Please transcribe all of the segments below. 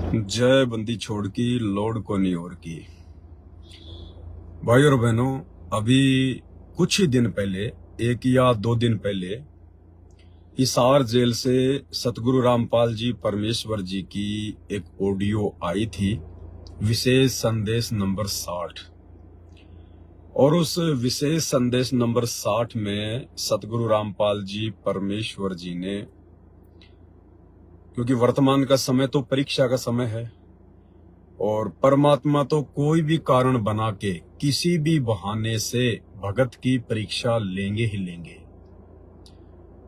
जय बंदी छोड़ की लोड को नहीं और की। भाई और बहनों, अभी कुछ ही दिन पहले, 1 या 2 दिन पहले, हिसार जेल से सतगुरु रामपाल जी परमेश्वर जी की एक ऑडियो आई थी, विशेष संदेश नंबर 60। और उस विशेष संदेश नंबर 60 में सतगुरु रामपाल जी परमेश्वर जी ने, क्योंकि वर्तमान का समय तो परीक्षा का समय है और परमात्मा तो कोई भी कारण बना के किसी भी बहाने से भगत की परीक्षा लेंगे ही लेंगे।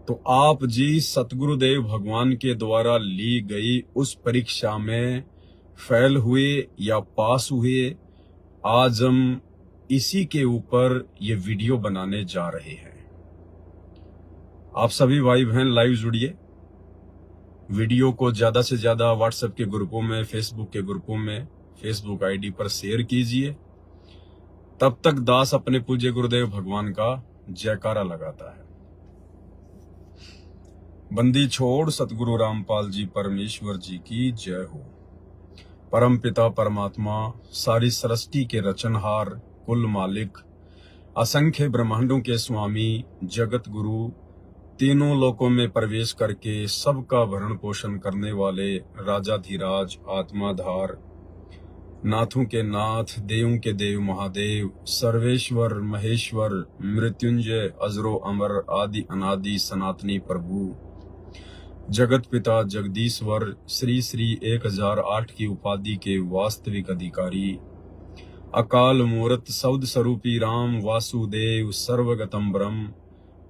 तो आप जी सतगुरुदेव भगवान के द्वारा ली गई उस परीक्षा में फेल हुए या पास हुए, आज हम इसी के ऊपर ये वीडियो बनाने जा रहे हैं। आप सभी भाई बहन लाइव जुड़िए, वीडियो को ज्यादा से ज्यादा व्हाट्सएप के ग्रुपों में, फेसबुक के ग्रुपों में, फेसबुक आईडी पर शेयर कीजिए। तब तक दास अपने पूज्य गुरुदेव भगवान का जयकारा लगाता है। बंदी छोड़ सतगुरु रामपाल जी परमेश्वर जी की जय हो। परम पिता परमात्मा, सारी सृष्टि के रचनहार, कुल मालिक, असंख्य ब्रह्मांडों के स्वामी, जगत गुरु, तीनों लोकों में प्रवेश करके सबका भरण पोषण करने वाले राजाधिराज, आत्माधार, नाथों के नाथ, देवों के देव महादेव, सर्वेश्वर महेश्वर, मृत्युंजय, अजरो अमर, आदि अनादि सनातनी प्रभु, जगत पिता जगदीश्वर, श्री श्री 1008 की उपाधि के वास्तविक अधिकारी, अकाल मूर्त सौद स्वरूपी राम वासुदेव, सर्वगतम ब्रह्म,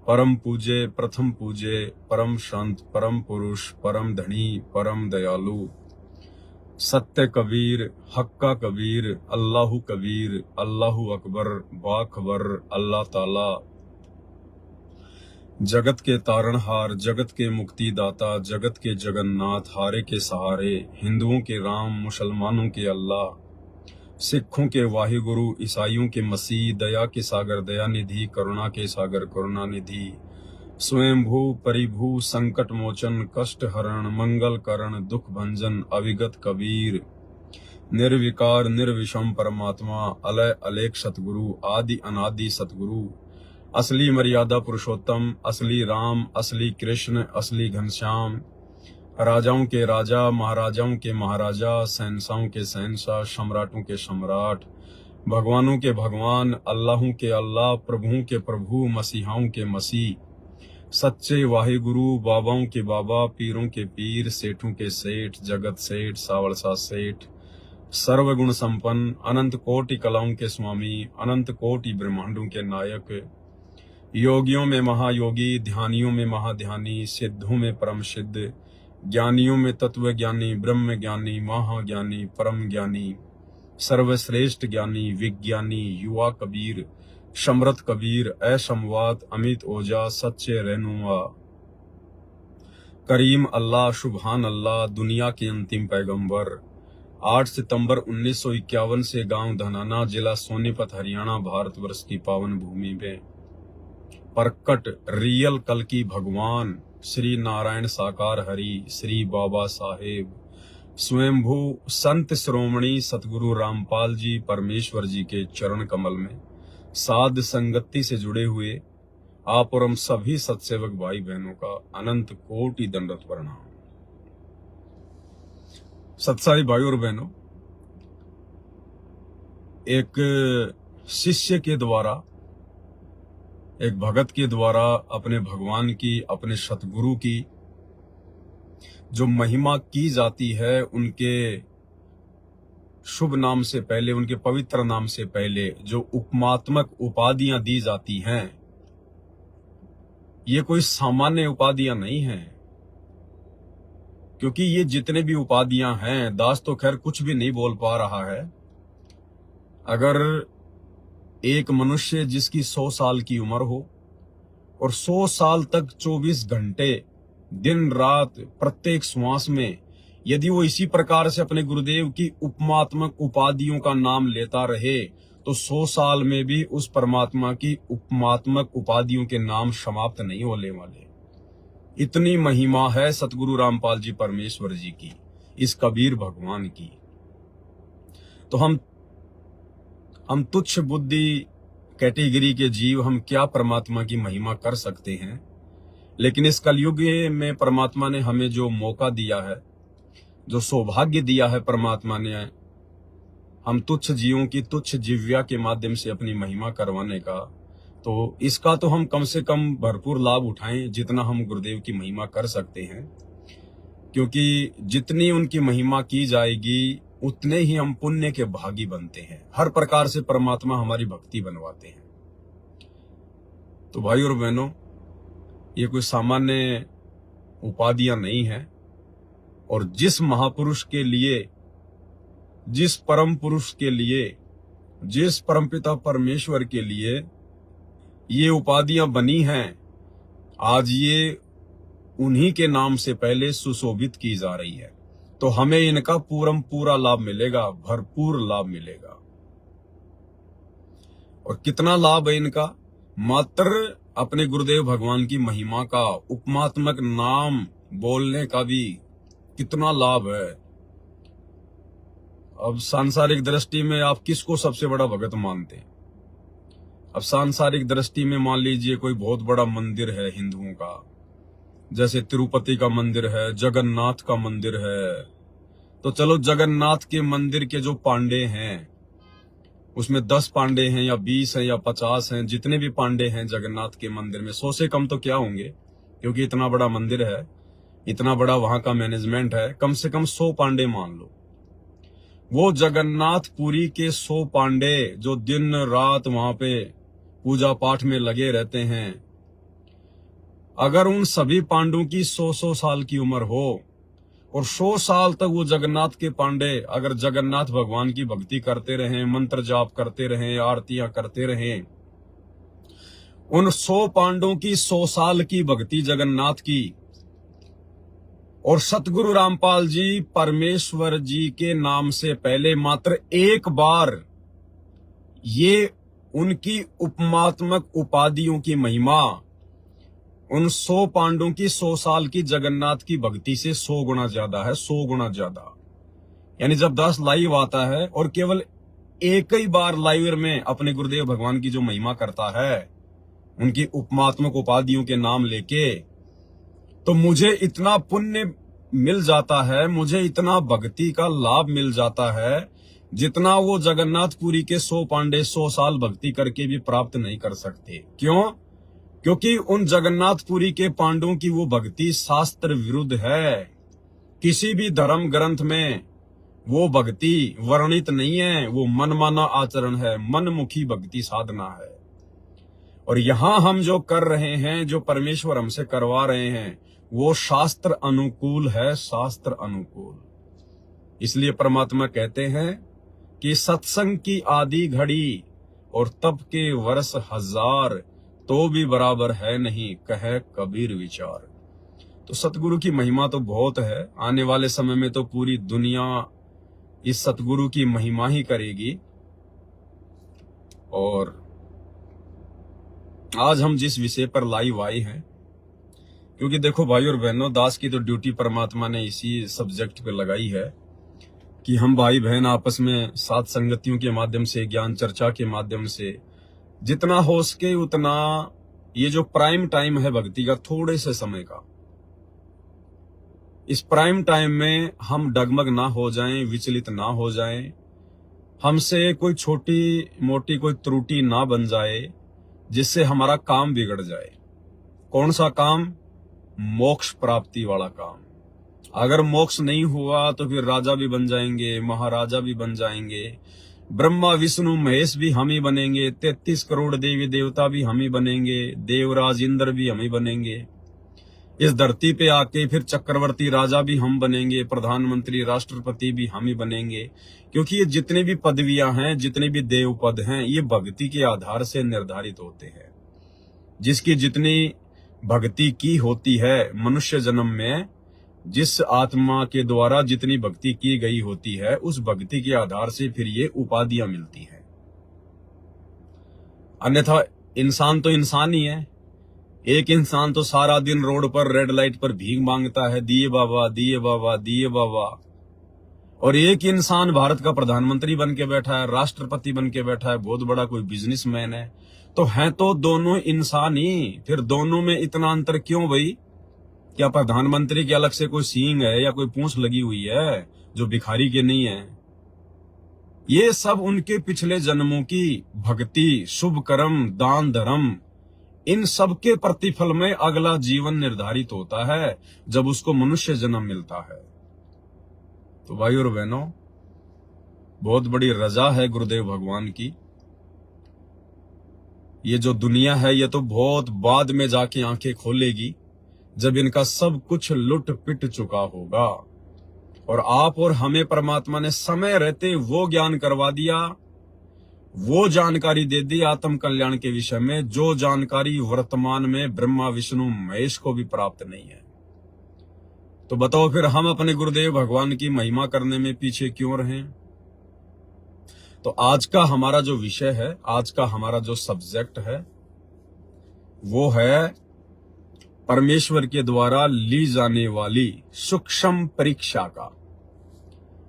परम पूज्य, प्रथम पूज्य, परम संत, परम पुरुष, परम धनी, परम दयालु, सत्य कबीर, हक्का कबीर, अल्लाहु कबीर, अल्लाहु अकबर, बाखबर, अल्लाह ताला, जगत के तारणहार, जगत के मुक्तिदाता, जगत के जगन्नाथ, हारे के सहारे, हिंदुओं के राम, मुसलमानों के अल्लाह, सिखों के वाहिगुरु, ईसाइयों के मसीह, दया के सागर दया निधि, करुणा के सागर करुणा निधि, स्वयंभू परिभू, संकट मोचन, कष्ट हरण, मंगल करण, दुख भंजन, अविगत कबीर, निर्विकार निर्विषम परमात्मा, अलय अलेख सतगुरु, आदि अनादि सतगुरु, असली मर्यादा पुरुषोत्तम, असली राम, असली कृष्ण, असली घनश्याम, राजाओं के राजा, महाराजाओं के महाराजा, शहंशाहों के शहंशाह, सम्राटों के सम्राट, भगवानों के भगवान, अल्लाहों के अल्लाह, प्रभुओं के प्रभु, मसीहाओं के मसीह, सच्चे वाहिगुरु, बाबाओं के बाबा, पीरों के पीर, सेठों के सेठ, जगत सेठ, सावलसा सेठ, सर्वगुण संपन्न, अनंत कोटि कलाओं के स्वामी, अनंत कोटि ब्रह्मांडों के नायक, योगियों में महायोगी, ध्यानियों में महाध्यानी, सिद्धों में परम सिद्ध, ज्ञानियों में तत्व ज्ञानी, ब्रह्म ज्ञानी, महाज्ञानी, परम ज्ञानी, सर्वश्रेष्ठ ज्ञानी, विज्ञानी, युवा कबीर, समृत कबीर, असमवात, अमित ओजा, सच्चे रहनुमा, करीम अल्लाह, सुभान अल्लाह, दुनिया के अंतिम पैगंबर, 8 सितंबर 1951 से गांव धनाना, जिला सोनीपत, हरियाणा, भारतवर्ष की पावन भूमि में प्रकट रियल कल की भगवान श्री नारायण साकार हरि, श्री बाबा साहेब स्वयंभू संत श्रोमणी सतगुरु रामपाल जी परमेश्वर जी के चरण कमल में साध संगति से जुड़े हुए आप और हम सभी सत्सेवक भाई बहनों का अनंत कोटि दंडवत प्रणाम। सत्साई भाई और बहनों, एक शिष्य के द्वारा, एक भगत के द्वारा अपने भगवान की, अपने सतगुरु की जो महिमा की जाती है, उनके शुभ नाम से पहले, उनके पवित्र नाम से पहले जो उपमात्मक उपाधियां दी जाती हैं, ये कोई सामान्य उपाधियां नहीं हैं। क्योंकि ये जितने भी उपाधियां हैं, दास तो खैर कुछ भी नहीं बोल पा रहा है। अगर एक मनुष्य जिसकी 100 साल की उम्र हो और 100 साल तक 24 घंटे दिन रात प्रत्येक श्वास में यदि वो इसी प्रकार से अपने गुरुदेव की उपमात्मक उपाधियों का नाम लेता रहे, तो 100 साल में भी उस परमात्मा की उपमात्मक उपाधियों के नाम समाप्त नहीं होने वाले। इतनी महिमा है सतगुरु रामपाल जी परमेश्वर जी की, इस कबीर भगवान की। तो हम तुच्छ बुद्धि कैटेगरी के जीव, हम क्या परमात्मा की महिमा कर सकते हैं। लेकिन इस कलयुग में परमात्मा ने हमें जो मौका दिया है, जो सौभाग्य दिया है परमात्मा ने, हम तुच्छ जीवों की तुच्छ जिव्या के माध्यम से अपनी महिमा करवाने का, तो इसका तो हम कम से कम भरपूर लाभ उठाएं जितना हम गुरुदेव की महिमा कर सकते हैं। क्योंकि जितनी उनकी महिमा की जाएगी उतने ही हम पुण्य के भागी बनते हैं। हर प्रकार से परमात्मा हमारी भक्ति बनवाते हैं। तो भाई और बहनों, ये कोई सामान्य उपाधियां नहीं है। और जिस महापुरुष के लिए, जिस परम पुरुष के लिए, जिस परमपिता परमेश्वर के लिए ये उपाधियां बनी हैं, आज ये उन्हीं के नाम से पहले सुशोभित की जा रही है। तो हमें इनका पूरा लाभ मिलेगा, भरपूर लाभ मिलेगा। और कितना लाभ है इनका? मात्र अपने गुरुदेव भगवान की महिमा का, उपमात्मक नाम बोलने का भी कितना लाभ है। अब सांसारिक दृष्टि में आप किसको सबसे बड़ा भगत मानते हैं? अब सांसारिक दृष्टि में मान लीजिए कोई बहुत बड़ा मंदिर है हिंदुओं का, जैसे तिरुपति का मंदिर है, जगन्नाथ का मंदिर है। तो चलो, जगन्नाथ के मंदिर के जो पांडे हैं, उसमें 10 पांडे हैं या 20 हैं या 50 हैं, जितने भी पांडे हैं जगन्नाथ के मंदिर में, 100 से कम तो क्या होंगे, क्योंकि इतना बड़ा मंदिर है, इतना बड़ा वहां का मैनेजमेंट है। कम से कम 100 पांडे मान लो। वो जगन्नाथ पुरी के 100 पांडे जो दिन रात वहां पे पूजा पाठ में लगे रहते हैं, अगर उन सभी पांडवों की 100 साल की उम्र हो और 100 साल तक वो जगन्नाथ के पांडे अगर जगन्नाथ भगवान की भक्ति करते रहें, मंत्र जाप करते रहें, आरतियां करते रहें, उन 100 पांडवों की 100 साल की भक्ति जगन्नाथ की, और सतगुरु रामपाल जी परमेश्वर जी के नाम से पहले मात्र एक बार ये उनकी उपमात्मक उपाधियों की महिमा उन 100 पांडवों की 100 साल की जगन्नाथ की भक्ति से 100 गुना ज्यादा है, 100 गुना ज्यादा। यानी जब 10 लाइव आता है और केवल एक ही बार लाइव में अपने गुरुदेव भगवान की जो महिमा करता है, उनकी उपमात्मक उपाधियों के नाम लेके, तो मुझे इतना पुण्य मिल जाता है, मुझे इतना भक्ति का लाभ मिल जाता है, जितना वो जगन्नाथपुरी के 100 पांडे 100 साल भक्ति करके भी प्राप्त नहीं कर सकते। क्यों? क्योंकि उन जगन्नाथपुरी के पांडवों की वो भक्ति शास्त्र विरुद्ध है। किसी भी धर्म ग्रंथ में वो भक्ति वर्णित नहीं है। वो मनमाना आचरण है, मनमुखी भक्ति साधना है। और यहां हम जो कर रहे हैं, जो परमेश्वर हमसे करवा रहे हैं, वो शास्त्र अनुकूल है, शास्त्र अनुकूल। इसलिए परमात्मा कहते हैं कि सत्संग की आदि घड़ी और तप के वर्ष 1000 तो भी बराबर है नहीं, कहे कबीर विचार। तो सतगुरु की महिमा तो बहुत है। आने वाले समय में तो पूरी दुनिया इस सतगुरु की महिमा ही करेगी। और आज हम जिस विषय पर लाइव आए हैं, क्योंकि देखो भाई और बहनों, दास की तो ड्यूटी परमात्मा ने इसी सब्जेक्ट पे लगाई है कि हम भाई बहन आपस में साथ संगतियों के माध्यम से, ज्ञान चर्चा के माध्यम से जितना हो सके उतना, ये जो प्राइम टाइम है भक्ति का, थोड़े से समय का, इस प्राइम टाइम में हम डगमग ना हो जाएं, विचलित ना हो जाएं, हमसे कोई छोटी मोटी कोई त्रुटि ना बन जाए जिससे हमारा काम बिगड़ जाए। कौन सा काम? मोक्ष प्राप्ति वाला काम। अगर मोक्ष नहीं हुआ तो फिर राजा भी बन जाएंगे, महाराजा भी बन जाएंगे, ब्रह्मा विष्णु महेश भी हम ही बनेंगे, 33 करोड़ देवी देवता भी हम ही बनेंगे, देवराज इंद्र भी हम ही बनेंगे। इस धरती पे आके फिर चक्रवर्ती राजा भी हम बनेंगे, प्रधानमंत्री राष्ट्रपति भी हम ही बनेंगे। क्योंकि ये जितने भी पदवियां हैं, जितने भी देव पद हैं, ये भक्ति के आधार से निर्धारित होते हैं। जिसकी जितनी भक्ति की होती है मनुष्य जन्म में, जिस आत्मा के द्वारा जितनी भक्ति की गई होती है, उस भक्ति के आधार से फिर ये उपाधियां मिलती हैं। अन्यथा इंसान तो इंसान ही है। एक इंसान तो सारा दिन रोड पर रेड लाइट पर भीख मांगता है, दिए बाबा दिए बाबा दिए बाबा, और एक इंसान भारत का प्रधानमंत्री बन के बैठा है, राष्ट्रपति बन के बैठा है, बहुत बड़ा कोई बिजनेसमैन है, तो हैं तो दोनों इंसान ही, फिर दोनों में इतना अंतर क्यों भाई? क्या प्रधानमंत्री के अलग से कोई सींग है या कोई पूंछ लगी हुई है जो भिखारी के नहीं है? ये सब उनके पिछले जन्मों की भक्ति, शुभ कर्म, दान धर्म, इन सब के प्रतिफल में अगला जीवन निर्धारित होता है जब उसको मनुष्य जन्म मिलता है। तो भाई और बहनों, बहुत बड़ी रजा है गुरुदेव भगवान की। ये जो दुनिया है ये तो बहुत बाद में जाके आंखें खोलेगी, जब इनका सब कुछ लुट पिट चुका होगा। और आप और हमें परमात्मा ने समय रहते वो ज्ञान करवा दिया, वो जानकारी दे दी आत्म कल्याण के विषय में, जो जानकारी वर्तमान में ब्रह्मा विष्णु महेश को भी प्राप्त नहीं है। तो बताओ फिर हम अपने गुरुदेव भगवान की महिमा करने में पीछे क्यों रहें? तो आज का हमारा जो विषय है, आज का हमारा जो सब्जेक्ट है, वो है परमेश्वर के द्वारा ली जाने वाली सूक्ष्म परीक्षा का।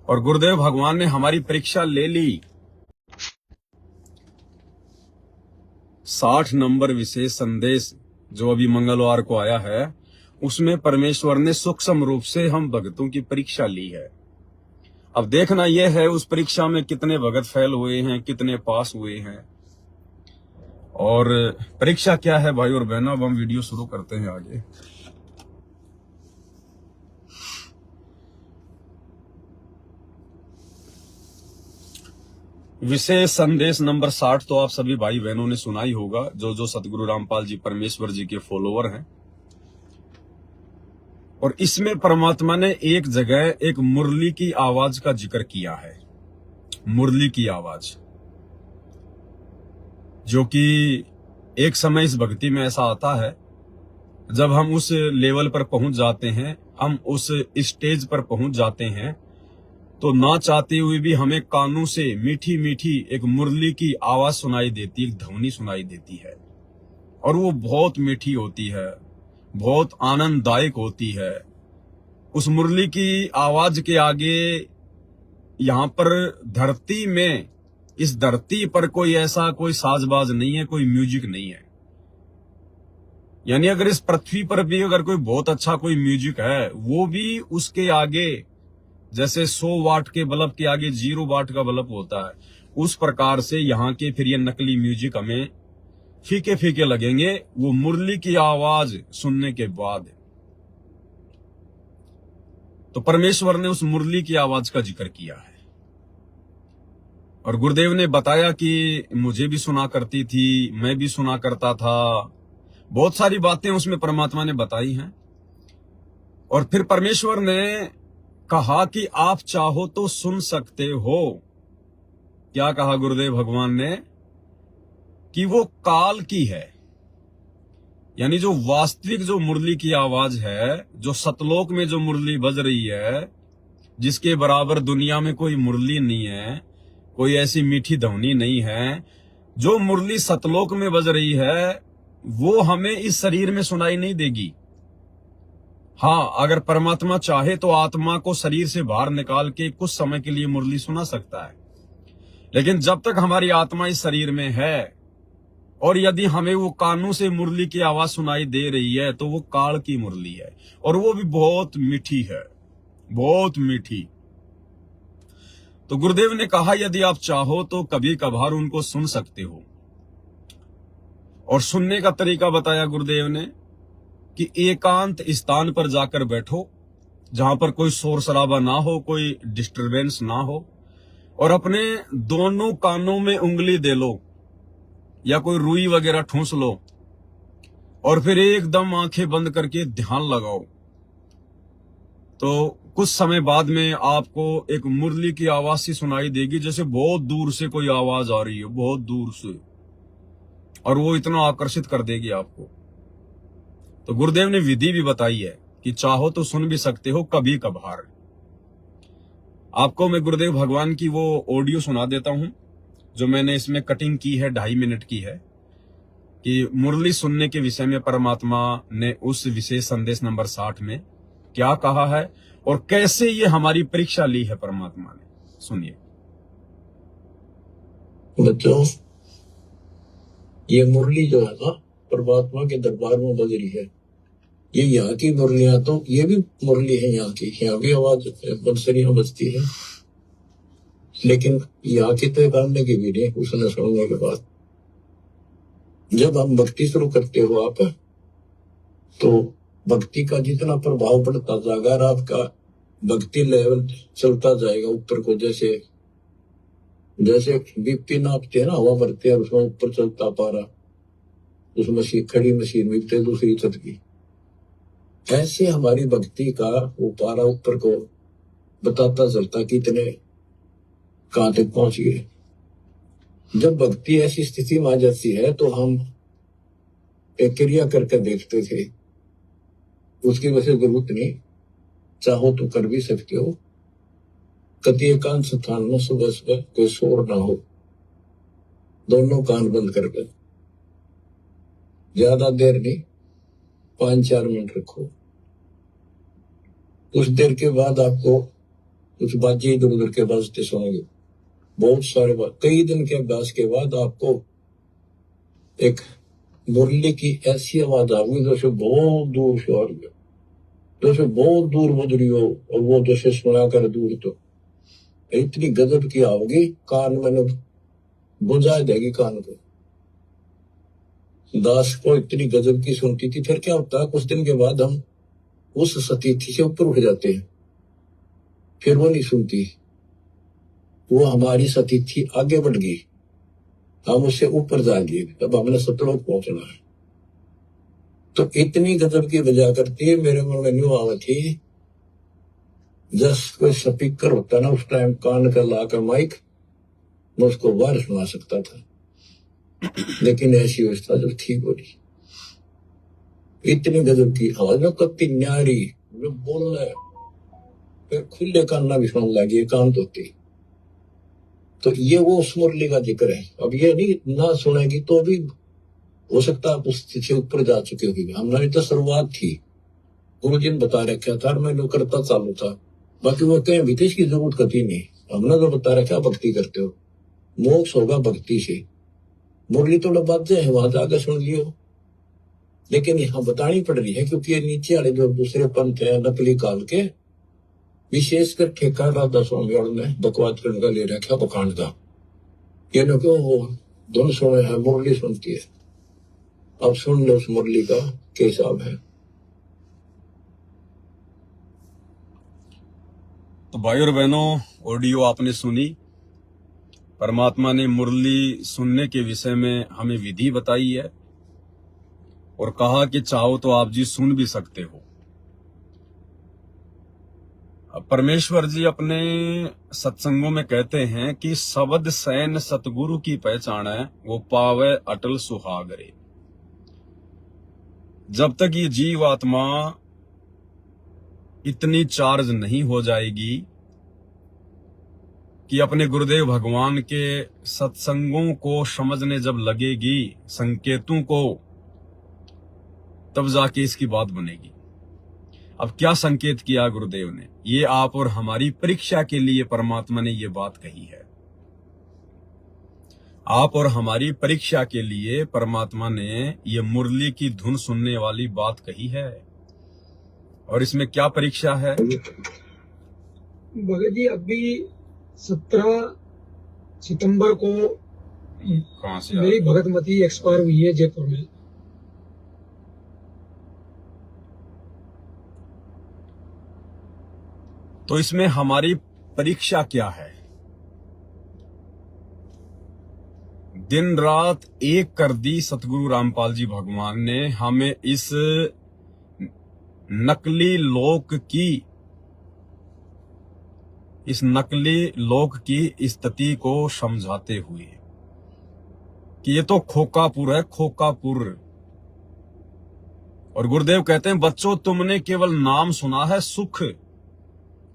और गुरुदेव भगवान ने हमारी परीक्षा ले ली। 60 नंबर विशेष संदेश जो अभी मंगलवार को आया है, उसमें परमेश्वर ने सूक्ष्म रूप से हम भक्तों की परीक्षा ली है। अब देखना यह है उस परीक्षा में कितने भगत फेल हुए हैं, कितने पास हुए हैं। और परीक्षा क्या है भाई और बहनों, अब हम वीडियो शुरू करते हैं आगे। विशेष संदेश नंबर 60 तो आप सभी भाई बहनों ने सुना ही होगा, जो सतगुरु रामपाल जी परमेश्वर जी के फॉलोवर हैं। और इसमें परमात्मा ने एक जगह एक मुरली की आवाज का जिक्र किया है। मुरली की आवाज, जो कि एक समय इस भक्ति में ऐसा आता है, जब हम उस लेवल पर पहुंच जाते हैं, हम उस स्टेज पर पहुंच जाते हैं, तो ना चाहते हुए भी हमें कानों से मीठी मीठी एक मुरली की आवाज सुनाई देती, एक ध्वनि सुनाई देती है। और वो बहुत मीठी होती है, बहुत आनंददायक होती है। उस मुरली की आवाज के आगे यहाँ पर धरती में, इस धरती पर कोई ऐसा कोई साजबाज नहीं है, कोई म्यूजिक नहीं है। यानी अगर इस पृथ्वी पर भी अगर कोई बहुत अच्छा कोई म्यूजिक है, वो भी उसके आगे, जैसे 100 वाट के बल्ब के आगे 0 वाट का बल्ब होता है, उस प्रकार से यहाँ के फिर ये नकली म्यूजिक हमें फीके फीके लगेंगे वो मुरली की आवाज सुनने के बाद। तो परमेश्वर ने उस मुरली की आवाज का जिक्र किया है। और गुरुदेव ने बताया कि मुझे भी सुना करती थी, मैं भी सुना करता था, बहुत सारी बातें उसमें परमात्मा ने बताई हैं। और फिर परमेश्वर ने कहा कि आप चाहो तो सुन सकते हो। क्या कहा गुरुदेव भगवान ने? कि वो काल की है। यानी जो वास्तविक जो मुरली की आवाज है, जो सतलोक में जो मुरली बज रही है, जिसके बराबर दुनिया में कोई मुरली नहीं है, कोई ऐसी मीठी ध्वनि नहीं है, जो मुरली सतलोक में बज रही है, वो हमें इस शरीर में सुनाई नहीं देगी। हाँ, अगर परमात्मा चाहे तो आत्मा को शरीर से बाहर निकाल के कुछ समय के लिए मुरली सुना सकता है। लेकिन जब तक हमारी आत्मा इस शरीर में है, और यदि हमें वो कानों से मुरली की आवाज सुनाई दे रही है, तो वो काल की मुरली है, और वो भी बहुत मीठी है, बहुत मीठी। तो गुरुदेव ने कहा यदि आप चाहो तो कभी कभार उनको सुन सकते हो। और सुनने का तरीका बताया गुरुदेव ने कि एकांत स्थान पर जाकर बैठो, जहां पर कोई शोर शराबा ना हो, कोई डिस्टरबेंस ना हो, और अपने दोनों कानों में उंगली दे लो या कोई रुई वगैरह ठूंस लो, और फिर एकदम आंखें बंद करके ध्यान लगाओ। तो कुछ समय बाद में आपको एक मुरली की आवाज सी सुनाई देगी, जैसे बहुत दूर से कोई आवाज आ रही है, बहुत दूर से, और वो इतना आकर्षित कर देगी आपको। तो गुरुदेव ने विधि भी बताई है कि चाहो तो सुन भी सकते हो कभी कभार। आपको मैं गुरुदेव भगवान की वो ऑडियो सुना देता हूं, जो मैंने इसमें कटिंग की है, 2.5 मिनट की है, कि मुरली सुनने के विषय में परमात्मा ने उस विशेष संदेश नंबर 60 में क्या कहा है और कैसे ये हमारी परीक्षा ली है परमात्मा ने, सुनिए। बच्चों, ये मुरली जो है ना परमात्मा के दरबार में बज रही है। ये यहाँ की मुरलियां, तो ये भी मुरली है यहाँ की, यहाँ भी आवाज बंसरियां बजती है, लेकिन यहाँ की तो गाने की भी नहीं उसने सुनने के बाद। जब हम भक्ति शुरू करते हो आप, तो भक्ति का जितना प्रभाव पड़ता जाएगा और आपका भक्ति लेवल चलता जाएगा ऊपर को। जैसे जैसे बीपी नापते हैं ना, हवा भरते हैं उसमें ऊपर चलता पारा, उस मशीन खड़ी मशीन बीपते दूसरी छत की, ऐसे हमारी भक्ति का वो पारा ऊपर को बताता चलता कि इतने कहां तक पहुंच गए। जब भक्ति ऐसी स्थिति में आ जाती है तो हम एक क्रिया करके देखते थे, उसकी वजह जरूरत नहीं, चाहो तो कर भी सकते हो। कति एकांत स्थान में सुबह सुबह कोई शोर ना हो, दोनों कान बंद करके ज्यादा देर नहीं, 5-4 मिनट रखो। कुछ देर के बाद आपको कुछ बाजी इधर उधर के बाजते सुनोगे, बहुत सारे बात। कई दिन के अभ्यास के बाद आपको एक मुरली की ऐसी आवाज आएगी जैसे बहुत दूर से आ रही है, जैसे बहुत दूर बज रही हो, और वो जैसे सुना कर दूर, तो इतनी गजब की आओगी, कान में बुझा देगी कान को। दास को इतनी गजब की सुनती थी। फिर क्या होता है, कुछ दिन के बाद हम उस सतीथि से ऊपर उठ जाते हैं, फिर वो नहीं सुनती, वो हमारी सतीथि आगे बढ़ गई, हम उससे ऊपर जाएंगे, अब हमने सतलोक पहुंचना है। तो इतनी गजब की बजा करती है, मेरे मन में न्यू आवा थी, जस्ट कोई स्पीकर होता ना उस टाइम, कान का लाकर माइक, मैं उसको बाहर सुना सकता था, लेकिन ऐसी व्यवस्था जो ठीक हो रही, इतनी गजब की आवाज में कत्ती न्यारी बोल रहा है, फिर खुले कान ना भी सुन लगी, कान होती। तो ये वो उस मुरली का जिक्र है। अब ये नहीं ना सुनेगी तो भी हो सकता है उस से ऊपर जा चुके होगी। हमारी तो शुरुआत थी, गुरुजी ने बता रखा था, मैं करता चालू था, बाकी वो कहीं भी इसकी जरूरत कभी नहीं। हमने तो बता रखा भक्ति करते हो, मोक्ष होगा भक्ति से। मुरली थोड़ा बात है वहां जाकर सुन लियो, लेकिन यहाँ बतानी पड़ रही है क्योंकि ये नीचे वाले जो दूसरे पंथ है नकली काल के, विशेषकर ठेका राधा स्वामी और ने बकवाद करने का ले रखा बखांड का, ये लोग वो धुन सुने है, मुरली सुनती है। अब सुन लो उस मुरली का क्या हिसाब है। तो भाई और बहनों, ऑडियो आपने सुनी। परमात्मा ने मुरली सुनने के विषय में हमें विधि बताई है और कहा कि चाहो तो आप जी सुन भी सकते हो। अब परमेश्वर जी अपने सत्संगों में कहते हैं कि शब्द सैन सतगुरु की पहचान है, वो पावे अटल सुहागरे। जब तक ये जीव आत्मा इतनी चार्ज नहीं हो जाएगी कि अपने गुरुदेव भगवान के सत्संगों को समझने जब लगेगी, संकेतों को, तब जाके इसकी बात बनेगी। अब क्या संकेत किया गुरुदेव ने, ये आप और हमारी परीक्षा के लिए परमात्मा ने ये बात कही है। आप और हमारी परीक्षा के लिए परमात्मा ने ये मुरली की धुन सुनने वाली बात कही है। और इसमें क्या परीक्षा है भगत जी? अभी 17 सितंबर को कहां से मेरी भगतमती एक्सपायर हुई है जयपुर में। तो इसमें हमारी परीक्षा क्या है? दिन रात एक कर दी सतगुरु रामपाल जी भगवान ने हमें इस नकली लोक की स्थिति को समझाते हुए कि ये तो खोकापुर है, खोकापुर। और गुरुदेव कहते हैं, बच्चों तुमने केवल नाम सुना है सुख,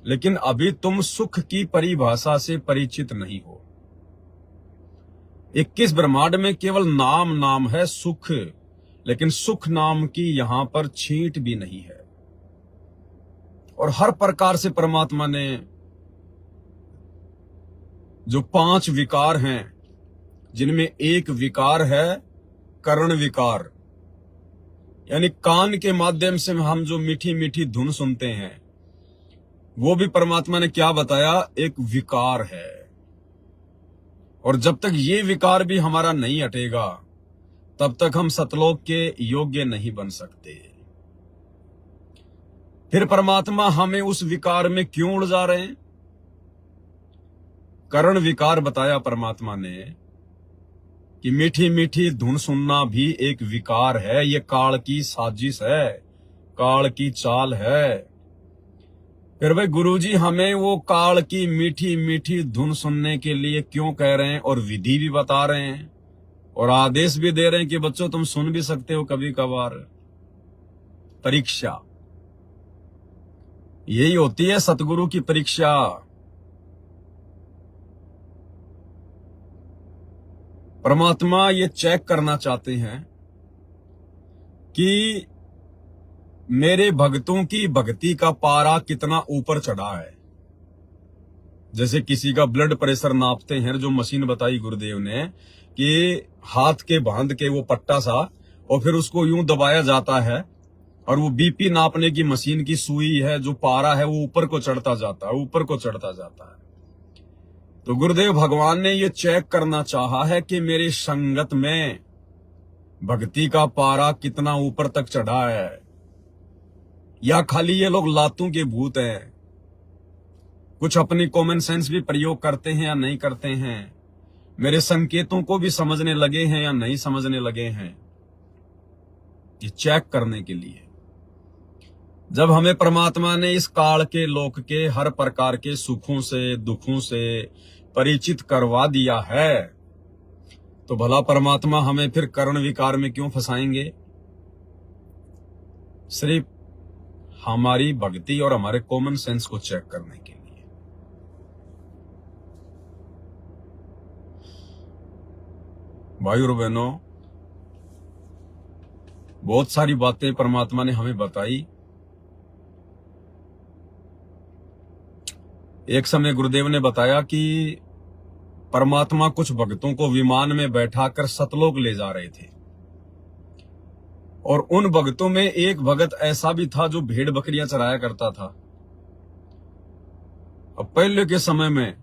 लेकिन अभी तुम सुख की परिभाषा से परिचित नहीं हो। 21 ब्रह्मांड में केवल नाम है सुख, लेकिन सुख नाम की यहां पर छींट भी नहीं है। और हर प्रकार से परमात्मा ने जो 5 विकार हैं, जिनमें एक विकार है कर्ण विकार, यानी कान के माध्यम से हम जो मीठी मीठी धुन सुनते हैं, वो भी परमात्मा ने क्या बताया, एक विकार है। और जब तक ये विकार भी हमारा नहीं हटेगा, तब तक हम सतलोक के योग्य नहीं बन सकते। फिर परमात्मा हमें उस विकार में क्यों उलझा रहे हैं? कर्ण विकार बताया परमात्मा ने कि मीठी मीठी धुन सुनना भी एक विकार है, ये काल की साजिश है, काल की चाल है। फिर भाई गुरुजी हमें वो काल की मीठी मीठी धुन सुनने के लिए क्यों कह रहे हैं, और विधि भी बता रहे हैं और आदेश भी दे रहे हैं कि बच्चों तुम सुन भी सकते हो कभी कभार। परीक्षा यही होती है, सतगुरु की परीक्षा। परमात्मा ये चेक करना चाहते हैं कि मेरे भक्तों की भक्ति का पारा कितना ऊपर चढ़ा है। जैसे किसी का ब्लड प्रेशर नापते हैं, जो मशीन बताई गुरुदेव ने कि हाथ के बांध के वो पट्टा सा, और फिर उसको यूं दबाया जाता है, और वो बीपी नापने की मशीन की सुई है, जो पारा है वो ऊपर को चढ़ता जाता है, ऊपर को चढ़ता जाता है। तो गुरुदेव भगवान ने ये चेक करना चाहा है कि मेरी संगत में भक्ति का पारा कितना ऊपर तक चढ़ा है, या खाली ये लोग लातों के भूत हैं, कुछ अपनी कॉमन सेंस भी प्रयोग करते हैं या नहीं करते हैं, मेरे संकेतों को भी समझने लगे हैं या नहीं समझने लगे हैं। ये चेक करने के लिए जब हमें परमात्मा ने इस काल के लोक के हर प्रकार के सुखों से दुखों से परिचित करवा दिया है, तो भला परमात्मा हमें फिर कर्ण विकार में क्यों फंसाएंगे? सिर्फ हमारी भक्ति और हमारे कॉमन सेंस को चेक करने के लिए। भाई और बहनों, बहुत सारी बातें परमात्मा ने हमें बताई। एक समय गुरुदेव ने बताया कि परमात्मा कुछ भक्तों को विमान में बैठाकर सतलोक ले जा रहे थे, और उन भक्तों में एक भगत ऐसा भी था जो भेड़ बकरियां चराया करता था। अब पहले के समय में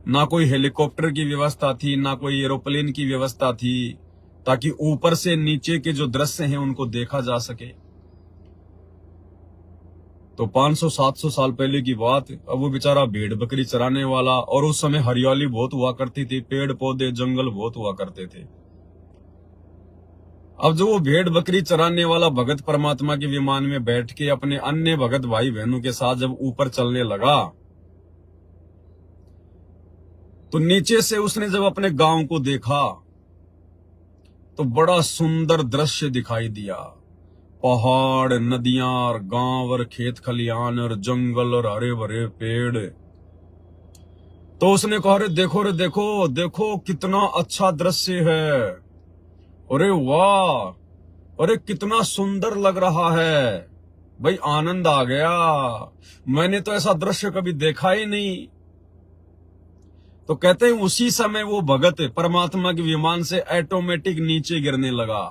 ना कोई हेलीकॉप्टर की व्यवस्था थी, ना कोई एरोप्लेन की व्यवस्था थी, ताकि ऊपर से नीचे के जो दृश्य हैं उनको देखा जा सके। तो 500-700 साल पहले की बात। अब वो बेचारा भेड़ बकरी चराने वाला, और उस समय हरियाली बहुत हुआ करती थी, पेड़ पौधे जंगल बहुत हुआ करते थे। अब जो वो भेड़ बकरी चराने वाला भगत परमात्मा के विमान में बैठ के अपने अन्य भगत भाई बहनों के साथ जब ऊपर चलने लगा, तो नीचे से उसने जब अपने गांव को देखा तो बड़ा सुंदर दृश्य दिखाई दिया। पहाड़, नदियां और गांव और खेत खलियान और जंगल और हरे भरे पेड़। तो उसने कहा, अरे देखो रे देखो देखो कितना अच्छा दृश्य है, अरे वाह, अरे कितना सुंदर लग रहा है। भाई आनंद आ गया, मैंने तो ऐसा दृश्य कभी देखा ही नहीं। तो कहते हैं उसी समय वो भगत परमात्मा के विमान से ऑटोमेटिक नीचे गिरने लगा।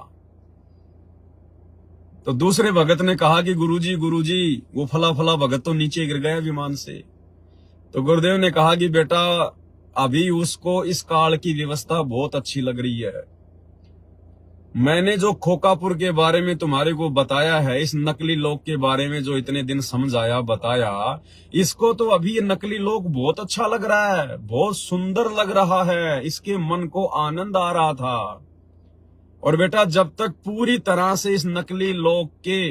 तो दूसरे भगत ने कहा कि गुरुजी वो फला फला भगत तो नीचे गिर गया विमान से। तो गुरुदेव ने कहा कि बेटा अभी उसको इस काल की व्यवस्था बहुत अच्छी लग रही है। मैंने जो खोकापुर के बारे में तुम्हारे को बताया है, इस नकली लोक के बारे में जो इतने दिन समझाया बताया, इसको तो अभी ये नकली लोक बहुत अच्छा लग रहा है, बहुत सुंदर लग रहा है, इसके मन को आनंद आ रहा था। और बेटा जब तक पूरी तरह से इस नकली लोक के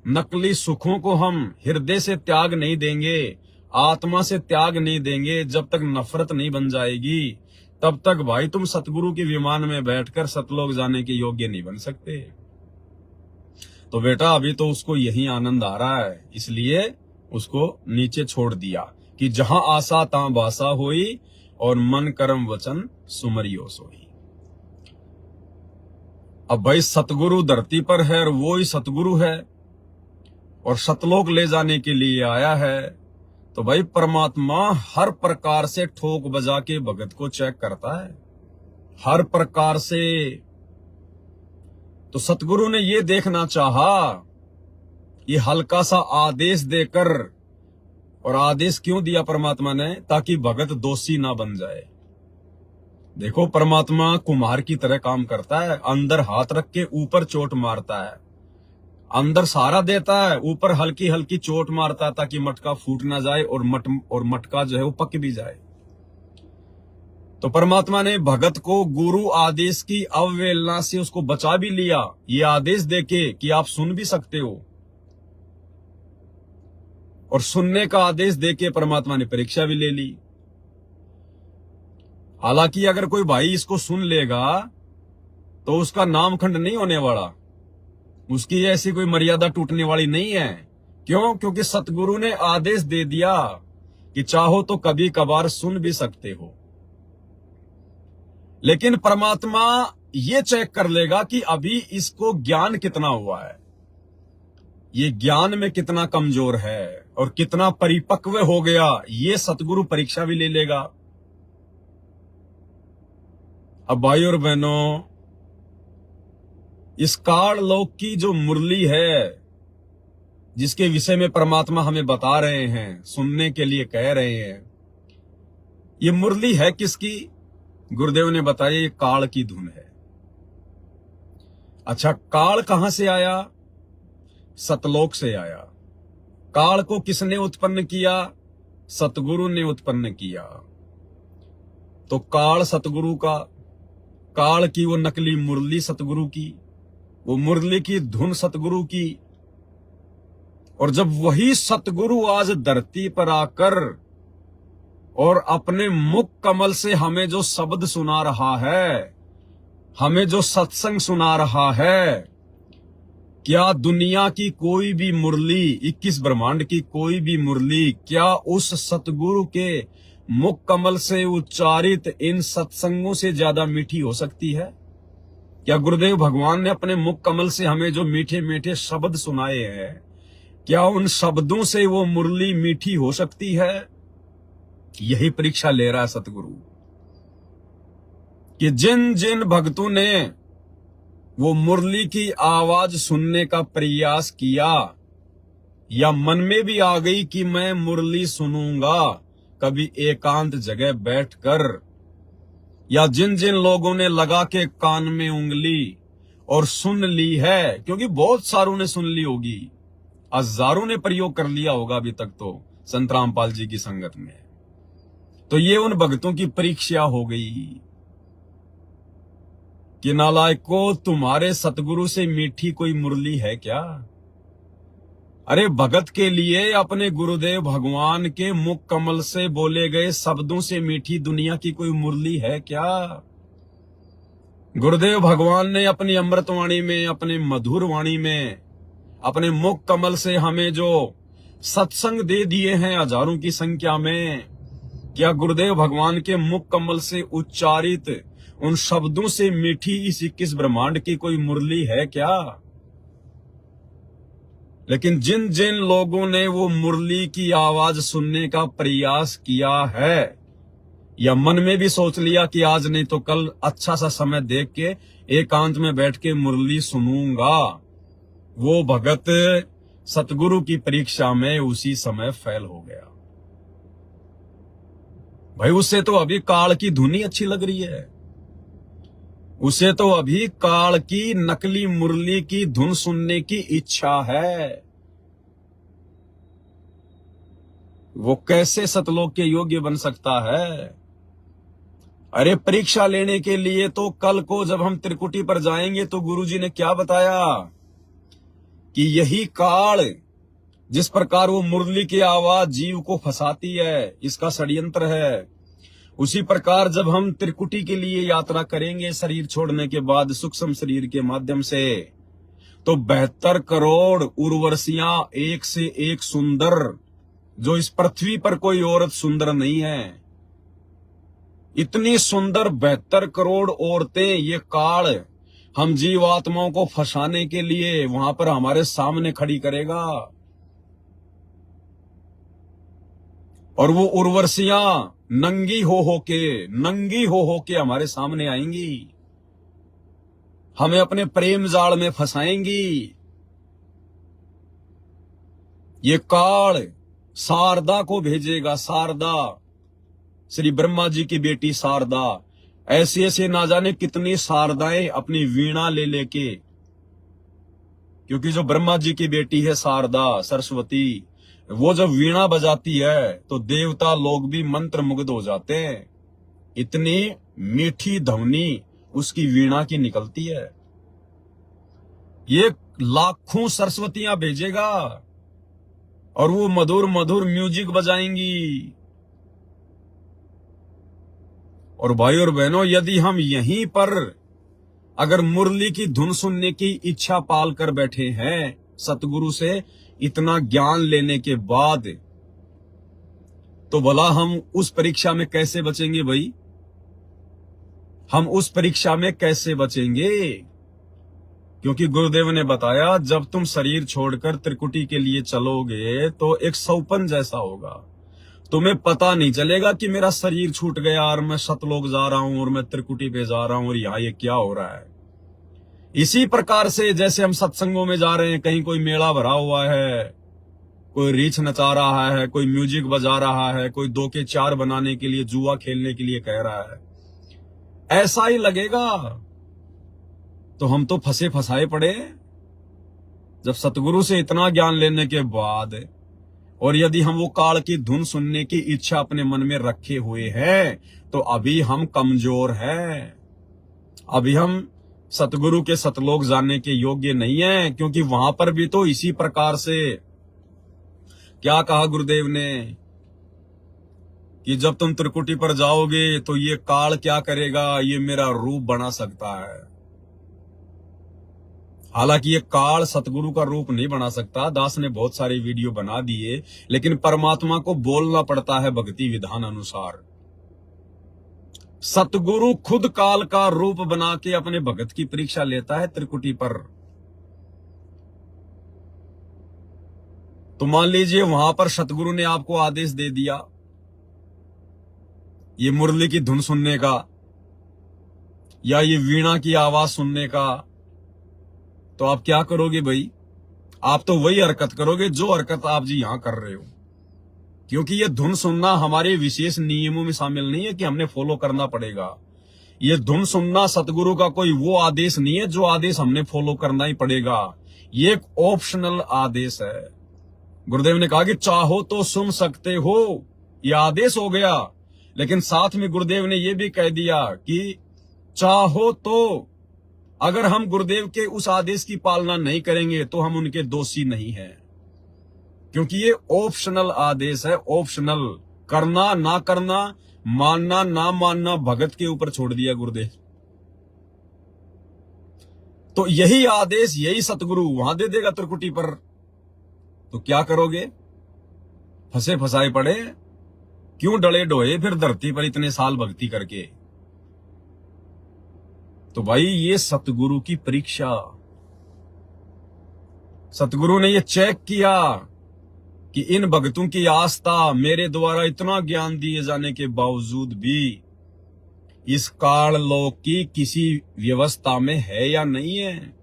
नकली सुखों को हम हृदय से त्याग नहीं देंगे, आत्मा से त्याग नहीं देंगे, जब तक नफरत नहीं बन जाएगी, तब तक भाई तुम सतगुरु के विमान में बैठकर सतलोक जाने के योग्य नहीं बन सकते। तो बेटा अभी तो उसको यही आनंद आ रहा है, इसलिए उसको नीचे छोड़ दिया कि जहां आशा तां भाषा होई, और मन कर्म वचन सुमरियो सोई। अब भाई सतगुरु धरती पर है और वो ही सतगुरु है, और सतलोक ले जाने के लिए आया है, तो भाई परमात्मा हर प्रकार से ठोक बजा के भगत को चेक करता है, हर प्रकार से। तो सतगुरु ने ये देखना चाहा, ये हल्का सा आदेश देकर, और आदेश क्यों दिया परमात्मा ने? ताकि भगत दोषी ना बन जाए। देखो परमात्मा कुम्हार की तरह काम करता है, अंदर हाथ रख के ऊपर चोट मारता है, अंदर सहारा देता है, ऊपर हल्की हल्की चोट मारता है ताकि मटका फूट ना जाए और मटका जो है वो पक भी जाए। तो परमात्मा ने भगत को गुरु आदेश की अवहेलना से उसको बचा भी लिया, ये आदेश देके कि आप सुन भी सकते हो, और सुनने का आदेश देके परमात्मा ने परीक्षा भी ले ली। हालांकि अगर कोई भाई इसको सुन लेगा तो उसका नामखंड नहीं होने वाला, उसकी ऐसी कोई मर्यादा टूटने वाली नहीं है। क्यों? क्योंकि सतगुरु ने आदेश दे दिया कि चाहो तो कभी कभार सुन भी सकते हो। लेकिन परमात्मा ये चेक कर लेगा कि अभी इसको ज्ञान कितना हुआ है, ये ज्ञान में कितना कमजोर है और कितना परिपक्व हो गया, ये सतगुरु परीक्षा भी ले लेगा। अब भाई और बहनों, इस काल लोक की जो मुरली है, जिसके विषय में परमात्मा हमें बता रहे हैं, सुनने के लिए कह रहे हैं, ये मुरली है किसकी? गुरुदेव ने बताया ये काल की धुन है। अच्छा, काल कहां से आया? सतलोक से आया। काल को किसने उत्पन्न किया? सतगुरु ने उत्पन्न किया। तो काल सतगुरु का, काल की वो नकली मुरली सतगुरु की, वो मुरली की धुन सतगुरु की। और जब वही सतगुरु आज धरती पर आकर और अपने मुख कमल से हमें जो शब्द सुना रहा है, हमें जो सत्संग सुना रहा है, क्या दुनिया की कोई भी मुरली, 21 ब्रह्मांड की कोई भी मुरली, क्या उस सतगुरु के मुख कमल से उच्चारित इन सत्संगों से ज्यादा मीठी हो सकती है? क्या गुरुदेव भगवान ने अपने मुख कमल से हमें जो मीठे मीठे शब्द सुनाए हैं, क्या उन शब्दों से वो मुरली मीठी हो सकती है? यही परीक्षा ले रहा है सतगुरु कि जिन जिन भक्तों ने वो मुरली की आवाज सुनने का प्रयास किया, या मन में भी आ गई कि मैं मुरली सुनूंगा कभी एकांत जगह बैठकर, या जिन जिन लोगों ने लगा के कान में उंगली और सुन ली है, क्योंकि बहुत सारों ने सुन ली होगी, हजारों ने प्रयोग कर लिया होगा अभी तक तो संत रामपाल जी की संगत में, तो ये उन भक्तों की परीक्षा हो गई कि नालायकों, तुम्हारे सतगुरु से मीठी कोई मुरली है क्या? अरे भगत के लिए अपने गुरुदेव भगवान के मुख कमल से बोले गए शब्दों से मीठी दुनिया की कोई मुरली है क्या? गुरुदेव भगवान ने अपनी अमृतवाणी में, अपने मधुर वाणी में, अपने मुख कमल से हमें जो सत्संग दे दिए हैं हजारों की संख्या में, क्या गुरुदेव भगवान के मुख कमल से उच्चारित उन शब्दों से मीठी इस 21 ब्रह्मांड की कोई मुरली है क्या? लेकिन जिन जिन लोगों ने वो मुरली की आवाज सुनने का प्रयास किया है, या मन में भी सोच लिया कि आज नहीं तो कल अच्छा सा समय देख के एकांत में बैठ के मुरली सुनूंगा, वो भगत सतगुरु की परीक्षा में उसी समय फेल हो गया। भाई उसे तो अभी काल की धुनी अच्छी लग रही है, उसे तो अभी काल की नकली मुरली की धुन सुनने की इच्छा है। वो कैसे सतलोक के योग्य बन सकता है? अरे परीक्षा लेने के लिए तो कल को जब हम त्रिकुटी पर जाएंगे तो गुरुजी ने क्या बताया कि यही काल, जिस प्रकार वो मुरली की आवाज जीव को फंसाती है, इसका षड्यंत्र है, उसी प्रकार जब हम त्रिकुटी के लिए यात्रा करेंगे शरीर छोड़ने के बाद सूक्ष्म शरीर के माध्यम से, तो 72 करोड़ उर्वशियां एक से एक सुंदर, जो इस पृथ्वी पर कोई औरत सुंदर नहीं है, इतनी सुंदर 72 करोड़ औरतें ये काल हम जीवात्माओं को फंसाने के लिए वहां पर हमारे सामने खड़ी करेगा। और वो उर्वशियां नंगी हो के हमारे सामने आएंगी, हमें अपने प्रेम जाल में फंसाएंगी। ये काल शारदा को भेजेगा, शारदा, श्री ब्रह्मा जी की बेटी शारदा। ऐसे ऐसे ना जाने कितनी शारदाएं अपनी वीणा ले लेके, क्योंकि जो ब्रह्मा जी की बेटी है शारदा सरस्वती, वो जब वीणा बजाती है तो देवता लोग भी मंत्र मुग्ध हो जाते हैं। इतनी मीठी ध्वनि उसकी वीणा की निकलती है। ये लाखों सरस्वतियां भेजेगा और वो मधुर मधुर म्यूजिक बजाएंगी। और भाई और बहनों, यदि हम यहीं पर अगर मुरली की धुन सुनने की इच्छा पाल कर बैठे हैं सतगुरु से इतना ज्ञान लेने के बाद, तो भला हम उस परीक्षा में कैसे बचेंगे भाई? हम उस परीक्षा में कैसे बचेंगे? क्योंकि गुरुदेव ने बताया, जब तुम शरीर छोड़कर त्रिकुटी के लिए चलोगे तो एक सौपन जैसा होगा। तुम्हें पता नहीं चलेगा कि मेरा शरीर छूट गया और मैं सतलोक जा रहा हूं और मैं त्रिकुटी पे जा रहा हूं और यहां ये क्या हो रहा है। इसी प्रकार से जैसे हम सत्संगों में जा रहे हैं, कहीं कोई मेला भरा हुआ है, कोई रीछ नचा रहा है, कोई म्यूजिक बजा रहा है, कोई 2 के 4 बनाने के लिए, जुआ खेलने के लिए कह रहा है, ऐसा ही लगेगा। तो हम तो फंसे फंसाए पड़े। जब सतगुरु से इतना ज्ञान लेने के बाद, और यदि हम वो काल की धुन सुनने की इच्छा अपने मन में रखे हुए हैं, तो अभी हम कमजोर हैं, अभी हम सतगुरु के सतलोक जाने के योग्य नहीं है। क्योंकि वहां पर भी तो इसी प्रकार से क्या कहा गुरुदेव ने कि जब तुम त्रिकुटी पर जाओगे तो ये काल क्या करेगा, ये मेरा रूप बना सकता है। हालांकि ये काल सतगुरु का रूप नहीं बना सकता। दास ने बहुत सारे वीडियो बना दिए, लेकिन परमात्मा को बोलना पड़ता है भक्ति विधान अनुसार। सतगुरु खुद काल का रूप बना के अपने भगत की परीक्षा लेता है त्रिकुटी पर। तो मान लीजिए वहां पर सतगुरु ने आपको आदेश दे दिया ये मुरली की धुन सुनने का या ये वीणा की आवाज सुनने का, तो आप क्या करोगे भाई? आप तो वही हरकत करोगे जो हरकत आप जी यहां कर रहे हो। क्योंकि ये धुन सुनना हमारे विशेष नियमों में शामिल नहीं है कि हमने फॉलो करना पड़ेगा। ये धुन सुनना सतगुरु का कोई वो आदेश नहीं है जो आदेश हमने फॉलो करना ही पड़ेगा। ये एक ऑप्शनल आदेश है। गुरुदेव ने कहा कि चाहो तो सुन सकते हो, यह आदेश हो गया, लेकिन साथ में गुरुदेव ने यह भी कह दिया कि चाहो तो, अगर हम गुरुदेव के उस आदेश की पालना नहीं करेंगे तो हम उनके दोषी नहीं हैं। क्योंकि ये ऑप्शनल आदेश है। ऑप्शनल, करना ना करना, मानना ना मानना भगत के ऊपर छोड़ दिया गुरुदेव। तो यही आदेश, यही सतगुरु वहां दे देगा त्रिकुटी पर। तो क्या करोगे? फंसे फंसाए पड़े, क्यों डले डोए फिर धरती पर इतने साल भक्ति करके। तो भाई ये सतगुरु की परीक्षा, सतगुरु ने ये चेक किया कि इन भक्तों की आस्था मेरे द्वारा इतना ज्ञान दिए जाने के बावजूद भी इस काल लोक की किसी व्यवस्था में है या नहीं है,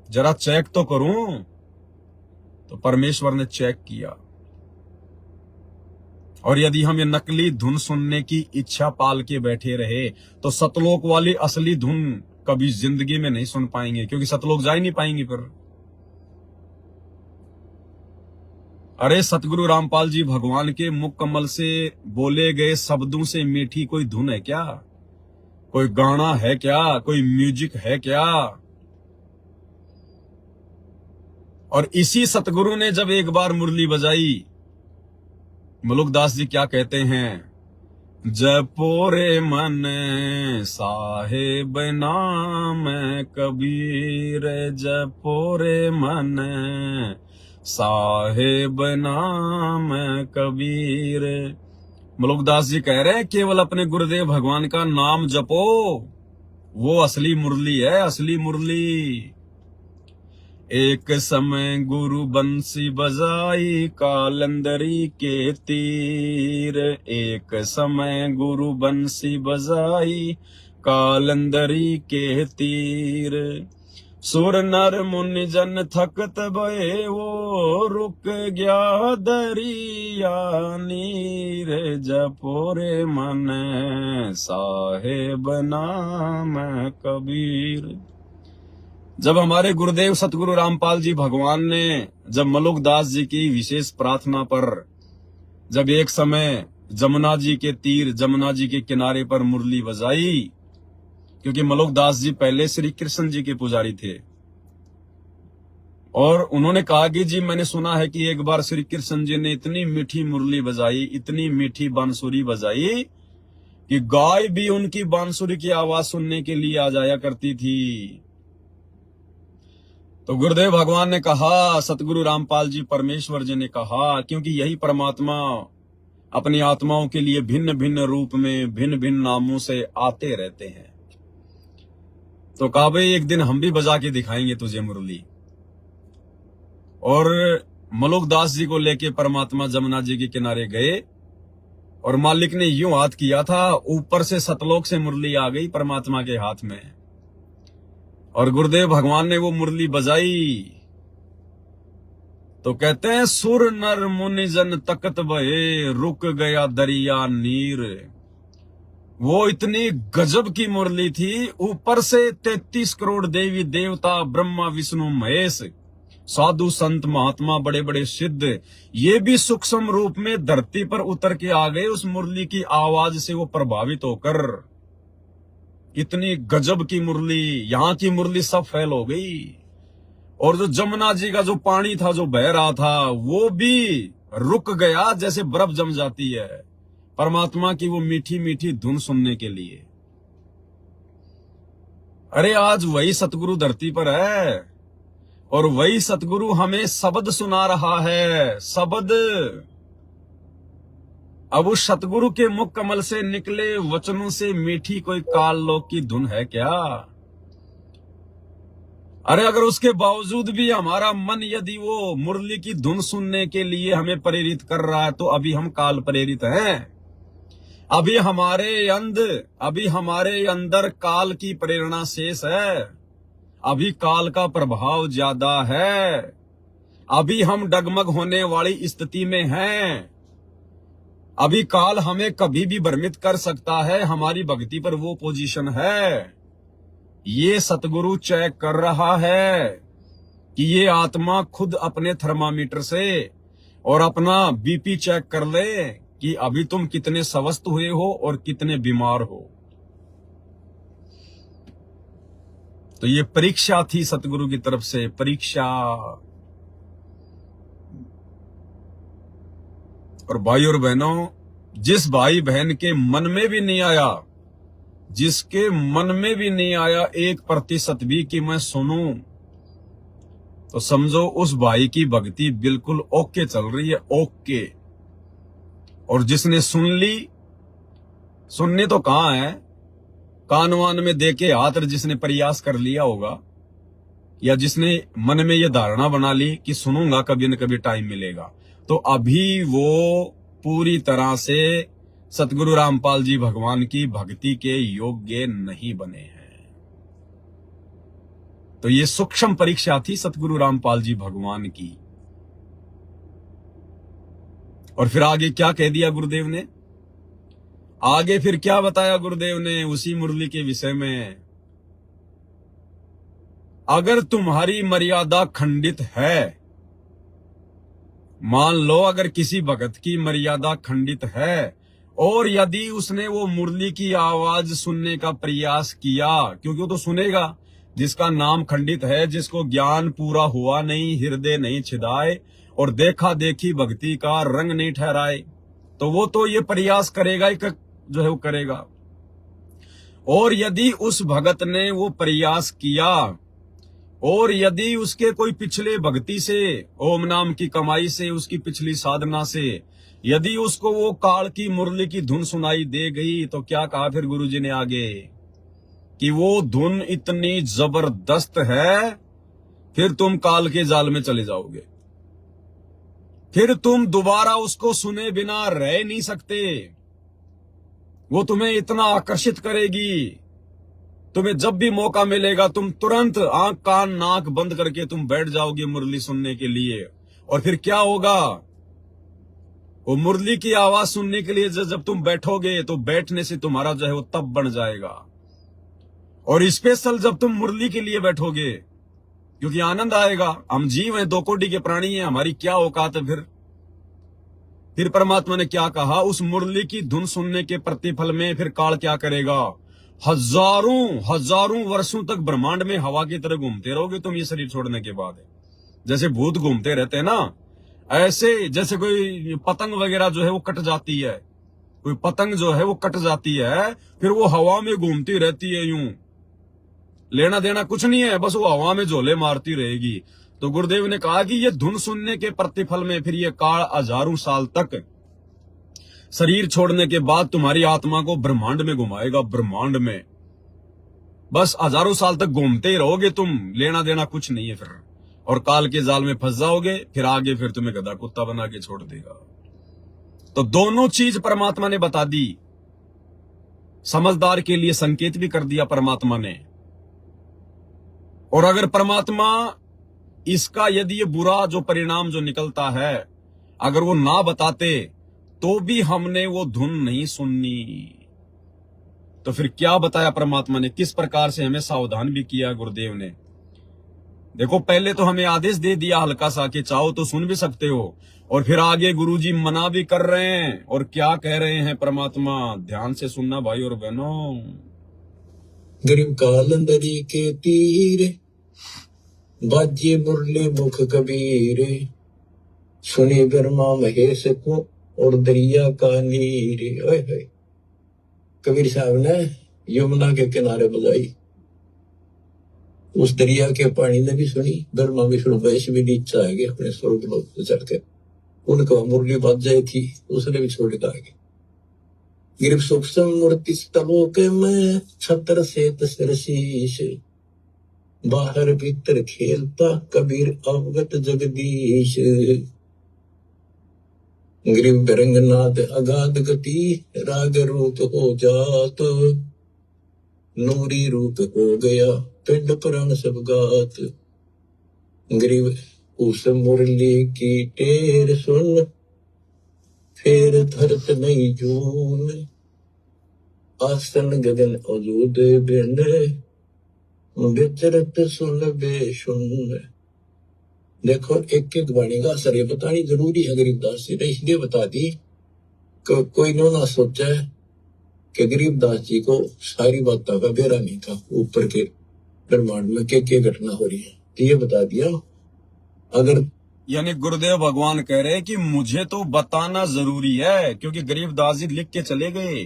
जरा चेक तो करूं। तो परमेश्वर ने चेक किया। और यदि हम ये नकली धुन सुनने की इच्छा पाल के बैठे रहे तो सतलोक वाली असली धुन कभी जिंदगी में नहीं सुन पाएंगे, क्योंकि सतलोक जा ही नहीं पाएंगे फिर। अरे सतगुरु रामपाल जी भगवान के मुख कमल से बोले गए शब्दों से मीठी कोई धुन है क्या? कोई गाना है क्या? कोई म्यूजिक है क्या? और इसी सतगुरु ने जब एक बार मुरली बजाई, मुलुकदास जी क्या कहते हैं, जपोरे मन साहेब नाम कबीर, जपोरे मन साहेब नाम कबीर। मुलुकदास जी कह रहे हैं केवल अपने गुरुदेव भगवान का नाम जपो, वो असली मुरली है, असली मुरली। एक समय गुरु बंसी बजाई कालंदरी के तीर, एक समय गुरु बंसी बजाई कालंदरी के तीर। सुर नर मुनि जन थकत भये वो रुक गया दरिया नीर, जपोरे मन साहेब नाम कबीर। जब हमारे गुरुदेव सतगुरु रामपाल जी भगवान ने जब मलुकदास जी की विशेष प्रार्थना पर जब एक समय जमुना जी के तीर, जमुना जी के किनारे पर मुरली बजाई, क्योंकि मलुकदास जी पहले श्री कृष्ण जी के पुजारी थे, और उन्होंने कहा कि जी मैंने सुना है कि एक बार श्री कृष्ण जी ने इतनी मीठी मुरली बजाई, इतनी मीठी बांसुरी बजाई कि गाय भी उनकी बांसुरी की आवाज सुनने के लिए आ जाया करती थी। तो गुरुदेव भगवान ने कहा, सतगुरु रामपाल जी परमेश्वर जी ने कहा, क्योंकि यही परमात्मा अपनी आत्माओं के लिए भिन्न भिन्न रूप में भिन्न भिन्न नामों से आते रहते हैं, तो कहा भाई एक दिन हम भी बजा के दिखाएंगे तुझे मुरली। और मलुकदास जी को लेके परमात्मा जमुना जी के किनारे गए, और मालिक ने यूं हाथ किया था, ऊपर से सतलोक से मुरली आ गई परमात्मा के हाथ में, और गुरुदेव भगवान ने वो मुरली बजाई। तो कहते हैं सुर नर मुनि जन तकत भये रुक गया दरिया नीर। वो इतनी गजब की मुरली थी, ऊपर से 33 करोड़ देवी देवता, ब्रह्मा विष्णु महेश, साधु संत महात्मा, बड़े बड़े सिद्ध, ये भी सूक्ष्म रूप में धरती पर उतर के आ गए उस मुरली की आवाज से वो प्रभावित होकर। इतनी गजब की मुरली, यहाँ की मुरली सब फेल हो गई। और जो जमुना जी का जो पानी था जो बह रहा था, वो भी रुक गया, जैसे बर्फ जम जाती है परमात्मा की वो मीठी मीठी धुन सुनने के लिए। अरे आज वही सतगुरु धरती पर है, और वही सतगुरु हमें शब्द सुना रहा है, शब्द। अब उस सतगुरु के मुख कमल से निकले वचनों से मीठी कोई काल लोक की धुन है क्या? अरे अगर उसके बावजूद भी हमारा मन यदि वो मुरली की धुन सुनने के लिए हमें प्रेरित कर रहा है, तो अभी हम काल प्रेरित हैं। अभी हमारे अंदर काल की प्रेरणा शेष है, अभी काल का प्रभाव ज्यादा है, अभी हम डगमग होने वाली स्थिति में हैं। अभी काल हमें कभी भी भ्रमित कर सकता है, हमारी भक्ति पर वो पोजीशन है। ये सतगुरु चेक कर रहा है कि ये आत्मा खुद अपने थर्मामीटर से और अपना बीपी चेक कर ले कि अभी तुम कितने स्वस्थ हुए हो और कितने बीमार हो। तो ये परीक्षा थी सतगुरु की तरफ से, परीक्षा। और भाई और बहनों, जिस भाई बहन के मन में भी नहीं आया, जिसके मन में भी नहीं आया 1% भी कि मैं सुनूं, तो समझो उस भाई की भक्ति बिल्कुल ओके चल रही है, ओके। और जिसने सुन ली, सुनने तो कहां है, कान वान में देके हाथ जिसने प्रयास कर लिया होगा, या जिसने मन में ये धारणा बना ली कि सुनूंगा कभी न कभी टाइम मिलेगा, तो अभी वो पूरी तरह से सतगुरु रामपाल जी भगवान की भक्ति के योग्य नहीं बने हैं। तो ये सूक्ष्म परीक्षा थी सतगुरु रामपाल जी भगवान की। और फिर आगे क्या कह दिया गुरुदेव ने, आगे फिर क्या बताया गुरुदेव ने उसी मुरली के विषय में। अगर तुम्हारी मर्यादा खंडित है, मान लो अगर किसी भगत की मर्यादा खंडित है, और यदि उसने वो मुरली की आवाज सुनने का प्रयास किया, क्योंकि वो तो सुनेगा जिसका नाम खंडित है, जिसको ज्ञान पूरा हुआ नहीं, हृदय नहीं छिदाए और देखा देखी भक्ति का रंग नहीं ठहराए, तो वो तो ये प्रयास करेगा ही, जो है वो करेगा। और यदि उस भगत ने वो प्रयास किया, और यदि उसके कोई पिछले भक्ति से, ओम नाम की कमाई से, उसकी पिछली साधना से यदि उसको वो काल की मुरली की धुन सुनाई दे गई, तो क्या कहा फिर गुरुजी ने आगे कि वो धुन इतनी जबरदस्त है फिर तुम काल के जाल में चले जाओगे। फिर तुम दोबारा उसको सुने बिना रह नहीं सकते। वो तुम्हें इतना आकर्षित करेगी, तुम्हें जब भी मौका मिलेगा तुम तुरंत आंख कान नाक बंद करके तुम बैठ जाओगे मुरली सुनने के लिए। और फिर क्या होगा, वो मुरली की आवाज सुनने के लिए जब तुम बैठोगे तो बैठने से तुम्हारा जो है वो तब बन जाएगा। और स्पेशल जब तुम मुरली के लिए बैठोगे, क्योंकि आनंद आएगा। हम जीव हैं, दो कोटि के प्राणी हैं, हमारी क्या औकात है। फिर परमात्मा ने क्या कहा, उस मुरली की धुन सुनने के प्रतिफल में फिर काल क्या करेगा, हजारों वर्षों तक ब्रह्मांड में हवा की तरह घूमते रहोगे तुम ये शरीर छोड़ने के बाद। जैसे भूत घूमते रहते हैं ना, ऐसे जैसे कोई पतंग वगैरह जो है वो कट जाती है, कोई पतंग जो है वो कट जाती है, फिर वो हवा में घूमती रहती है, यूं लेना देना कुछ नहीं है, बस वो हवा में झोले मारती रहेगी। तो गुरुदेव ने कहा कि ये धुन सुनने के प्रतिफल में फिर ये काल हजारों साल तक शरीर छोड़ने के बाद तुम्हारी आत्मा को ब्रह्मांड में घुमाएगा। ब्रह्मांड में बस हजारों साल तक घूमते ही रहोगे तुम, लेना देना कुछ नहीं है फिर। और काल के जाल में फंस जाओगे, फिर आगे फिर तुम्हें गधा कुत्ता बना के छोड़ देगा। तो दोनों चीज परमात्मा ने बता दी। समझदार के लिए संकेत भी कर दिया परमात्मा ने। और अगर परमात्मा इसका यदि ये बुरा जो परिणाम जो निकलता है अगर वो ना बताते तो भी हमने वो धुन नहीं सुननी। तो फिर क्या बताया परमात्मा ने, किस प्रकार से हमें सावधान भी किया गुरुदेव ने। देखो पहले तो हमें आदेश दे दिया हल्का सा कि चाहो तो सुन भी सकते हो, और फिर आगे गुरुजी मना भी कर रहे हैं। और क्या कह रहे हैं परमात्मा, ध्यान से सुनना भाई और बहनों। गरीब कालंदरी के तीर बाजे मुरली मुख कबीर, सुने ब्रह्मा महेश को और दरिया का नीर। ओए होए, कबीर साहब ने यमुना के किनारे बजाई, उस दरिया के पानी ने भी सुनी, ब्रह्मा विष्णु महेश भी नीचे आ गए अपने स्वर्ग लोक से चढ़ के, उनको मुरली बज जाई थी, उसने भी छोड़ के आगे। गिरव सूक्ष्म मूर्ति तलोक में छत्र से तसरशीष, बाहर भीतर खेलता कबीर अवगत जगदीश। ग्रीव रंगनाथ अगाध गति, राग रूप हो जात, नूरी रूप हो गया पिंड पुराण सब गात। ग्रीव उस मुरली की टेर सुन, फिर धरत नहीं जून, आसन गगन अजूद बिन, विचरत सुन बेसुन। देखो एक एक वाणी का असर ये बतानी जरूरी है। गरीबदास जी ने इसलिए बता दी कि कोई ना सोचा है कि गरीबदास जी को सारी बातों का बेरा नहीं था, ऊपर के ब्रह्मांड में क्या घटना हो रही है, तो ये बता दिया। अगर यानी गुरुदेव भगवान कह रहे हैं कि मुझे तो बताना जरूरी है, क्योंकि गरीबदास जी लिख के चले गए।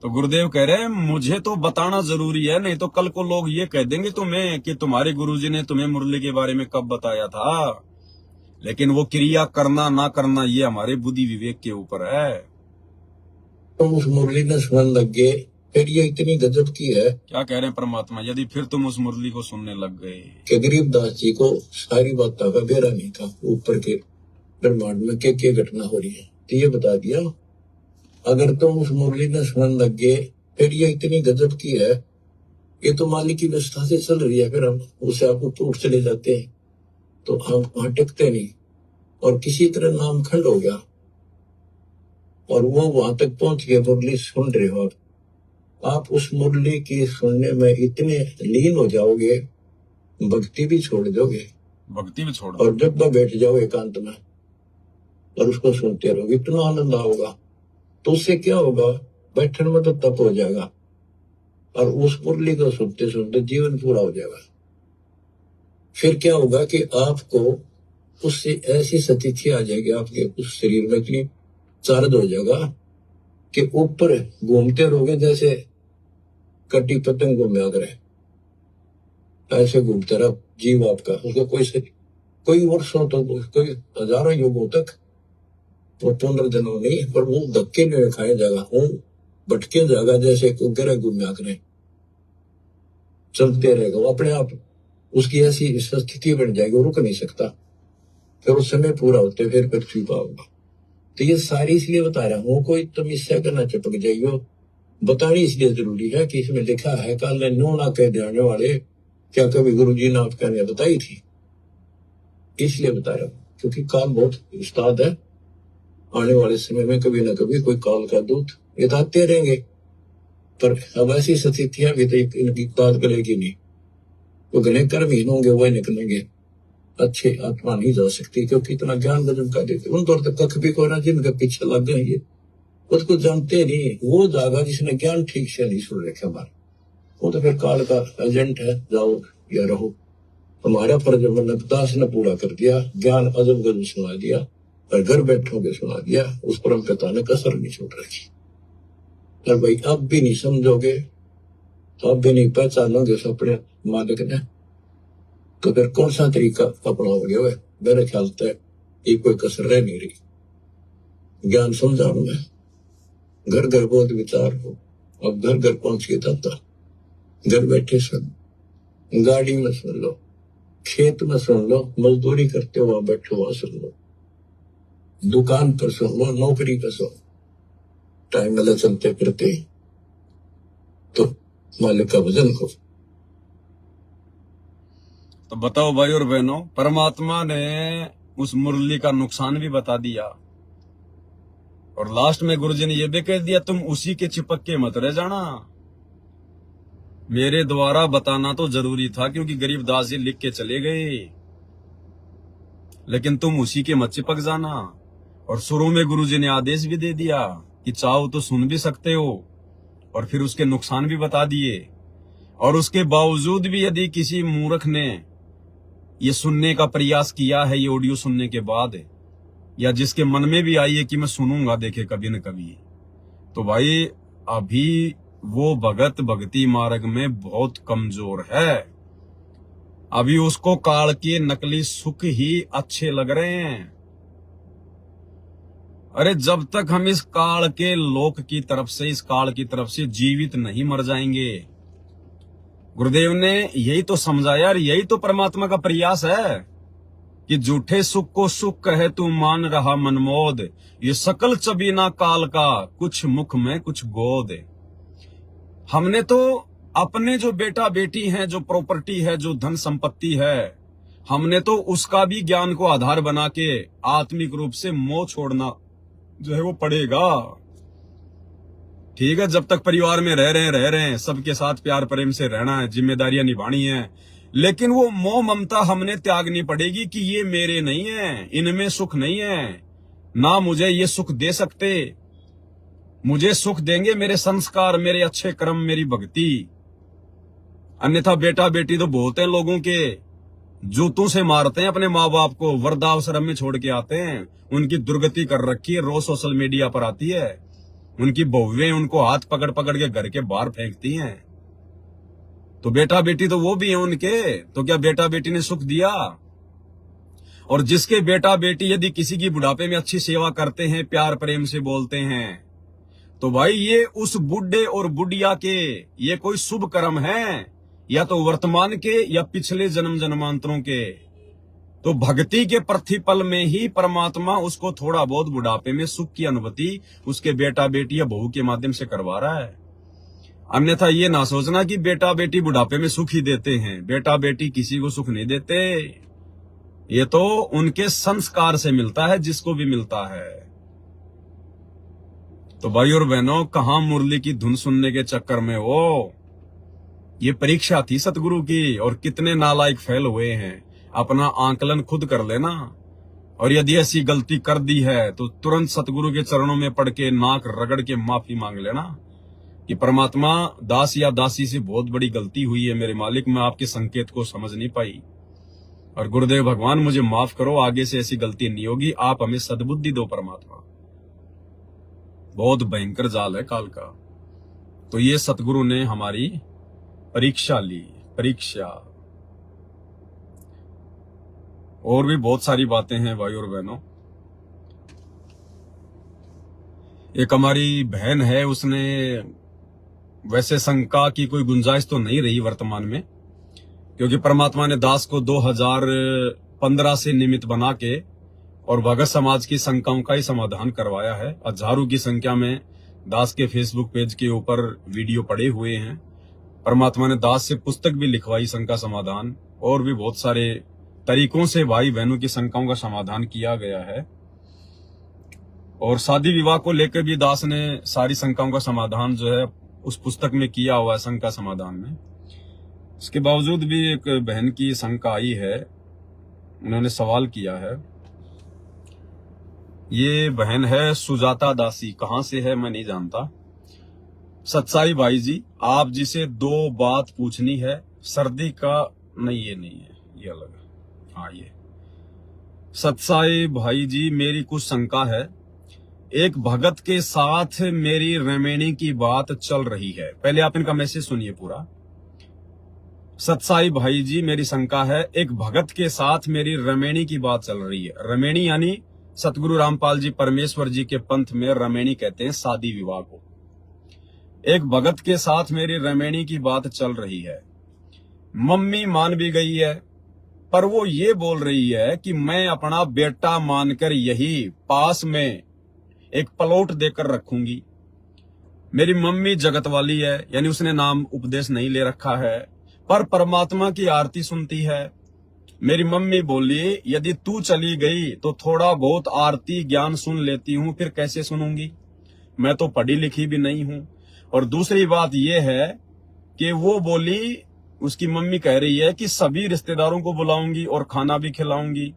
तो गुरुदेव कह रहे हैं मुझे तो बताना जरूरी है, नहीं तो कल को लोग ये कह देंगे तुम्हें कि तुम्हारे गुरुजी ने तुम्हें मुरली के बारे में कब बताया था। लेकिन वो क्रिया करना ना करना ये हमारे बुद्धि विवेक के ऊपर है। तो उस मुरली ने सुनने लग गए, फिर ये इतनी गजब की है। क्या कह रहे हैं परमात्मा, यदि फिर तुम उस मुरली को सुनने लग गए कि गरीबदास जी को सारी बातों का बेरा नहीं था, ऊपर के ब्रह्मांड में क्या घटना हो रही है, तो ये बता दिया। अगर तुम उस मुरली ने सुनने लग गए, फिर ये इतनी गजब की है, ये तो मालिक की व्यवस्था से चल रही है। फिर हम उसे आप ऊपर उठ चले जाते हैं तो हम वहां टिकते नहीं, और किसी तरह नाम खंड हो गया और वो वहां तक पहुंच गए, मुरली सुन रहे हो आप उस मुरली की सुनने में इतने लीन हो जाओगे, भक्ति भी छोड़ दोगे, भक्ति भी छोड़, और जब तक बैठ जाओ एकांत में और उसको सुनते रहोगे, इतना आनंद आओगा। तो उससे क्या होगा, बैठने में तो तप हो जाएगा, और उस मुरली को सुनते सुनते जीवन पूरा हो जाएगा। फिर क्या होगा कि आपको उससे ऐसी स्थिति आ जाएगी, आपके उस शरीर में इतनी चार्ज हो जाएगा कि ऊपर घूमते रहोगे जैसे कटी पतंग घूमया करे, ऐसे घूमते रहो जीव आपका। उसको कोई वर्षों तक, कोई हजारों युगों तक वो पुनर्जन्म नहीं, पर वो धक्के नहीं खाए जाएगा, वो भटके जाएगा जैसे गिरा घूमया करे, चलते रहेगा वो अपने आप। उसकी ऐसी स्थिति बन जाएगी, वो रुक नहीं सकता, फिर उस समय पूरा होते फिर पृथ्वी पाओगे। तो ये सारी इसलिए बता रहा हूँ, कोई तुम इससे करना चिपक जाइयो, बतानी इसलिए जरूरी है कि इसमें लिखा है काल नो ना कह जाने वाले, क्या कभी गुरु जी ने आपका ने बताई थी, इसलिए बता रहा हूँ, क्योंकि काल बहुत उस्ताद है। आने वाले समय में कभी ना कभी कोई काल का दूत ये तो आते रहेंगे, पर अब ऐसी स्थितियां भी तो इनकी बात करेगी नहीं, वो घने कर्महीन होंगे वही निकलेंगे, अच्छे आत्मा नहीं जा सकती, क्योंकि इतना ज्ञान गजब का देते उन तौर तक कख भी को ना, जिनके पीछे लग गए ये उसको जानते नहीं, वो जागा जिसने ज्ञान ठीक से नहीं सुन रखे हमारा, वो तो फिर काल का एजेंट है, जाओ या रहो। हमारा फर्ज दास ने पूरा कर दिया, ज्ञान अजब गजब सुना दिया, और घर बैठों के सुना दिया, उस परम पिता ने कसर नहीं छोड़ रखी। और भाई अब भी नहीं समझोगे, तो अब भी नहीं पहचानोगे उस अपने मालिक ने, तो फिर कौन सा तरीका अपनाओगे? वह मेरे ख्याल से ये कोई कसर रह नहीं रही। ज्ञान समझाओ में घर घर बहुत विचार हो, अब घर घर पहुंच के दाता, घर बैठे सुन, गाड़ी में सुन लो, खेत में सुन लो, मजदूरी करते हो वहां बैठे वहां सुन लो, दुकान पर सुन लो, नौकरी पर सुन, टाइम मिले चलते फिरते, तो मालिक का भजन हो। तो बताओ भाई और बहनों, परमात्मा ने उस मुरली का नुकसान भी बता दिया, और लास्ट में गुरुजी ने यह भी कह दिया तुम उसी के चिपक के मत रह जाना। मेरे द्वारा बताना तो जरूरी था, क्योंकि गरीबदास जी लिख के चले गए, लेकिन तुम उसी के मत चिपक जाना। और शुरू में गुरुजी ने आदेश भी दे दिया कि चाहो तो सुन भी सकते हो, और फिर उसके नुकसान भी बता दिए। और उसके बावजूद भी यदि किसी मूर्ख ने ये सुनने का प्रयास किया है, ये ऑडियो सुनने के बाद, या जिसके मन में भी आई है कि मैं सुनूंगा देखे कभी न कभी, तो भाई अभी वो भगत भक्ति मार्ग में बहुत कमजोर है। अभी उसको काल के नकली सुख ही अच्छे लग रहे हैं। अरे जब तक हम इस काल के लोक की तरफ से, इस काल की तरफ से जीवित नहीं मर जाएंगे, गुरुदेव ने यही तो समझाया, और यही तो परमात्मा का प्रयास है कि झूठे सुख को सुख कहे तू मान रहा मनमोद, ये सकल चबीना काल का, कुछ मुख में कुछ गोद। हमने तो अपने जो बेटा बेटी हैं, जो प्रॉपर्टी है, जो धन संपत्ति है, हमने तो उसका भी ज्ञान को आधार बना के आत्मिक रूप से मोह छोड़ना जो है वो पड़ेगा। ठीक है, जब तक परिवार में रह रहे हैं, सबके साथ प्यार प्रेम से रहना है, जिम्मेदारियां निभानी है, लेकिन वो मोह ममता हमने त्यागनी पड़ेगी कि ये मेरे नहीं है, इनमें सुख नहीं है, ना मुझे ये सुख दे सकते, मुझे सुख देंगे मेरे संस्कार, मेरे अच्छे कर्म, मेरी भक्ति। अन्यथा बेटा बेटी तो बहुत है लोगों के, जूतों से मारते हैं अपने माँ बाप को, वृद्धाश्रम में छोड़ के आते हैं, उनकी दुर्गति कर रखी है, रोज सोशल मीडिया पर आती है, उनकी बहुएं उनको हाथ पकड़ पकड़ के घर के बाहर फेंकती हैं। तो बेटा बेटी तो वो भी है उनके, तो क्या बेटा बेटी ने सुख दिया? और जिसके बेटा बेटी यदि किसी की बुढ़ापे में अच्छी सेवा करते हैं, प्यार प्रेम से बोलते हैं, तो भाई ये उस बुढ़े और बुढ़िया के ये कोई शुभ कर्म है, या तो वर्तमान के या पिछले जन्म जन्मांतरों के। तो भक्ति के प्रतिपल में ही परमात्मा उसको थोड़ा बहुत बुढ़ापे में सुख की अनुभूति उसके बेटा बेटी या बहू के माध्यम से करवा रहा है। अन्यथा ये ना सोचना कि बेटा बेटी बुढ़ापे में सुख ही देते हैं, बेटा बेटी किसी को सुख नहीं देते, ये तो उनके संस्कार से मिलता है, जिसको भी मिलता है। तो भाई और बहनों, कहां मुरली की धुन सुनने के चक्कर में हो, ये परीक्षा थी सतगुरु की, और कितने नालायक फेल हुए हैं, अपना आंकलन खुद कर लेना। और यदि ऐसी गलती कर दी है तो तुरंत सतगुरु के चरणों में पड़ के नाक रगड़ के माफी मांग लेना कि परमात्मा, दास या दासी से बहुत बड़ी गलती हुई है मेरे मालिक, मैं आपके संकेत को समझ नहीं पाई, और गुरुदेव भगवान मुझे माफ करो, आगे से ऐसी गलती नहीं होगी, आप हमें सद्बुद्धि दो परमात्मा। बहुत भयंकर जाल है काल का। तो ये सतगुरु ने हमारी परीक्षा ली, परीक्षा। और भी बहुत सारी बातें हैं भाई और बहनों। एक हमारी बहन है, उसने, वैसे शंका की कोई गुंजाइश तो नहीं रही वर्तमान में, क्योंकि परमात्मा ने दास को 2015 से निमित्त बना के और भगत समाज की शंकाओं का ही समाधान करवाया है। हजारों की संख्या में दास के फेसबुक पेज के ऊपर वीडियो पड़े हुए हैं। परमात्मा ने दास से पुस्तक भी लिखवाई शंका समाधान, और भी बहुत सारे तरीकों से भाई बहनों की शंकाओं का समाधान किया गया है। और शादी विवाह को लेकर भी दास ने सारी शंकाओं का समाधान जो है उस पुस्तक में किया हुआ है, शंका समाधान में। इसके बावजूद भी एक बहन की शंका आई है, उन्होंने सवाल किया है। ये बहन है सुजाता दासी, कहां से है मैं नहीं जानता। सत्साई भाई जी, आप जिसे 2 बात पूछनी है, सर्दी का नहीं, ये नहीं है, ये अलग है। हाँ, ये सत्साई भाई जी, मेरी कुछ शंका है। एक भगत के साथ मेरी रमेणी की बात चल रही है। पहले आप इनका मैसेज सुनिए पूरा। सत्साई भाई जी, मेरी शंका है, एक भगत के साथ मेरी रमेणी की बात चल रही है। रमेणी यानी सतगुरु रामपाल जी परमेश्वर जी के पंथ में रमेणी कहते हैं शादी विवाह को। एक भगत के साथ मेरी रमेणी की बात चल रही है। मम्मी मान भी गई है, पर वो ये बोल रही है कि मैं अपना बेटा मानकर यही पास में एक प्लॉट देकर रखूंगी। मेरी मम्मी जगत वाली है, यानी उसने नाम उपदेश नहीं ले रखा है, पर परमात्मा की आरती सुनती है। मेरी मम्मी बोली, यदि तू चली गई तो थोड़ा बहुत आरती ज्ञान सुन लेती हूं, फिर कैसे सुनूंगी, मैं तो पढ़ी लिखी भी नहीं हूं। और दूसरी बात यह है कि वो बोली, उसकी मम्मी कह रही है कि सभी रिश्तेदारों को बुलाऊंगी और खाना भी खिलाऊंगी।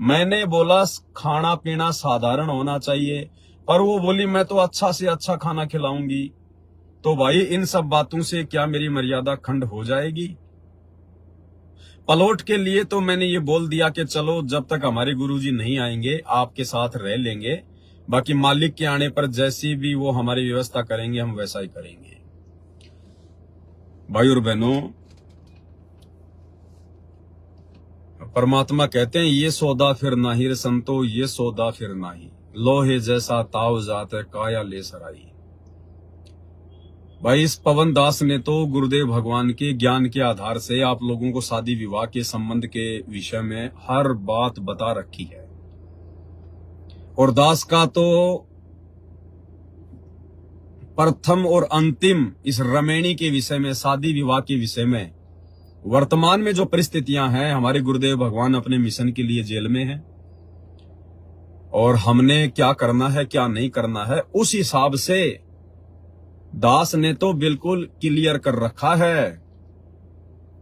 मैंने बोला खाना पीना साधारण होना चाहिए, पर वो बोली मैं तो अच्छा से अच्छा खाना खिलाऊंगी। तो भाई इन सब बातों से क्या मेरी मर्यादा खंड हो जाएगी? प्लॉट के लिए तो मैंने ये बोल दिया कि चलो जब तक हमारे गुरुजी नहीं आएंगे आपके साथ रह लेंगे, बाकी मालिक के आने पर जैसी भी वो हमारी व्यवस्था करेंगे हम वैसा ही करेंगे। भाई और बहनों, परमात्मा कहते हैं ये सौदा फिर नाही रे संतो, ये सौदा फिर नाही, लोहे जैसा ताव जात है काया ले सराई। भाई इस पवन दास ने तो गुरुदेव भगवान के ज्ञान के आधार से आप लोगों को शादी विवाह के संबंध के विषय में हर बात बता रखी है। और दास का तो प्रथम और अंतिम इस रमेणी के विषय में, शादी विवाह के विषय में, वर्तमान में जो परिस्थितियां हैं, हमारे गुरुदेव भगवान अपने मिशन के लिए जेल में हैं और हमने क्या करना है क्या नहीं करना है उस हिसाब से दास ने तो बिल्कुल क्लियर कर रखा है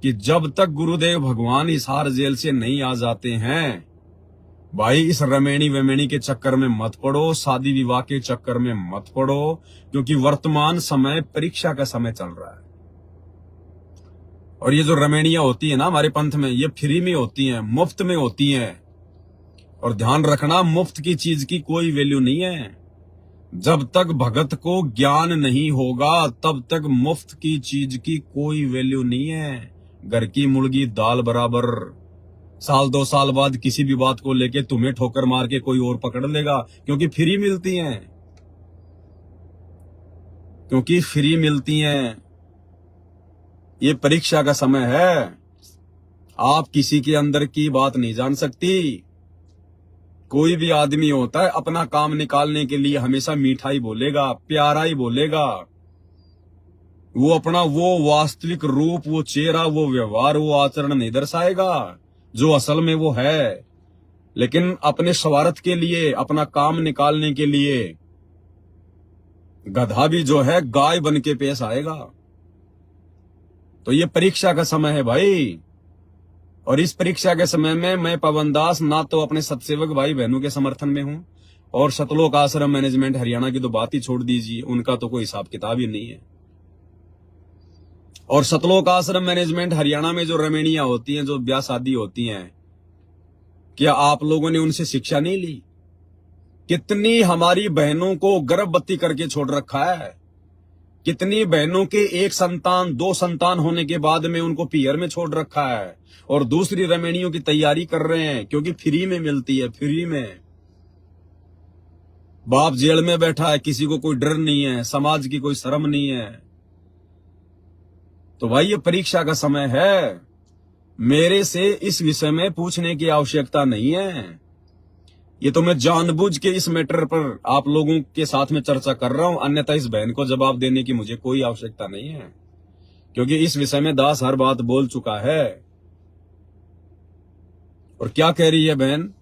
कि जब तक गुरुदेव भगवान इस हार जेल से नहीं आ जाते हैं, भाई इस रमेणी वेमेणी के चक्कर में मत पड़ो, शादी विवाह के चक्कर में मत पड़ो, क्योंकि वर्तमान समय परीक्षा का समय चल रहा है। और ये जो रमेणियां होती है ना हमारे पंथ में, ये फ्री में होती हैं, मुफ्त में होती हैं। और ध्यान रखना, मुफ्त की चीज की कोई वैल्यू नहीं है। जब तक भगत को ज्ञान नहीं होगा तब तक मुफ्त की चीज की कोई वैल्यू नहीं है। घर की मुर्गी दाल बराबर। साल 2 साल बाद किसी भी बात को लेके तुम्हें ठोकर मार के कोई और पकड़ लेगा, क्योंकि फ्री मिलती हैं, क्योंकि फ्री मिलती हैं। ये परीक्षा का समय है, आप किसी के अंदर की बात नहीं जान सकती। कोई भी आदमी होता है अपना काम निकालने के लिए हमेशा मीठा ही बोलेगा, प्यारा ही बोलेगा। वो अपना वो वास्तविक रूप, वो चेहरा, वो व्यवहार, वो आचरण नहीं दर्शाएगा जो असल में वो है। लेकिन अपने स्वार्थ के लिए, अपना काम निकालने के लिए गधा भी जो है गाय बन के पेश आएगा। तो ये परीक्षा का समय है भाई। और इस परीक्षा के समय में मैं पवन दास ना तो अपने सत्सेवक भाई बहनों के समर्थन में हूं, और सतलोक आश्रम मैनेजमेंट हरियाणा की तो बात ही छोड़ दीजिए, उनका तो कोई हिसाब किताब ही नहीं है। और सतलोक आश्रम मैनेजमेंट हरियाणा में जो रमेणियां होती हैं, जो ब्याह शादी होती हैं, क्या आप लोगों ने उनसे शिक्षा नहीं ली? कितनी हमारी बहनों को गर्भवती करके छोड़ रखा है। कितनी बहनों के 1 संतान 2 संतान होने के बाद में उनको पियर में छोड़ रखा है, और दूसरी रमेणियों की तैयारी कर रहे हैं, क्योंकि फ्री में मिलती है। फ्री में बाप जेल में बैठा है, किसी को कोई डर नहीं है, समाज की कोई शर्म नहीं है। तो भाई ये परीक्षा का समय है। मेरे से इस विषय में पूछने की आवश्यकता नहीं है। ये तो मैं जानबूझ के इस मैटर पर आप लोगों के साथ में चर्चा कर रहा हूं, अन्यथा इस बहन को जवाब देने की मुझे कोई आवश्यकता नहीं है, क्योंकि इस विषय में दास हर बात बोल चुका है। और क्या कह रही है बहन?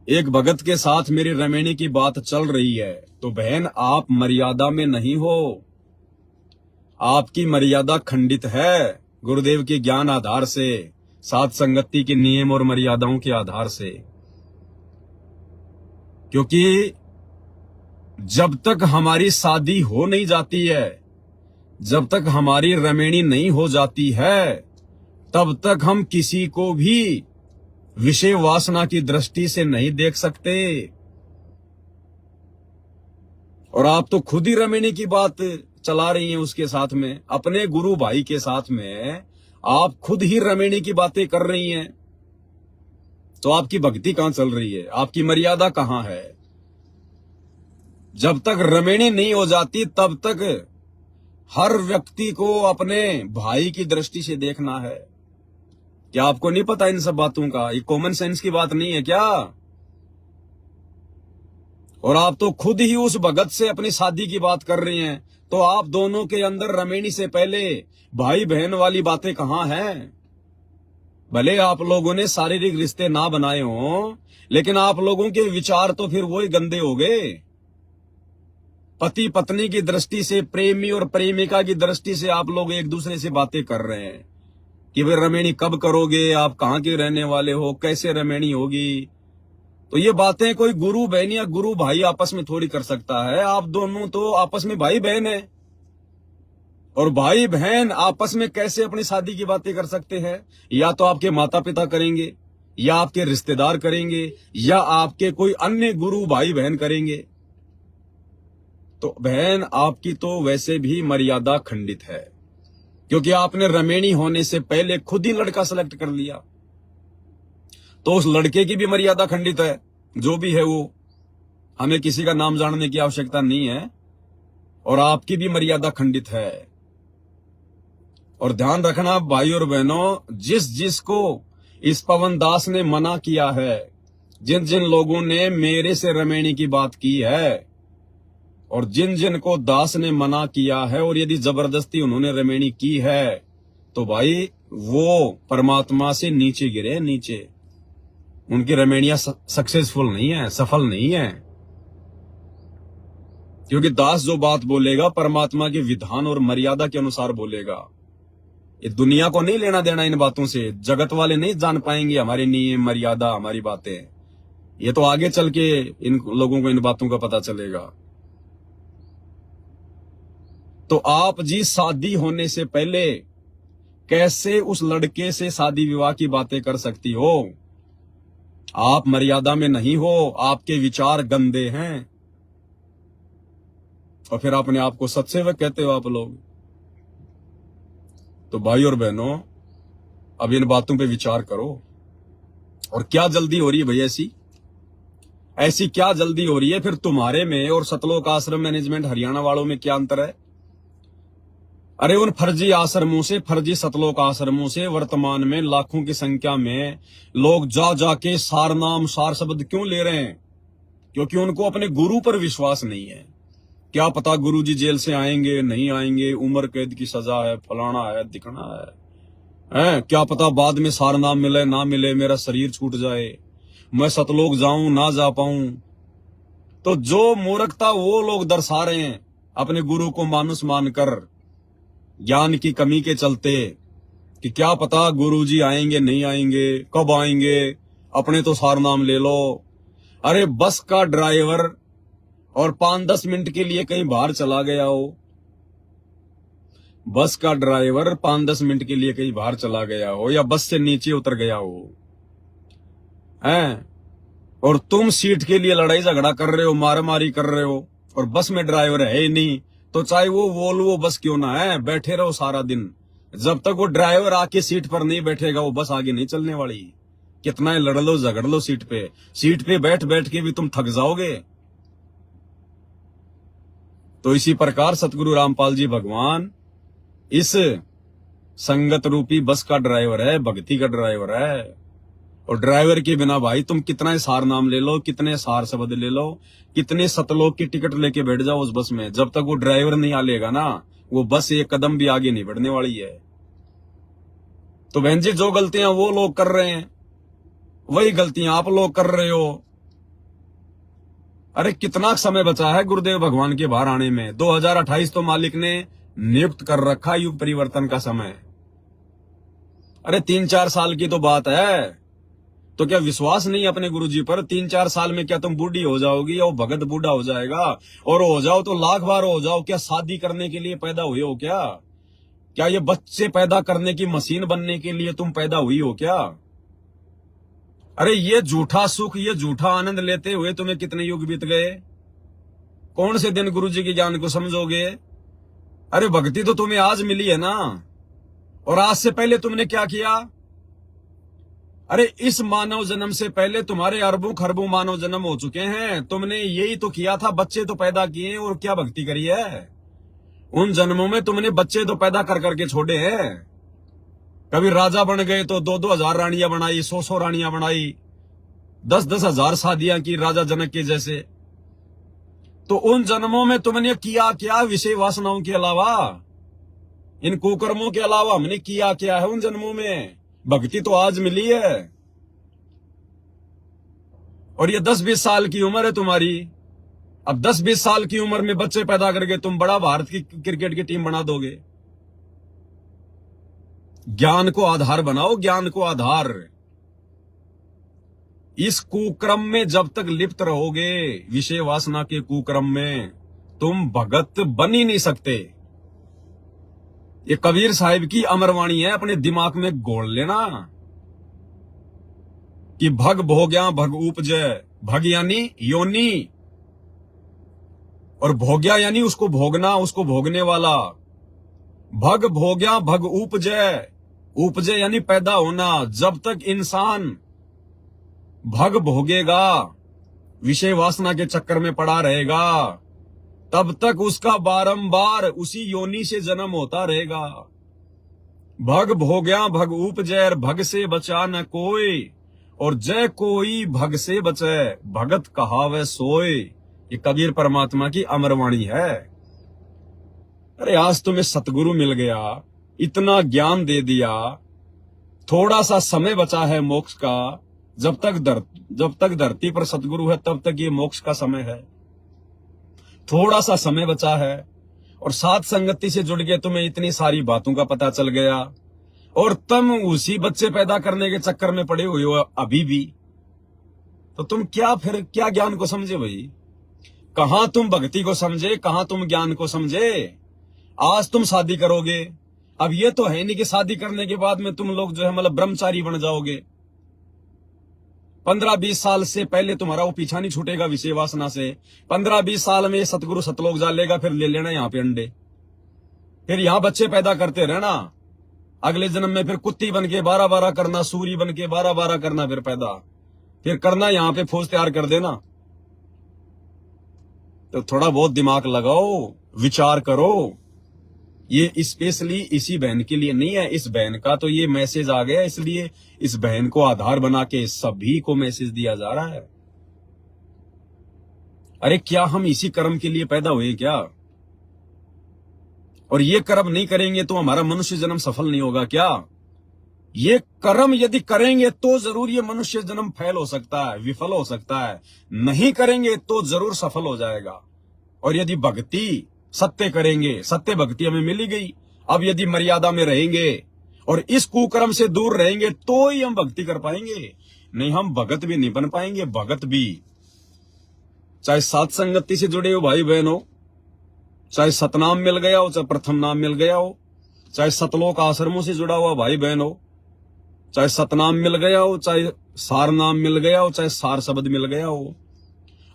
एक भगत के साथ मेरी रमेणी की बात चल रही है, तो बहन आप मर्यादा में नहीं हो, आपकी मर्यादा खंडित है गुरुदेव के ज्ञान आधार से, साथ संगति के नियम और मर्यादाओं के आधार से। क्योंकि जब तक हमारी शादी हो नहीं जाती है, जब तक हमारी रमेणी नहीं हो जाती है, तब तक हम किसी को भी विषय वासना की दृष्टि से नहीं देख सकते। और आप तो खुद ही रमेणी की बात चला रही हैं उसके साथ में, अपने गुरु भाई के साथ में आप खुद ही रमेणी की बातें कर रही हैं। तो आपकी भक्ति कहां चल रही है? आपकी मर्यादा कहां है? जब तक रमेणी नहीं हो जाती तब तक हर व्यक्ति को अपने भाई की दृष्टि से देखना है। क्या आपको नहीं पता इन सब बातों का? ये कॉमन सेंस की बात नहीं है क्या? और आप तो खुद ही उस भगत से अपनी शादी की बात कर रही हैं, तो आप दोनों के अंदर रमेणी से पहले भाई बहन वाली बातें कहां हैं? भले आप लोगों ने शारीरिक रिश्ते ना बनाए हों, लेकिन आप लोगों के विचार तो फिर वही गंदे हो गए। पति पत्नी की दृष्टि से, प्रेमी और प्रेमिका की दृष्टि से आप लोग एक दूसरे से बातें कर रहे हैं कि भाई रमेणी कब करोगे, आप कहां के रहने वाले हो, कैसे रमेणी होगी। तो ये बातें कोई गुरु बहन या गुरु भाई आपस में थोड़ी कर सकता है। आप दोनों तो आपस में भाई बहन हैं, और भाई बहन आपस में कैसे अपनी शादी की बातें कर सकते हैं? या तो आपके माता पिता करेंगे, या आपके रिश्तेदार करेंगे, या आपके कोई अन्य गुरु भाई बहन करेंगे। तो बहन आपकी तो वैसे भी मर्यादा खंडित है, क्योंकि आपने रमेणी होने से पहले खुद ही लड़का सेलेक्ट कर लिया। तो उस लड़के की भी मर्यादा खंडित है, जो भी है वो, हमें किसी का नाम जानने की आवश्यकता नहीं है। और आपकी भी मर्यादा खंडित है। और ध्यान रखना भाई और बहनों, जिसको इस पवन दास ने मना किया है, जिन जिन लोगों ने मेरे से रमेणी की बात की है, और जिन जिन को दास ने मना किया है, और यदि जबरदस्ती उन्होंने रमेणी की है, तो भाई वो परमात्मा से नीचे गिरे, नीचे। उनकी रमेणियां सक्सेसफुल नहीं है, सफल नहीं है। क्योंकि दास जो बात बोलेगा परमात्मा के विधान और मर्यादा के अनुसार बोलेगा। ये दुनिया को नहीं लेना देना इन बातों से। जगत वाले नहीं जान पाएंगे हमारे नियम, मर्यादा, हमारी बातें। ये तो आगे चल के इन लोगों को इन बातों का पता चलेगा। तो आप जी शादी होने से पहले कैसे उस लड़के से शादी विवाह की बातें कर सकती हो? आप मर्यादा में नहीं हो, आपके विचार गंदे हैं, और फिर अपने आप को सत्सेवक कहते हो आप लोग। तो भाई और बहनों, अब इन बातों पे विचार करो। और क्या जल्दी हो रही है भैया? ऐसी क्या जल्दी हो रही है फिर तुम्हारे में और सतलोक आश्रम मैनेजमेंट हरियाणा वालों में क्या अंतर है? अरे उन फर्जी आश्रमों से, फर्जी सतलोक आश्रमों से वर्तमान में लाखों की संख्या में लोग जा जाके सार नाम, सार शब्द क्यों ले रहे हैं? क्योंकि उनको अपने गुरु पर विश्वास नहीं है। क्या पता गुरु जी जेल से आएंगे, नहीं आएंगे, उम्र कैद की सजा है, फलाना है, दिखना है। क्या पता बाद में सार नाम मिले ना मिले, मेरा शरीर छूट जाए, मैं सतलोक जाऊं ना जा पाऊं। तो जो मूर्खता वो लोग दर्शा रहे हैं अपने गुरु को मानुस मानकर, ज्ञान की कमी के चलते, कि क्या पता गुरुजी आएंगे नहीं आएंगे, कब आएंगे, अपने तो सार नाम ले लो। अरे बस का ड्राइवर और 5-10 मिनट के लिए कहीं बाहर चला गया हो, बस का ड्राइवर 5-10 मिनट के लिए कहीं बाहर चला गया हो, या बस से नीचे उतर गया हो, हैं, और तुम सीट के लिए लड़ाई झगड़ा कर रहे हो, मारामारी कर रहे हो, और बस में ड्राइवर है ही नहीं, तो चाहे वो वोल्वो बस क्यों ना है, बैठे रहो सारा दिन। जब तक वो ड्राइवर आके सीट पर नहीं बैठेगा वो बस आगे नहीं चलने वाली। कितना लड़ लो झगड़ लो सीट पे बैठ बैठ के भी तुम थक जाओगे। तो इसी प्रकार सतगुरु रामपाल जी भगवान इस संगत रूपी बस का ड्राइवर है, भक्ति का ड्राइवर है। और ड्राइवर के बिना भाई तुम कितना सार नाम ले लो, कितने सार शब्द ले लो, कितने सतलोक की टिकट लेके बैठ जाओ उस बस में, जब तक वो ड्राइवर नहीं आ लेगा ना, वो बस एक कदम भी आगे नहीं बढ़ने वाली है। तो बहन जी, जो गलतियां वो लोग कर रहे हैं वही गलतियां आप लोग कर रहे हो। अरे कितना समय बचा है गुरुदेव भगवान के बाहर आने में? 2028 तो मालिक ने नियुक्त कर रखा युग परिवर्तन का समय। अरे 3-4 साल की तो बात है। तो क्या विश्वास नहीं अपने गुरुजी पर? 3-4 साल में क्या तुम बूढ़ी हो जाओगी और भगत बूढ़ा हो जाएगा? और हो जाओ तो लाख बार हो जाओ। क्या शादी करने के लिए पैदा हुए हो क्या? क्या ये बच्चे पैदा करने की मशीन बनने के लिए तुम पैदा हुई हो क्या? अरे ये झूठा सुख, ये झूठा आनंद लेते हुए तुम्हें कितने युग बीत गए? कौन से दिन गुरुजी के ज्ञान को समझोगे? अरे भक्ति तो तुम्हें आज मिली है ना, और आज से पहले तुमने क्या किया? अरे इस मानव जन्म से पहले तुम्हारे अरबों खरबों मानव जन्म हो चुके हैं। तुमने यही तो किया था, बच्चे तो पैदा किए और क्या भक्ति करी है? उन जन्मों में तुमने बच्चे तो पैदा कर करके छोड़े हैं। कभी राजा बन गए तो 2-2 हजार रानियां बनाई, 100-100 रानियां बनाई, 10-10 हजार शादियां की राजा जनक के जैसे। तो उन जन्मों में तुमने किया क्या विषय वासनाओं के अलावा? इन कुकर्मों के अलावा हमने किया क्या है उन जन्मों में? भक्ति तो आज मिली है। और ये 10-20 साल की उम्र है तुम्हारी। अब 10-20 साल की उम्र में बच्चे पैदा करके तुम बड़ा भारत की क्रिकेट की टीम बना दोगे। ज्ञान को आधार बनाओ, ज्ञान को आधार। इस कुक्रम में जब तक लिप्त रहोगे, विषय वासना के कुक्रम में, तुम भगत बन ही नहीं सकते। ये कबीर साहिब की अमरवाणी है, अपने दिमाग में गोल लेना कि भग भोग्या भग उपजय। भग यानी योनि, और भोग्या यानी उसको भोगना, उसको भोगने वाला। भग भोग्या भग उपजय। उपजय यानी पैदा होना। जब तक इंसान भग भोगेगा, विषय वासना के चक्कर में पड़ा रहेगा, तब तक उसका बारंबार उसी योनि से जन्म होता रहेगा। भग भोग्या भग उपजय, भग से बचा न कोई, और जय कोई भग से बचे, भगत कहावे सोए। ये कबीर परमात्मा की अमरवाणी है। अरे आज तुम्हें सतगुरु मिल गया, इतना ज्ञान दे दिया, थोड़ा सा समय बचा है मोक्ष का। जब तक धरती पर सतगुरु है तब तक ये मोक्ष का समय है। थोड़ा सा समय बचा है, और साथ संगति से जुड़ के तुम्हें इतनी सारी बातों का पता चल गया, और तुम उसी बच्चे पैदा करने के चक्कर में पड़े हुए हो अभी भी। तो तुम क्या ज्ञान को समझे भाई? कहां तुम भक्ति को समझे, कहां तुम ज्ञान को समझे? आज तुम शादी करोगे, अब ये तो है नहीं कि शादी करने के बाद में तुम लोग जो है मतलब ब्रह्मचारी बन जाओगे। 15-20 साल से पहले तुम्हारा वो पीछा नहीं छूटेगा विषय वासना से। 15-20 साल में सतगुरु सतलोक जा लेगा, फिर ले लेना यहाँ पे अंडे, फिर यहाँ बच्चे पैदा करते रहना। अगले जन्म में फिर कुत्ती बन के 12-12 करना, सूरी बन के 12-12 करना, फिर पैदा, फिर करना यहाँ पे फौज तैयार कर देना। तो थोड़ा बहुत दिमाग लगाओ, विचार करो। ये स्पेशली इसी बहन के लिए नहीं है। इस बहन का तो ये मैसेज आ गया, इसलिए इस बहन को आधार बना के सभी को मैसेज दिया जा रहा है। अरे क्या हम इसी कर्म के लिए पैदा हुए क्या? और ये कर्म नहीं करेंगे तो हमारा मनुष्य जन्म सफल नहीं होगा क्या? ये कर्म यदि करेंगे तो जरूर ये मनुष्य जन्म फेल हो सकता है, विफल हो सकता है। नहीं करेंगे तो जरूर सफल हो जाएगा। और यदि भक्ति सत्य करेंगे, सत्य भक्ति हमें मिली गई। अब यदि मर्यादा में रहेंगे और इस कुकर्म से दूर रहेंगे तो ही हम भक्ति कर पाएंगे, नहीं हम भगत भी नहीं बन पाएंगे। भगत भी चाहे सात संगति से जुड़े हो भाई बहन हो, चाहे सतनाम मिल गया हो, चाहे प्रथम नाम मिल गया हो, चाहे सतलोक आश्रमों से जुड़ा हुआ भाई बहन हो, चाहे सतनाम मिल गया हो, चाहे सार नाम मिल गया हो, चाहे सार शब्द मिल गया हो,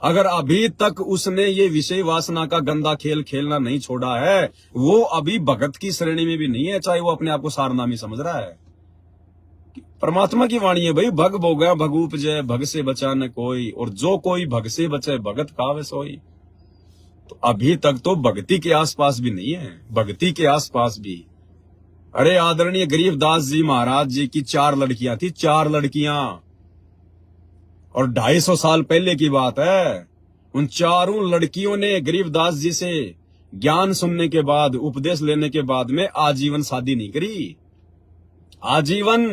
अगर अभी तक उसने ये विषय वासना का गंदा खेल खेलना नहीं छोड़ा है, वो अभी भगत की श्रेणी में भी नहीं है, चाहे वो अपने आप को सारनामी समझ रहा है। परमात्मा की वाणी है भाई, भग भोगा भग उपजय, भग से बचा न कोई, और जो कोई भग से बचे भगत कावे सोई। तो अभी तक तो भक्ति के आसपास भी नहीं है, भक्ति के आसपास भी। अरे आदरणीय गरीबदास जी महाराज जी की 4 लड़कियां थी, 4 लड़कियां, और 250 साल पहले की बात है। उन चारों लड़कियों ने गरीबदास जी से ज्ञान सुनने के बाद, उपदेश लेने के बाद में आजीवन शादी नहीं करी। आजीवन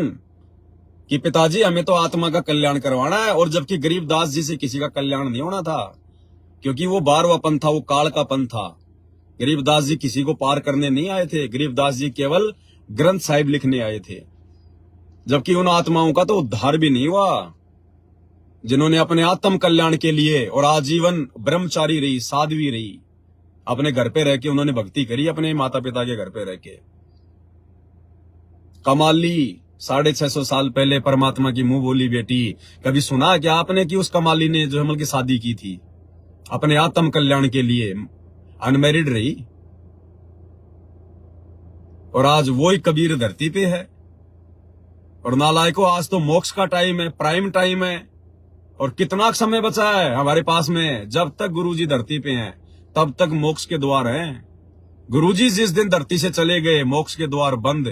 कि पिताजी हमें तो आत्मा का कल्याण करवाना है, और जबकि गरीबदास जी से किसी का कल्याण नहीं होना था, क्योंकि वो 12वां पंथ था, वो काल का पंथ था। गरीबदास जी किसी को पार करने नहीं आए थे, गरीबदास जी केवल ग्रंथ साहिब लिखने आए थे। जबकि उन आत्माओं का तो उद्धार भी नहीं हुआ जिन्होंने अपने आत्म कल्याण के लिए और आजीवन ब्रह्मचारी रही, साध्वी रही, अपने घर पे रह के उन्होंने भक्ति करी, अपने माता पिता के घर पे रह के। कमाली 650 साल पहले परमात्मा की मुंह बोली बेटी, कभी सुना क्या आपने कि उस कमाली ने जो हमल की शादी की थी अपने आत्म कल्याण के लिए, अनमैरिड रही, और आज वो ही कबीर धरती पे है। और नालायको, आज तो मोक्ष का टाइम है, प्राइम टाइम है, और कितना समय बचा है हमारे पास में। जब तक गुरुजी धरती पे हैं तब तक मोक्ष के द्वार हैं। गुरुजी जिस दिन धरती से चले गए, मोक्ष के द्वार बंद।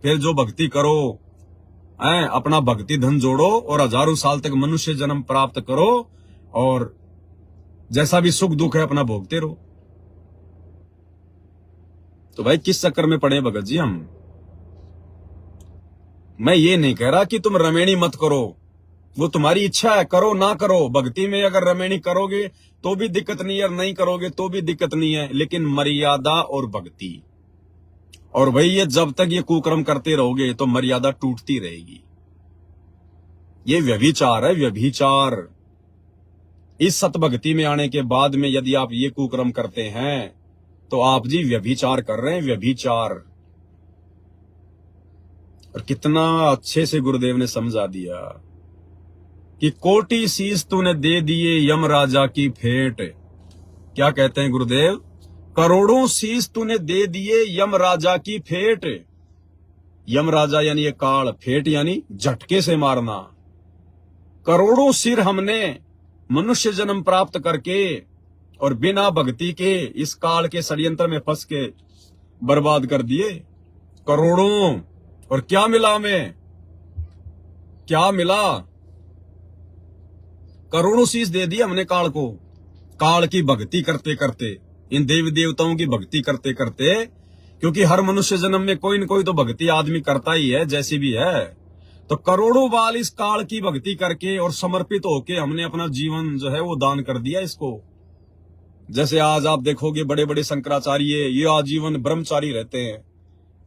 फिर जो भक्ति करो, अपना भक्ति धन जोड़ो और हजारों साल तक मनुष्य जन्म प्राप्त करो, और जैसा भी सुख दुख है अपना भोगते रहो। तो भाई किस चक्कर में पड़े भगत जी हम? मैं ये नहीं कह रहा कि तुम रमेणी मत करो, वो तुम्हारी इच्छा है, करो ना करो। भक्ति में अगर रमेणी करोगे तो भी दिक्कत नहीं है, और नहीं करोगे तो भी दिक्कत नहीं है, लेकिन मर्यादा और भक्ति। और भाई ये जब तक ये कुकर्म करते रहोगे तो मर्यादा टूटती रहेगी। ये व्यभिचार है, व्यभिचार। इस सतभक्ति में आने के बाद में यदि आप ये कुकर्म करते हैं तो आप जी व्यभिचार कर रहे हैं, व्यभिचार। और कितना अच्छे से गुरुदेव ने समझा दिया कि कोटि शीश तूने दे दिए यम राजा की फेंट। क्या कहते हैं गुरुदेव? करोड़ों शीश तूने दे दिए यम राजा की फेंट। यम राजा यानी ये काल, फेंट यानी झटके से मारना। करोड़ों सिर हमने मनुष्य जन्म प्राप्त करके और बिना भक्ति के इस काल के षड्यंत्र में फंस के बर्बाद कर दिए। करोड़ों। और क्या मिला हमें? क्या मिला? करोड़ों शीश दे दी हमने काल को। काल की भक्ति करते करते, इन देवी देवताओं की भक्ति करते करते, क्योंकि हर मनुष्य जन्म में कोई न कोई तो भक्ति आदमी करता ही है, जैसी भी है। तो करोड़ों बाल इस काल की भक्ति करके और समर्पित होके हमने अपना जीवन जो है वो दान कर दिया इसको। जैसे आज आप देखोगे बड़े बड़े शंकराचार्य ये आजीवन ब्रह्मचारी रहते हैं,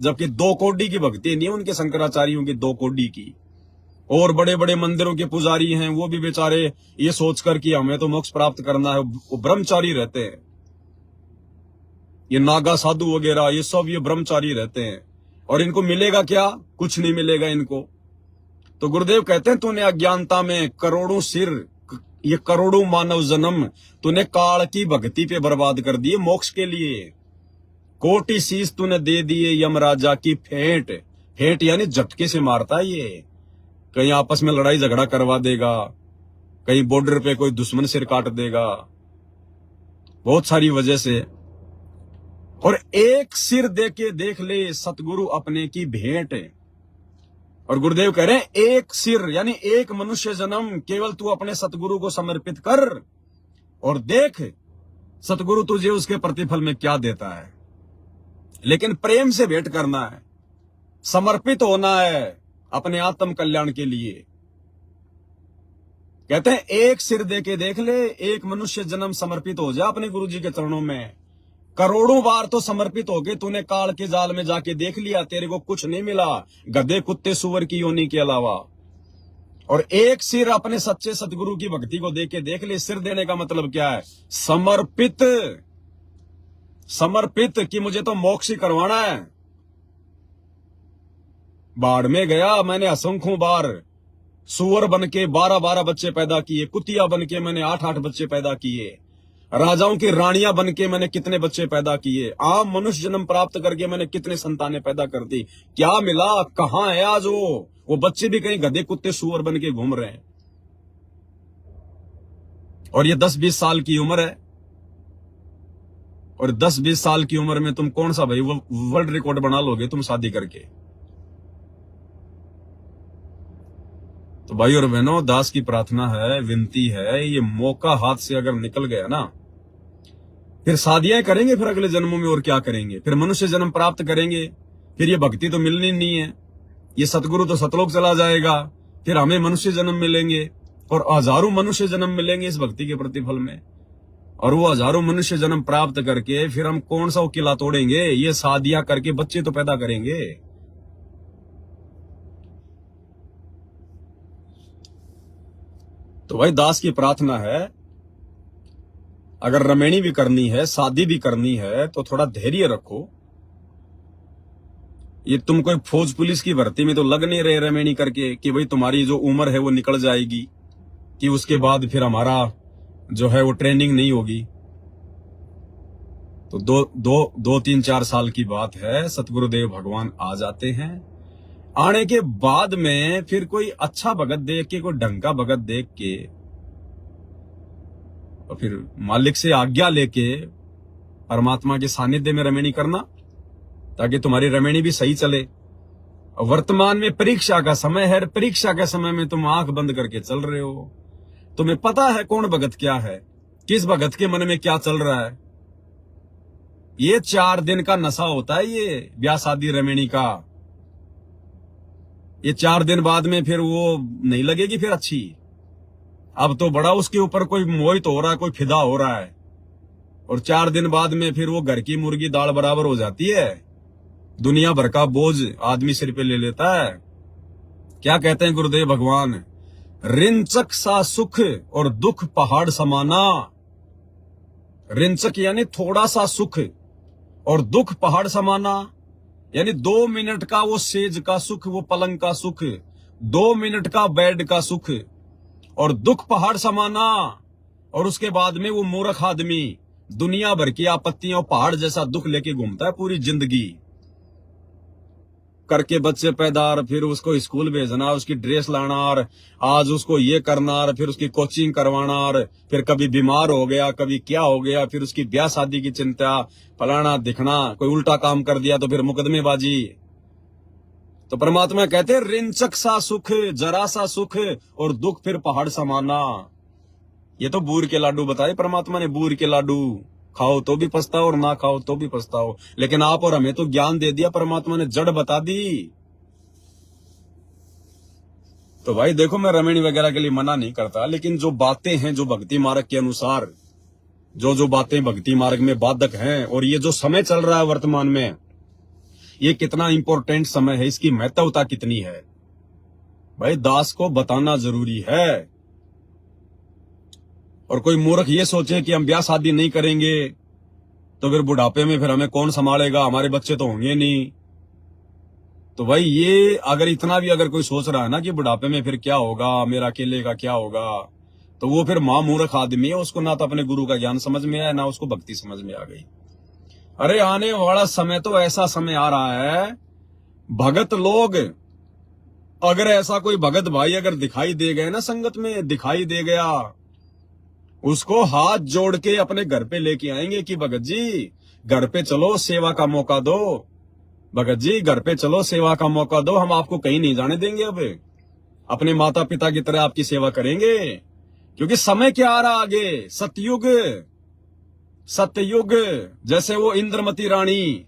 जबकि 2 कोड़ी की भक्ति नहीं है उनके शंकराचार्यों की, 2 कोड़ी की। और बड़े बड़े मंदिरों के पुजारी हैं, वो भी बेचारे ये सोचकर कि हमें तो मोक्ष प्राप्त करना है, वो ब्रह्मचारी रहते हैं। ये नागा साधु वगैरह ये सब ये ब्रह्मचारी रहते हैं। और इनको मिलेगा क्या? कुछ नहीं मिलेगा इनको। तो गुरुदेव कहते हैं तूने अज्ञानता में करोड़ों सिर, ये करोड़ों मानव जन्म तूने काल की भक्ति पे बर्बाद कर दिए मोक्ष के लिए। कोटि शीश तूने दे दिए यम राजा की फेंट। फेंट यानी झटके से मारता है ये। कहीं आपस में लड़ाई झगड़ा करवा देगा, कहीं बॉर्डर पे कोई दुश्मन सिर काट देगा, बहुत सारी वजह से। और एक सिर दे के देख ले सतगुरु अपने की भेंट। और गुरुदेव कह रहे हैं एक सिर यानी एक मनुष्य जन्म केवल तू अपने सतगुरु को समर्पित कर और देख सतगुरु तुझे उसके प्रतिफल में क्या देता है। लेकिन प्रेम से भेंट करना है, समर्पित होना है अपने आत्म कल्याण के लिए। कहते हैं एक सिर दे के देख ले, एक मनुष्य जन्म समर्पित हो जा अपने गुरु जी के चरणों में। करोड़ों बार तो समर्पित हो गए, तूने काल के जाल में जाके देख लिया, तेरे को कुछ नहीं मिला गधे कुत्ते सुअर की योनि के अलावा। और एक सिर अपने सच्चे सतगुरु की भक्ति को दे के देख ले। सिर देने का मतलब क्या है? समर्पित। समर्पित कि मुझे तो मोक्ष ही करवाना है। बाढ़ में गया मैंने असंख्यों बार, सुअर बन के 12-12 बच्चे पैदा किए, कुतिया बन के मैंने 8-8 बच्चे पैदा किए, राजाओं की रानियां बन के मैंने कितने बच्चे पैदा किए, आम मनुष्य जन्म प्राप्त करके मैंने कितने संतानें पैदा कर दी। क्या मिला? कहां है आज वो बच्चे भी कहीं गधे कुत्ते सुअर बन के घूम रहे हैं। और ये 10-20 साल की उम्र है और 10-20 साल की उम्र में तुम कौन सा भाई वो वर्ल्ड रिकॉर्ड बना लोगे तुम शादी करके। तो भाई और बहनों, दास की प्रार्थना है, विनती है, ये मौका हाथ से अगर निकल गया ना, फिर शादियां करेंगे, फिर अगले जन्मों में और क्या करेंगे, फिर मनुष्य जन्म प्राप्त करेंगे, फिर ये भक्ति तो मिलनी नहीं है, ये सतगुरु तो सतलोक चला जाएगा, फिर हमें मनुष्य जन्म मिलेंगे और हजारों मनुष्य जन्म मिलेंगे इस भक्ति के प्रतिफल में। और वो हजारों मनुष्य जन्म प्राप्त करके फिर हम कौन सा वो किला तोड़ेंगे, ये शादियां करके बच्चे तो पैदा करेंगे। तो भाई दास की प्रार्थना है, अगर रमेणी भी करनी है, शादी भी करनी है, तो थोड़ा धैर्य रखो। ये तुम कोई फौज पुलिस की भर्ती में तो लग नहीं रहे रमेणी करके कि भाई तुम्हारी जो उम्र है वो निकल जाएगी, कि उसके बाद फिर हमारा जो है वो ट्रेनिंग नहीं होगी। तो दो 3-4 साल की बात है, सतगुरुदेव भगवान आ जाते हैं। आने के बाद में फिर कोई अच्छा भगत देख के, कोई ढंग का भगत देख के, और फिर मालिक से आज्ञा लेके परमात्मा के सानिध्य में रमेणी करना, ताकि तुम्हारी रमेणी भी सही चले। और वर्तमान में परीक्षा का समय है, परीक्षा के समय में तुम आंख बंद करके चल रहे हो, तुम्हें पता है कौन भगत क्या है, किस भगत के मन में क्या चल रहा है। ये 4 दिन का नशा होता है, ये ब्याह शादी रमेणी का। ये 4 दिन बाद में फिर वो नहीं लगेगी फिर अच्छी। अब तो बड़ा उसके ऊपर कोई मोहित हो रहा है, कोई फिदा हो रहा है, और 4 दिन बाद में फिर वो घर की मुर्गी दाल बराबर हो जाती है। दुनिया भर का बोझ आदमी सिर पे ले लेता है। क्या कहते हैं गुरुदेव भगवान, रिंचक सा सुख और दुख पहाड़ समाना। रिंचक यानी थोड़ा सा सुख, और दुख पहाड़ समाना यानी 2 मिनट का वो सेज का सुख, वो पलंग का सुख, 2 मिनट का बेड का सुख, और दुख पहाड़ समाना। और उसके बाद में वो मूर्ख आदमी दुनिया भर की आपत्तियों पहाड़ जैसा दुख लेके घूमता है पूरी जिंदगी, करके बच्चे पैदा, फिर उसको स्कूल भेजना, उसकी ड्रेस लाना, और आज उसको ये करना, और फिर उसकी कोचिंग करवाना, और फिर कभी बीमार हो गया, कभी क्या हो गया, फिर उसकी ब्याह शादी की चिंता, फलाना दिखना, कोई उल्टा काम कर दिया तो फिर मुकदमेबाजी। तो परमात्मा कहते हैं रिंचक सा सुख, जरा सा सुख, और दुख फिर पहाड़ समाना। ये तो बूर के लाडू बताए परमात्मा ने, बूर के लाडू खाओ तो भी पछताओ और ना खाओ तो भी पछताओ। लेकिन आप और हमें तो ज्ञान दे दिया परमात्मा ने, जड़ बता दी। तो भाई देखो, मैं रमेणी वगैरह के लिए मना नहीं करता, लेकिन जो बातें हैं जो भक्ति मार्ग के अनुसार, जो बातें भक्ति मार्ग में बाधक हैं, और ये जो समय चल रहा है वर्तमान में, ये कितना इंपॉर्टेंट समय है, इसकी महत्वता कितनी है, भाई दास को बताना जरूरी है। और कोई मूर्ख ये सोचे कि हम ब्याह शादी नहीं करेंगे तो फिर बुढ़ापे में फिर हमें कौन संभालेगा, हमारे बच्चे तो होंगे नहीं। तो भाई ये अगर इतना भी अगर कोई सोच रहा है ना कि बुढ़ापे में फिर क्या होगा, मेरा अकेले का क्या होगा, तो वो फिर मां मूर्ख आदमी है, उसको ना तो अपने गुरु का ज्ञान समझ में आया, ना उसको भक्ति समझ में आ गई। अरे आने वाला समय तो ऐसा समय आ रहा है, भगत लोग, अगर ऐसा कोई भगत भाई अगर दिखाई दे गए ना, संगत में दिखाई दे गया, उसको हाथ जोड़ के अपने घर पे लेके आएंगे कि भगत जी घर पे चलो, सेवा का मौका दो, भगत जी घर पे चलो, सेवा का मौका दो, हम आपको कहीं नहीं जाने देंगे, अब अपने माता पिता की तरह आपकी सेवा करेंगे। क्योंकि समय क्या आ रहा आगे, सतयुग, सतयुग। जैसे वो इंद्रमती रानी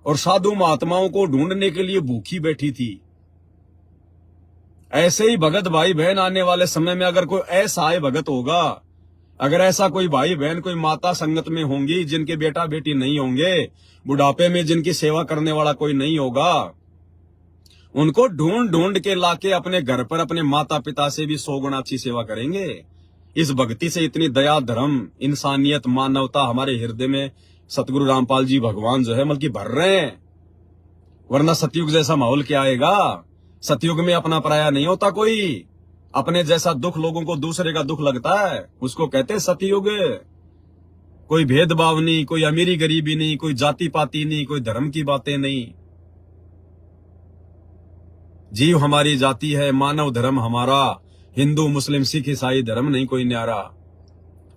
और साधु महात्माओं को ढूंढने के लिए भूखी बैठी थी, ऐसे ही भगत भाई बहन आने वाले समय में अगर कोई ऐसा है भगत होगा, अगर ऐसा कोई भाई बहन, कोई माता संगत में होंगी जिनके बेटा बेटी नहीं होंगे, बुढ़ापे में जिनकी सेवा करने वाला कोई नहीं होगा, उनको ढूंढ ढूंढ के लाके अपने घर पर अपने माता पिता से भी 100 गुना अच्छी सेवा करेंगे। इस भक्ति से इतनी दया, धर्म, इंसानियत, मानवता हमारे हृदय में सतगुरु रामपाल जी भगवान जो है बल्कि भर रहे हैं। वरना सतयुग जैसा माहौल क्या आएगा। सतयुग में अपना पराया नहीं होता कोई, अपने जैसा दुख लोगों को दूसरे का दुख लगता है, उसको कहते हैं सतयुग। कोई भेदभाव नहीं, कोई अमीरी गरीबी नहीं, कोई जाति पाति नहीं, कोई धर्म की बातें नहीं। जीव हमारी जाति है, मानव धर्म हमारा, हिंदू मुस्लिम सिख ईसाई धर्म नहीं कोई न्यारा।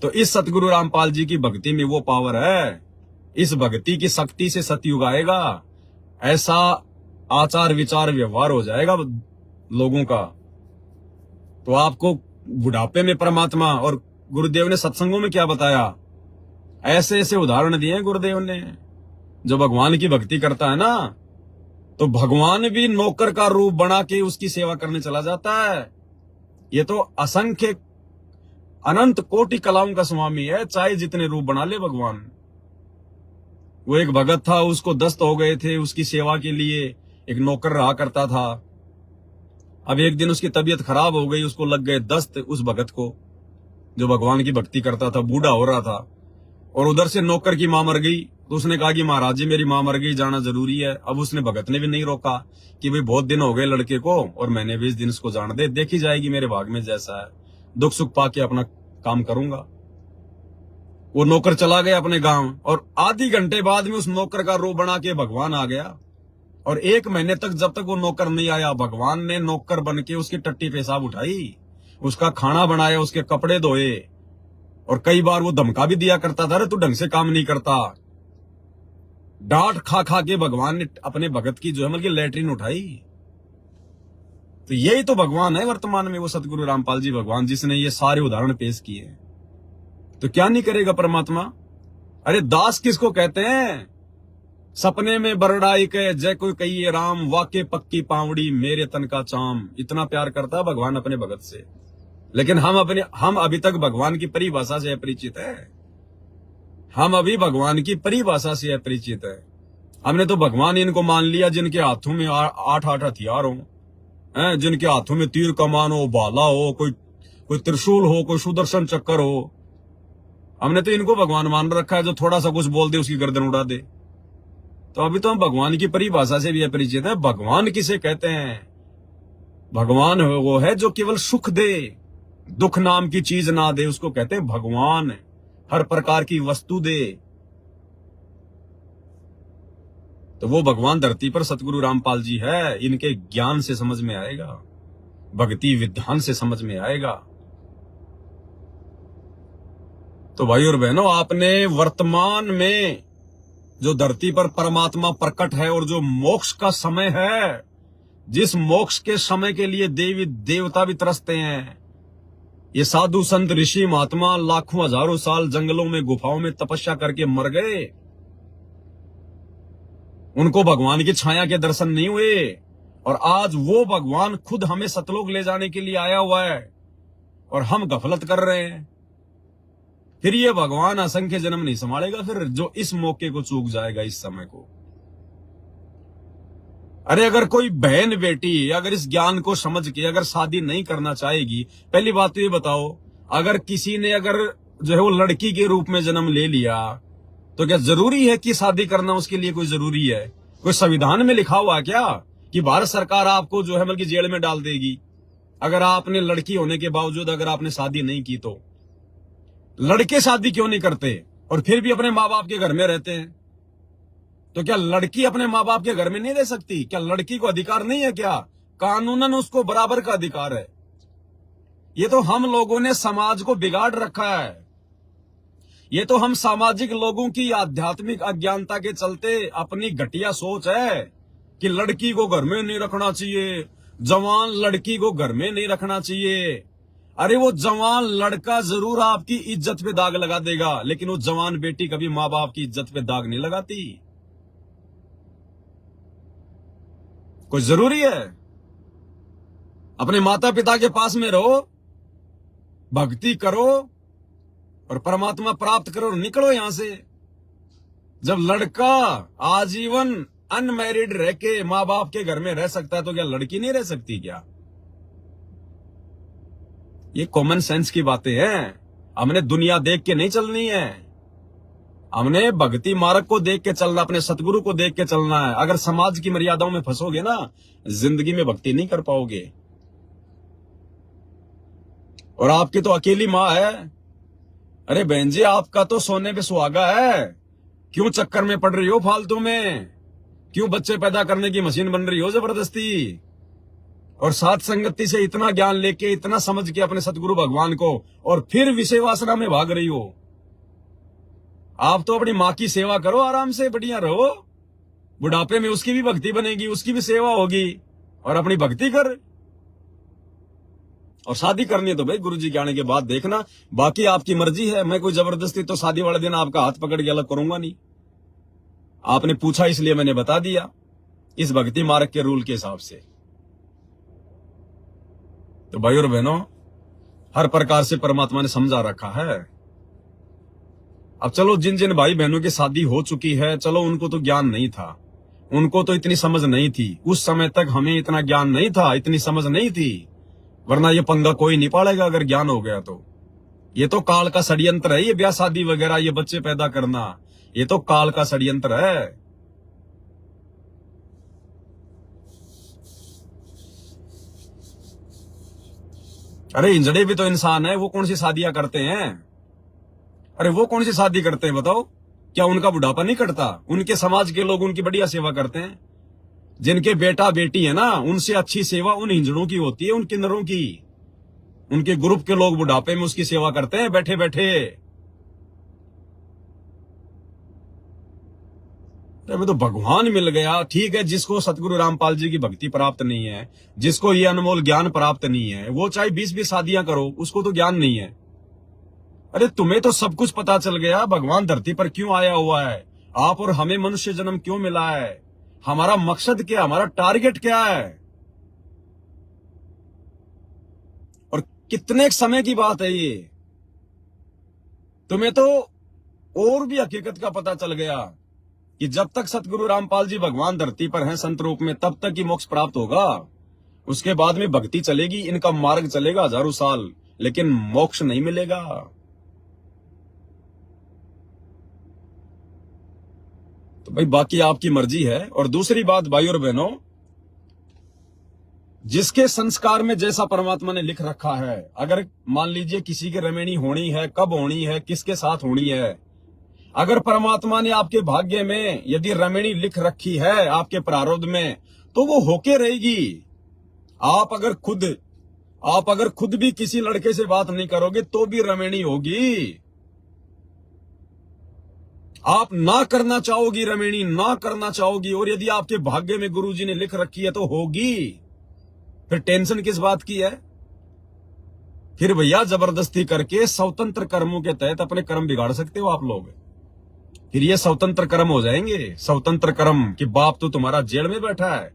तो इस सतगुरु रामपाल जी की भक्ति में वो पावर है इस भक्ति की शक्ति से सतयुग आएगा, ऐसा आचार विचार व्यवहार हो जाएगा लोगों का। तो आपको बुढ़ापे में परमात्मा, और गुरुदेव ने सत्संगों में क्या बताया, ऐसे ऐसे उदाहरण दिए गुरुदेव ने। जो भगवान की भक्ति करता है ना, तो भगवान भी नौकर का रूप बना के उसकी सेवा करने चला जाता है। ये तो असंख्य अनंत कोटि कलाओं का स्वामी है, चाहे जितने रूप बना ले भगवान। वो एक भगत था, उसको दस्त हो गए थे, उसकी सेवा के लिए एक नौकर रहा करता था। अब एक दिन उसकी तबीयत खराब हो गई, उसको लग गए दस्त, उस भगत को जो भगवान की भक्ति करता था, बूढ़ा हो रहा था। और उधर से नौकर की मां मर गई, तो उसने कहा कि महाराज जी मेरी मां मर गई, जाना जरूरी है। अब उसने भगत ने भी नहीं रोका कि भाई बहुत दिन हो गए लड़के को, और मैंने 20 दिन इसको जान दे, देखी जाएगी मेरे भाग में जैसा है, दुख सुख पाके अपना काम करूंगा। वो नौकर चला गया अपने गांव, और आधी घंटे बाद में उस नौकर का रूप बना के भगवान आ गया। और 1 महीने तक जब तक वो नौकर नहीं आया, भगवान ने नौकर बन के उसकी टट्टी पेशाब उठाई, उसका खाना बनाया, उसके कपड़े धोए, और कई बार वो धमका भी दिया करता था, अरे तू ढंग से काम नहीं करता। डांट खा खा के भगवान ने अपने भगत की जो है मतलब लैट्रिन उठाई। तो यही तो भगवान है वर्तमान में, वो सतगुरु रामपाल जी भगवान, जिसने ये सारे उदाहरण पेश किए। तो क्या नहीं करेगा परमात्मा। अरे दास किसको कहते हैं, सपने में बरड़ाई के जय कोई कहिए राम, वाके पक्की पावड़ी मेरे तन का चाम। इतना प्यार करता है भगवान अपने भगत से, लेकिन हम अभी तक भगवान की परिभाषा से अपरिचित है। हम अभी भगवान की परिभाषा से अपरिचित है। हमने तो भगवान इनको मान लिया जिनके हाथों में 8-8 हथियार हो, जिनके हाथों में तीर कमान हो, भाला हो, कोई त्रिशूल हो, कोई सुदर्शन चक्कर हो। हमने तो इनको भगवान मान रखा है, जो थोड़ा सा कुछ बोल दे उसकी गर्दन उड़ा दे। तो अभी तो हम भगवान की परिभाषा से भी अपरिचित है। भगवान किसे कहते हैं, भगवान वो है जो केवल सुख दे, दुख नाम की चीज ना दे, उसको कहते हैं भगवान। हर प्रकार की वस्तु दे, तो वो भगवान धरती पर सतगुरु रामपाल जी है। इनके ज्ञान से समझ में आएगा, भक्ति विधान से समझ में आएगा। तो भाई और बहनों, आपने वर्तमान में जो धरती पर परमात्मा प्रकट है और जो मोक्ष का समय है, जिस मोक्ष के समय के लिए देवी देवता भी तरसते हैं, ये साधु संत ऋषि महात्मा लाखों हजारों साल जंगलों में गुफाओं में तपस्या करके मर गए, उनको भगवान की छाया के दर्शन नहीं हुए। और आज वो भगवान खुद हमें सतलोक ले जाने के लिए आया हुआ है, और हम गफलत कर रहे हैं। फिर ये भगवान असंख्य जन्म नहीं संभालेगा, फिर जो इस मौके को चूक जाएगा, इस समय को। अरे अगर कोई बहन बेटी अगर इस ज्ञान को समझ के अगर शादी नहीं करना चाहेगी, पहली बात तो ये बताओ, अगर किसी ने अगर जो है वो लड़की के रूप में जन्म ले लिया, तो क्या जरूरी है कि शादी करना उसके लिए कोई जरूरी है? कोई संविधान में लिखा हुआ क्या कि भारत सरकार आपको जो है बल्कि जेल में डाल देगी अगर आपने लड़की होने के बावजूद अगर आपने शादी नहीं की? तो लड़के शादी क्यों नहीं करते और फिर भी अपने माँ बाप के घर में रहते हैं? तो क्या लड़की अपने माँ बाप के घर में नहीं रह सकती? क्या लड़की को अधिकार नहीं है? क्या कानूनन उसको बराबर का अधिकार है? ये तो हम लोगों ने समाज को बिगाड़ रखा है। ये तो हम सामाजिक लोगों की आध्यात्मिक अज्ञानता के चलते अपनी घटिया सोच है कि लड़की को घर में नहीं रखना चाहिए, जवान लड़की को घर में नहीं रखना चाहिए। अरे वो जवान लड़का जरूर आपकी इज्जत पे दाग लगा देगा, लेकिन वो जवान बेटी कभी माँ बाप की इज्जत पे दाग नहीं लगाती। कोई जरूरी है? अपने माता पिता के पास में रहो, भक्ति करो और परमात्मा प्राप्त करो और निकलो यहां से। जब लड़का आजीवन अनमैरिड रह के माँ बाप के घर में रह सकता है, तो क्या लड़की नहीं रह सकती क्या? ये कॉमन सेंस की बातें हैं। हमने दुनिया देख के नहीं चलनी है, हमने भक्ति मार्ग को देख के चलना, अपने सतगुरु को देख के चलना है। अगर समाज की मर्यादाओं में फंसोगे ना, जिंदगी में भक्ति नहीं कर पाओगे। और आपकी तो अकेली माँ है। अरे बहन जी, आपका तो सोने पे सुहागा है, क्यों चक्कर में पड़ रही हो फालतू में? क्यों बच्चे पैदा करने की मशीन बन रही हो जबरदस्ती? और साथ संगति से इतना ज्ञान लेके इतना समझ के अपने सतगुरु भगवान को, और फिर विषय वासना में भाग रही हो। आप तो अपनी माँ की सेवा करो, आराम से बढ़िया रहो, बुढ़ापे में उसकी भी भक्ति बनेगी, उसकी भी सेवा होगी, और अपनी भक्ति कर। और शादी करनी है तो भाई गुरुजी के आने के बाद देखना, बाकी आपकी मर्जी है। मैं कोई जबरदस्ती तो शादी वाले दिन आपका हाथ पकड़ के अलग करूंगा नहीं। आपने पूछा इसलिए मैंने बता दिया, इस भक्ति मार्ग के रूल के हिसाब से। तो भाई और बहनों, हर प्रकार से परमात्मा ने समझा रखा है। अब चलो, जिन जिन भाई बहनों की शादी हो चुकी है, चलो उनको तो ज्ञान नहीं था, उनको तो इतनी समझ नहीं थी, उस समय तक हमें इतना ज्ञान नहीं था, इतनी समझ नहीं थी, वरना ये पंगा कोई नहीं पालेगा अगर ज्ञान हो गया तो। ये तो काल का षड्यंत्र है, ये ब्याह शादी वगैरह, ये बच्चे पैदा करना, ये तो काल का षड्यंत्र है। अरे इंजड़े भी तो इंसान है, वो कौन सी शादियां करते हैं? अरे वो कौन सी शादी करते हैं बताओ? क्या उनका बुढ़ापा नहीं कटता? उनके समाज के लोग उनकी बढ़िया सेवा करते हैं। जिनके बेटा बेटी है ना, उनसे अच्छी सेवा उन हिंजड़ों की होती है, उन किन्नरों की। उनके ग्रुप के लोग बुढ़ापे में उसकी सेवा करते हैं बैठे बैठे। अरे तो भगवान मिल गया, ठीक है। जिसको सतगुरु रामपाल जी की भक्ति प्राप्त नहीं है, जिसको ये अनमोल ज्ञान प्राप्त नहीं है, वो चाहे 20-20 शादियां करो, उसको तो ज्ञान नहीं है। अरे तुम्हें तो सब कुछ पता चल गया, भगवान धरती पर क्यों आया हुआ है, आप और हमें मनुष्य जन्म क्यों मिला है, हमारा मकसद क्या, हमारा टारगेट क्या है, और कितने समय की बात है ये। तुम्हें तो और भी हकीकत का पता चल गया कि जब तक सतगुरु रामपाल जी भगवान धरती पर हैं संत रूप में, तब तक ही मोक्ष प्राप्त होगा। उसके बाद में भक्ति चलेगी, इनका मार्ग चलेगा हजारों साल, लेकिन मोक्ष नहीं मिलेगा। तो भाई बाकी आपकी मर्जी है। और दूसरी बात भाई और बहनों, जिसके संस्कार में जैसा परमात्मा ने लिख रखा है, अगर मान लीजिए किसी की रमेणी होनी है, कब होनी है, किसके साथ होनी है, अगर परमात्मा ने आपके भाग्य में यदि रमेणी लिख रखी है आपके प्रारब्ध में, तो वो होके रहेगी। आप अगर खुद भी किसी लड़के से बात नहीं करोगे तो भी रमेणी होगी। आप ना करना चाहोगी रमेणी, ना करना चाहोगी, और यदि आपके भाग्य में गुरुजी ने लिख रखी है तो होगी। फिर टेंशन किस बात की है? फिर भैया जबरदस्ती करके स्वतंत्र कर्मों के तहत अपने कर्म बिगाड़ सकते हो आप लोग। फिर ये स्वतंत्र कर्म हो जाएंगे। स्वतंत्र कर्म कि बाप तो तुम्हारा जेल में बैठा है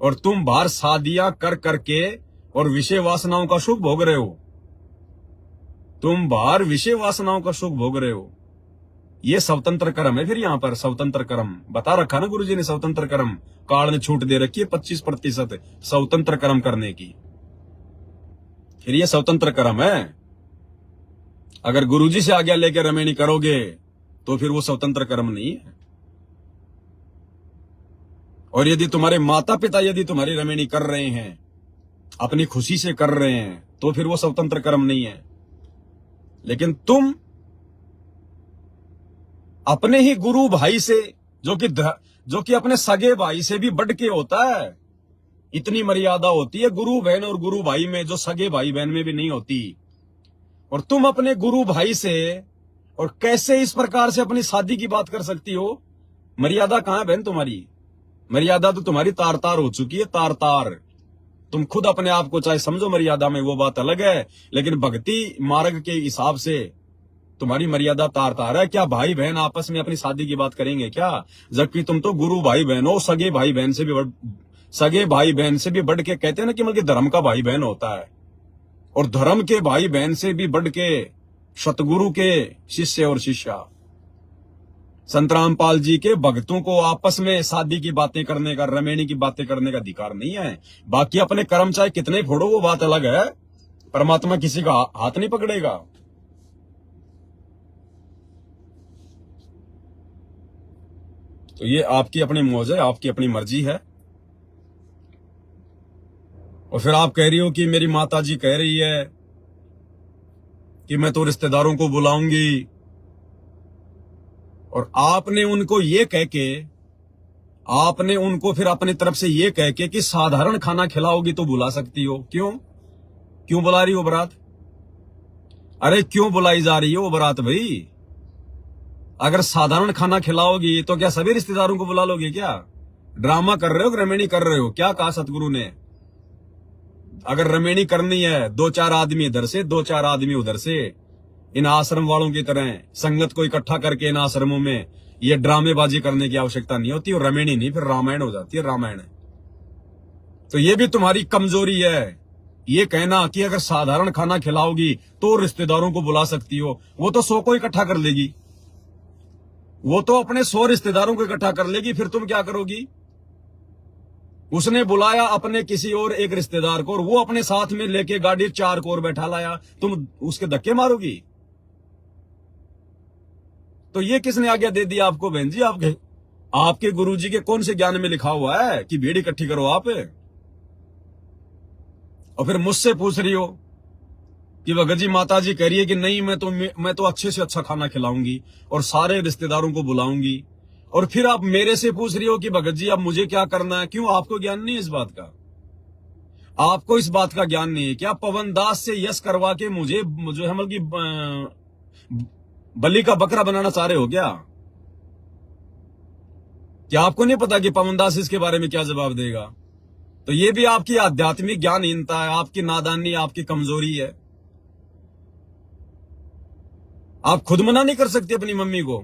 और तुम बाहर शादियां कर करके और विषय वासनाओं का सुख भोग रहे हो। तुम बाहर विषय वासनाओं का सुख भोग रहे हो। ये स्वतंत्र कर्म है। फिर यहां पर स्वतंत्र कर्म बता रखा ना गुरुजी ने, स्वतंत्र कर्म काल ने छूट दे रखी है 25% स्वतंत्र कर्म करने की। फिर ये स्वतंत्र कर्म है। अगर गुरुजी से आज्ञा लेकर रमेणी करोगे तो फिर वो स्वतंत्र कर्म नहीं है। और यदि तुम्हारे माता पिता यदि तुम्हारी रमेणी कर रहे हैं, अपनी खुशी से कर रहे हैं, तो फिर वो स्वतंत्र कर्म नहीं है। लेकिन तुम अपने ही गुरु भाई से, जो कि अपने सगे भाई से भी बढ़ के होता है, इतनी मर्यादा होती है गुरु बहन और गुरु भाई में, जो सगे भाई बहन में भी नहीं होती। और तुम अपने गुरु भाई से और कैसे इस प्रकार से अपनी शादी की बात कर सकती हो? मर्यादा कहां है बहन तुम्हारी? मर्यादा तो तुम्हारी तार तार हो चुकी है, तार तार। तुम खुद अपने आप को चाहे समझो मर्यादा में, वो बात अलग है, लेकिन भक्ति मार्ग के हिसाब से तुम्हारी मर्यादा तार तार है। क्या भाई बहन आपस में अपनी शादी की बात करेंगे क्या? जबकि तुम तो गुरु भाई बहन हो, सगे भाई बहन से भी बढ़ के, कहते हैं ना कि मतलब धर्म का भाई बहन होता है, और धर्म के भाई बहन से भी बढ़ के सतगुरु के शिष्य और शिष्या। संत रामपाल जी के भक्तों को आपस में शादी की बातें करने का, रमेणी की बातें करने का अधिकार नहीं है। बाकी अपने कर्म चाहे कितने फोड़ो, वो बात अलग है। परमात्मा किसी का हाथ नहीं पकड़ेगा। तो ये आपकी अपनी मौज है, आपकी अपनी मर्जी है। और फिर आप कह रही हो कि मेरी माता जी कह रही है कि मैं तो रिश्तेदारों को बुलाऊंगी, और आपने उनको फिर अपनी तरफ से ये कह के कि साधारण खाना खिलाओगी तो बुला सकती हो। क्यों बुला रही हो बारात? अरे क्यों बुलाई जा रही हो बारात भाई? अगर साधारण खाना खिलाओगी तो क्या सभी रिश्तेदारों को बुला लोगे क्या? ड्रामा कर रहे हो, रमेणी कर रहे हो? क्या कहा सतगुरु ने? अगर रमेणी करनी है, 2-4 आदमी इधर से 2-4 आदमी उधर से, इन आश्रम वालों की तरह संगत को इकट्ठा करके इन आश्रमों में ये ड्रामेबाजी करने की आवश्यकता नहीं होती। और रमेणी नहीं, फिर रामायण हो जाती है, रामायण। तो ये भी तुम्हारी कमजोरी है, ये कहना कि अगर साधारण खाना खिलाओगी तो रिश्तेदारों को बुला सकती हो। वो तो 100 को इकट्ठा कर लेगी, वो तो अपने 100 रिश्तेदारों को इकट्ठा कर लेगी, फिर तुम क्या करोगी? उसने बुलाया अपने किसी और एक रिश्तेदार को और वो अपने साथ में लेके गाड़ी 4 को और बैठा लाया, तुम उसके धक्के मारोगी? तो ये किसने आज्ञा दे दी आपको बहन जी? आपके गुरुजी के कौन से ज्ञान में लिखा हुआ है कि भीड़ इकट्ठी करो आप? और फिर मुझसे पूछ रही हो कि भगत जी माता जी कह रही है कि नहीं, मैं तो अच्छे से अच्छा खाना खिलाऊंगी और सारे रिश्तेदारों को बुलाऊंगी। और फिर आप मेरे से पूछ रही हो कि भगत जी अब मुझे क्या करना है? क्यों, आपको ज्ञान नहीं है इस बात का? आपको इस बात का ज्ञान नहीं है क्या? पवन दास से यश करवा के मुझे जो है की बलि का बकरा बनाना चाह रहे हो क्या? क्या आपको नहीं पता कि पवन दास इसके बारे में क्या जवाब देगा? तो ये भी आपकी आध्यात्मिक ज्ञानहीनता है, आपकी नादानी, आपकी कमजोरी है। आप खुद मना नहीं कर सकते अपनी मम्मी को,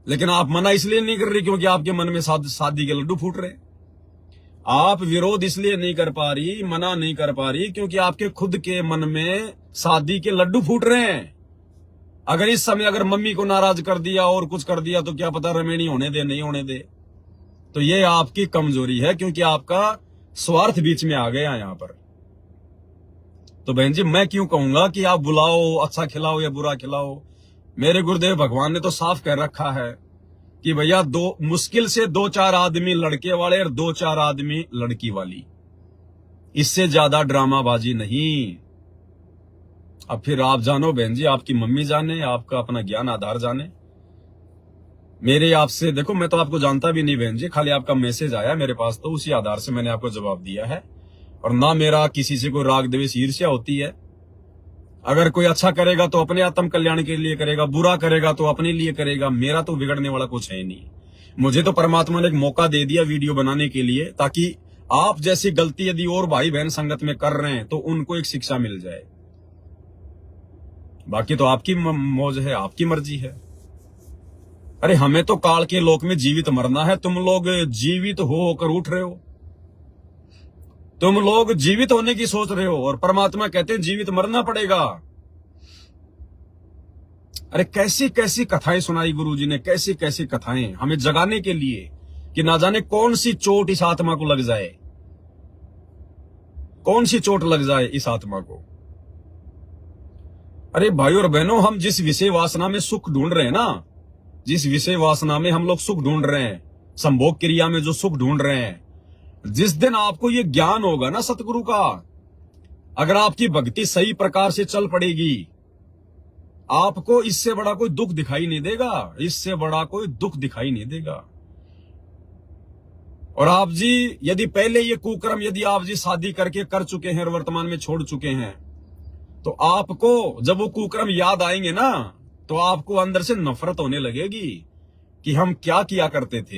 लेकिन आप मना इसलिए नहीं कर रही क्योंकि आपके मन में शादी के लड्डू फूट रहे। आप विरोध इसलिए नहीं कर पा रही, मना नहीं कर पा रही, क्योंकि आपके खुद के मन में शादी के लड्डू फूट रहे हैं। अगर इस समय अगर मम्मी को नाराज कर दिया और कुछ कर दिया तो क्या पता रमेणी होने दे, नहीं होने दे। तो ये आपकी कमजोरी है, क्योंकि आपका स्वार्थ बीच में आ गया यहां पर। तो बहन जी मैं क्यों कहूंगा कि आप बुलाओ, अच्छा खिलाओ या बुरा खिलाओ? मेरे गुरुदेव भगवान ने तो साफ कह रखा है कि भैया मुश्किल से 2-4 आदमी लड़के वाले और 2-4 आदमी लड़की वाली, इससे ज्यादा ड्रामाबाजी नहीं। अब फिर आप जानो बहन जी, आपकी मम्मी जाने, आपका अपना ज्ञान आधार जाने। मेरे आपसे देखो, मैं तो आपको जानता भी नहीं बहन जी, खाली आपका मैसेज आया मेरे पास, तो उसी आधार से मैंने आपको जवाब दिया है। और ना मेरा किसी से कोई राग द्वेष ईर्ष्या होती है। अगर कोई अच्छा करेगा तो अपने आत्म कल्याण के लिए करेगा, बुरा करेगा तो अपने लिए करेगा। मेरा तो बिगड़ने वाला कुछ है नहीं। मुझे तो परमात्मा ने एक मौका दे दिया वीडियो बनाने के लिए, ताकि आप जैसी गलती यदि और भाई बहन संगत में कर रहे हैं तो उनको एक शिक्षा मिल जाए। बाकी तो आपकी मौज है, आपकी मर्जी है। अरे हमें तो काल के लोक में जीवित मरना है, तुम लोग जीवित होकर उठ रहे हो, तुम लोग जीवित होने की सोच रहे हो, और परमात्मा कहते हैं जीवित मरना पड़ेगा। अरे कैसी कैसी कथाएं सुनाई गुरुजी ने, कैसी कैसी कथाएं हमें जगाने के लिए कि ना जाने कौन सी चोट इस आत्मा को लग जाए, कौन सी चोट लग जाए इस आत्मा को। अरे भाइयों और बहनों, हम जिस विषय वासना में सुख ढूंढ रहे हैं ना, जिस विषय वासना में हम लोग सुख ढूंढ रहे हैं, संभोग क्रिया में जो सुख ढूंढ रहे हैं, जिस दिन आपको ये ज्ञान होगा ना सतगुरु का, अगर आपकी भक्ति सही प्रकार से चल पड़ेगी, आपको इससे बड़ा कोई दुख दिखाई नहीं देगा, इससे बड़ा कोई दुख दिखाई नहीं देगा। और आप जी यदि पहले ये कुकर्म यदि आप जी शादी करके कर चुके हैं और वर्तमान में छोड़ चुके हैं, तो आपको जब वो कुकर्म याद आएंगे ना, तो आपको अंदर से नफरत होने लगेगी कि हम क्या किया करते थे,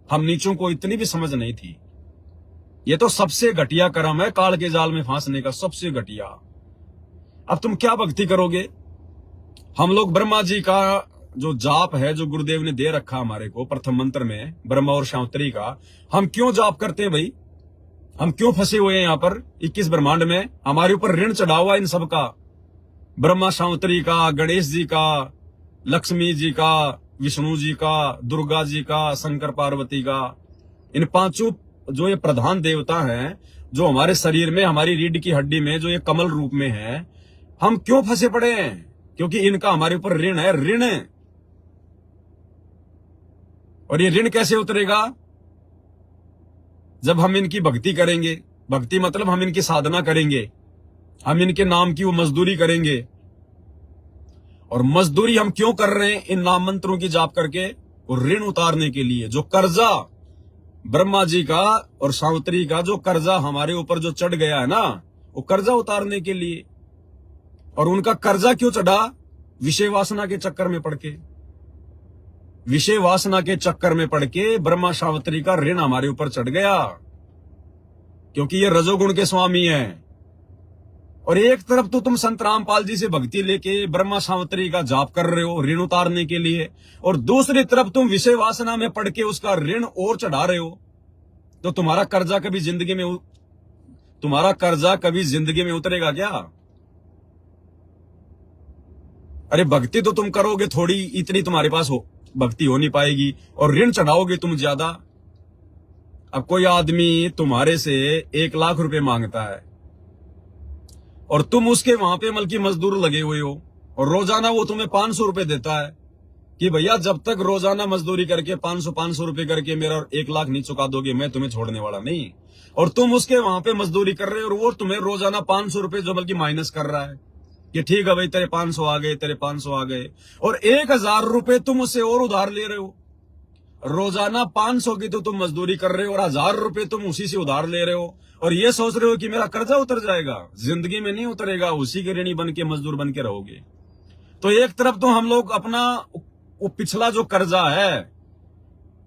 हम नीचों को इतनी भी समझ नहीं थी। ये तो सबसे घटिया कर्म है, काल के जाल में फांसने का सबसे घटिया। अब तुम क्या भक्ति करोगे? हम लोग ब्रह्मा जी का जो जाप है, जो गुरुदेव ने दे रखा हमारे को प्रथम मंत्र में, ब्रह्मा और शांतरी का, हम क्यों जाप करते हैं भाई? हम क्यों फंसे हुए हैं यहाँ पर 21 ब्रह्मांड में? हमारे ऊपर ऋण चढ़ा हुआ इन सब का, ब्रह्मा शांतरी का, गणेश जी का, लक्ष्मी जी का, विष्णु जी का, दुर्गा जी का, शंकर पार्वती का। इन पांचों जो ये प्रधान देवता हैं, जो हमारे शरीर में, हमारी रीढ़ की हड्डी में जो ये कमल रूप में है, हम क्यों फंसे पड़े हैं? क्योंकि इनका हमारे ऊपर ऋण है, ऋण। और ये ऋण कैसे उतरेगा? जब हम इनकी भक्ति करेंगे। भक्ति मतलब हम इनकी साधना करेंगे, हम इनके नाम की वो मजदूरी करेंगे। और मजदूरी हम क्यों कर रहे हैं? इन नाम मंत्रों की जाप करके, और ऋण उतारने के लिए। जो कर्जा ब्रह्मा जी का और सावित्री का जो कर्जा हमारे ऊपर जो चढ़ गया है ना, वो कर्जा उतारने के लिए। और उनका कर्जा क्यों चढ़ा? विषय वासना के चक्कर में पड़ के। विषय वासना के चक्कर में पड़ के ब्रह्मा सावित्री का ऋण हमारे ऊपर चढ़ गया, क्योंकि ये रजोगुण के स्वामी हैं। और एक तरफ तो तुम संत रामपाल जी से भक्ति लेके ब्रह्मा सावित्री का जाप कर रहे हो ऋण उतारने के लिए, और दूसरी तरफ तुम विषय वासना में पड़ के उसका ऋण और चढ़ा रहे हो। तो तुम्हारा कर्जा कभी जिंदगी में उतरेगा क्या? अरे भक्ति तो तुम करोगे थोड़ी, इतनी तुम्हारे पास भक्ति हो नहीं पाएगी, और ऋण चढ़ाओगे तुम ज्यादा। अब कोई आदमी तुम्हारे से 1 लाख रुपए मांगता है और तुम उसके वहां पे बल्कि मजदूर लगे हुए हो, और रोजाना वो तुम्हें 500 रुपए देता है कि भैया जब तक रोजाना मजदूरी करके 500 रुपए करके मेरा 1 लाख नहीं चुका दोगे मैं तुम्हें छोड़ने वाला नहीं। और तुम उसके वहां पे मजदूरी कर रहे हो और वो तुम्हें रोजाना 500 रुपए जो बल्कि माइनस कर रहा है कि ठीक है भाई तेरे 500 आ गए, तेरे 500 आ गए, और 1000 रुपए तुम उससे और उधार ले रहे हो। रोजाना 500 की तो तुम मजदूरी कर रहे हो और 1000 रुपए तुम उसी से उधार ले रहे हो, और ये सोच रहे हो कि मेरा कर्जा उतर जाएगा। जिंदगी में नहीं उतरेगा, उसी के ऋणी बन के मजदूर बन के रहोगे। तो एक तरफ तो हम लोग अपना वो पिछला जो कर्जा है,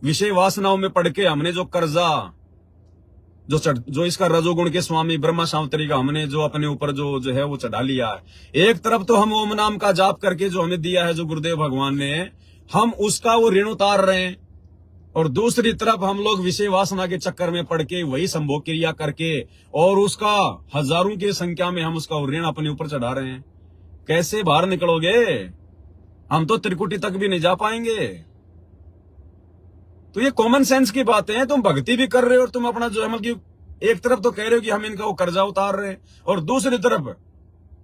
विषय वासनाओं में पड़ के हमने जो कर्जा जो इसका रजोगुण के स्वामी ब्रह्मा सावित्री का हमने जो अपने ऊपर जो है वो चढ़ा लिया है। एक तरफ तो हम ओम नाम का जाप करके जो हमें दिया है जो गुरुदेव भगवान ने, हम उसका वो ऋण उतार रहे हैं, और दूसरी तरफ हम लोग विषय वासना के चक्कर में पड़ के वही संभोग क्रिया करके और उसका हजारों की संख्या में हम उसका ऋण अपने ऊपर चढ़ा रहे हैं। कैसे बाहर निकलोगे? हम तो त्रिकुटी तक भी नहीं जा पाएंगे। तो ये कॉमन सेंस की बातें हैं। तुम भक्ति भी कर रहे हो और तुम अपना जो है मतलब एक तरफ तो कह रहे हो कि हम इनका वो कर्जा उतार रहे हैं, और दूसरी तरफ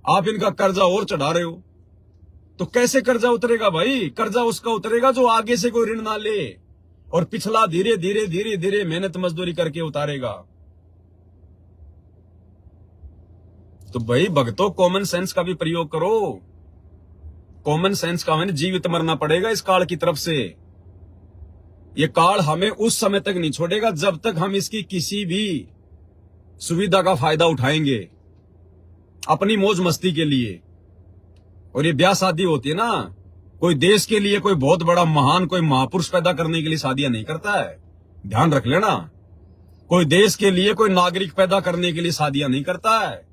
आप इनका कर्जा और चढ़ा रहे हो। तो कैसे कर्जा उतरेगा भाई? कर्जा उसका उतरेगा जो आगे से कोई ऋण ना ले और पिछला धीरे धीरे मेहनत मजदूरी करके उतारेगा। तो भाई भक्तों, कॉमन सेंस का भी प्रयोग करो। कॉमन सेंस का हमें जीवित मरना पड़ेगा इस काल की तरफ से। ये काल हमें उस समय तक नहीं छोड़ेगा जब तक हम इसकी किसी भी सुविधा का फायदा उठाएंगे अपनी मौज मस्ती के लिए। और ये ब्याह शादी होती है ना, कोई देश के लिए कोई बहुत बड़ा महान कोई महापुरुष पैदा करने के लिए शादियां नहीं करता है, ध्यान रख लेना। कोई देश के लिए कोई नागरिक पैदा करने के लिए शादियां नहीं करता है,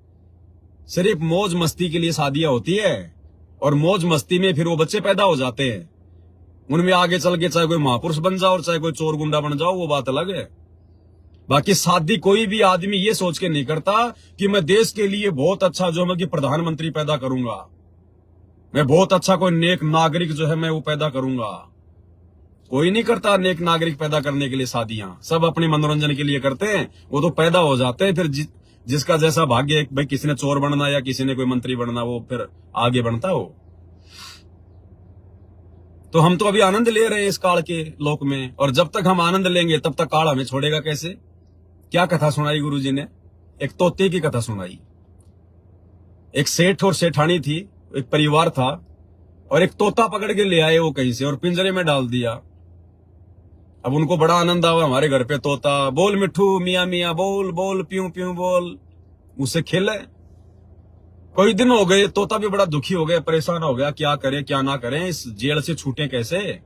सिर्फ मौज मस्ती के लिए शादियां होती है। और मौज मस्ती में फिर वो बच्चे पैदा हो जाते हैं, उनमें आगे चल के चाहे कोई महापुरुष बन जाओ और चाहे कोई चोर गुंडा बन जाओ, वो बात अलग है। बाकी शादी कोई भी आदमी ये सोच के नहीं करता कि मैं देश के लिए बहुत अच्छा जो मैं कि प्रधानमंत्री पैदा करूंगा, मैं बहुत अच्छा कोई नेक नागरिक जो है मैं वो पैदा करूंगा। कोई नहीं करता नेक नागरिक पैदा करने के लिए शादियां, सब अपने मनोरंजन के लिए करते हैं। वो तो पैदा हो जाते हैं, फिर जिसका जैसा भाग्य है, भाई किसी ने चोर बनना या किसी ने कोई मंत्री बनना, वो फिर आगे बढ़ता हो। तो हम तो अभी आनंद ले रहे हैं इस काल के लोक में, और जब तक हम आनंद लेंगे तब तक काल हमें छोड़ेगा कैसे? क्या कथा सुनाई गुरुजी ने? एक तोते की कथा सुनाई। एक सेठ और सेठानी थी, एक परिवार था, और एक तोता पकड़ के ले आए वो कहीं से और पिंजरे में डाल दिया। अब उनको बड़ा आनंद आवा, हमारे घर पे तोता, बोल मिठू मियाँ मियाँ बोल, बोल प्यूं प्यूं बोल, उससे खेले। कई दिन हो गए, तोता भी बड़ा दुखी हो गया, परेशान हो गया, क्या करे क्या ना करें, इस जेल से छूटे कैसे?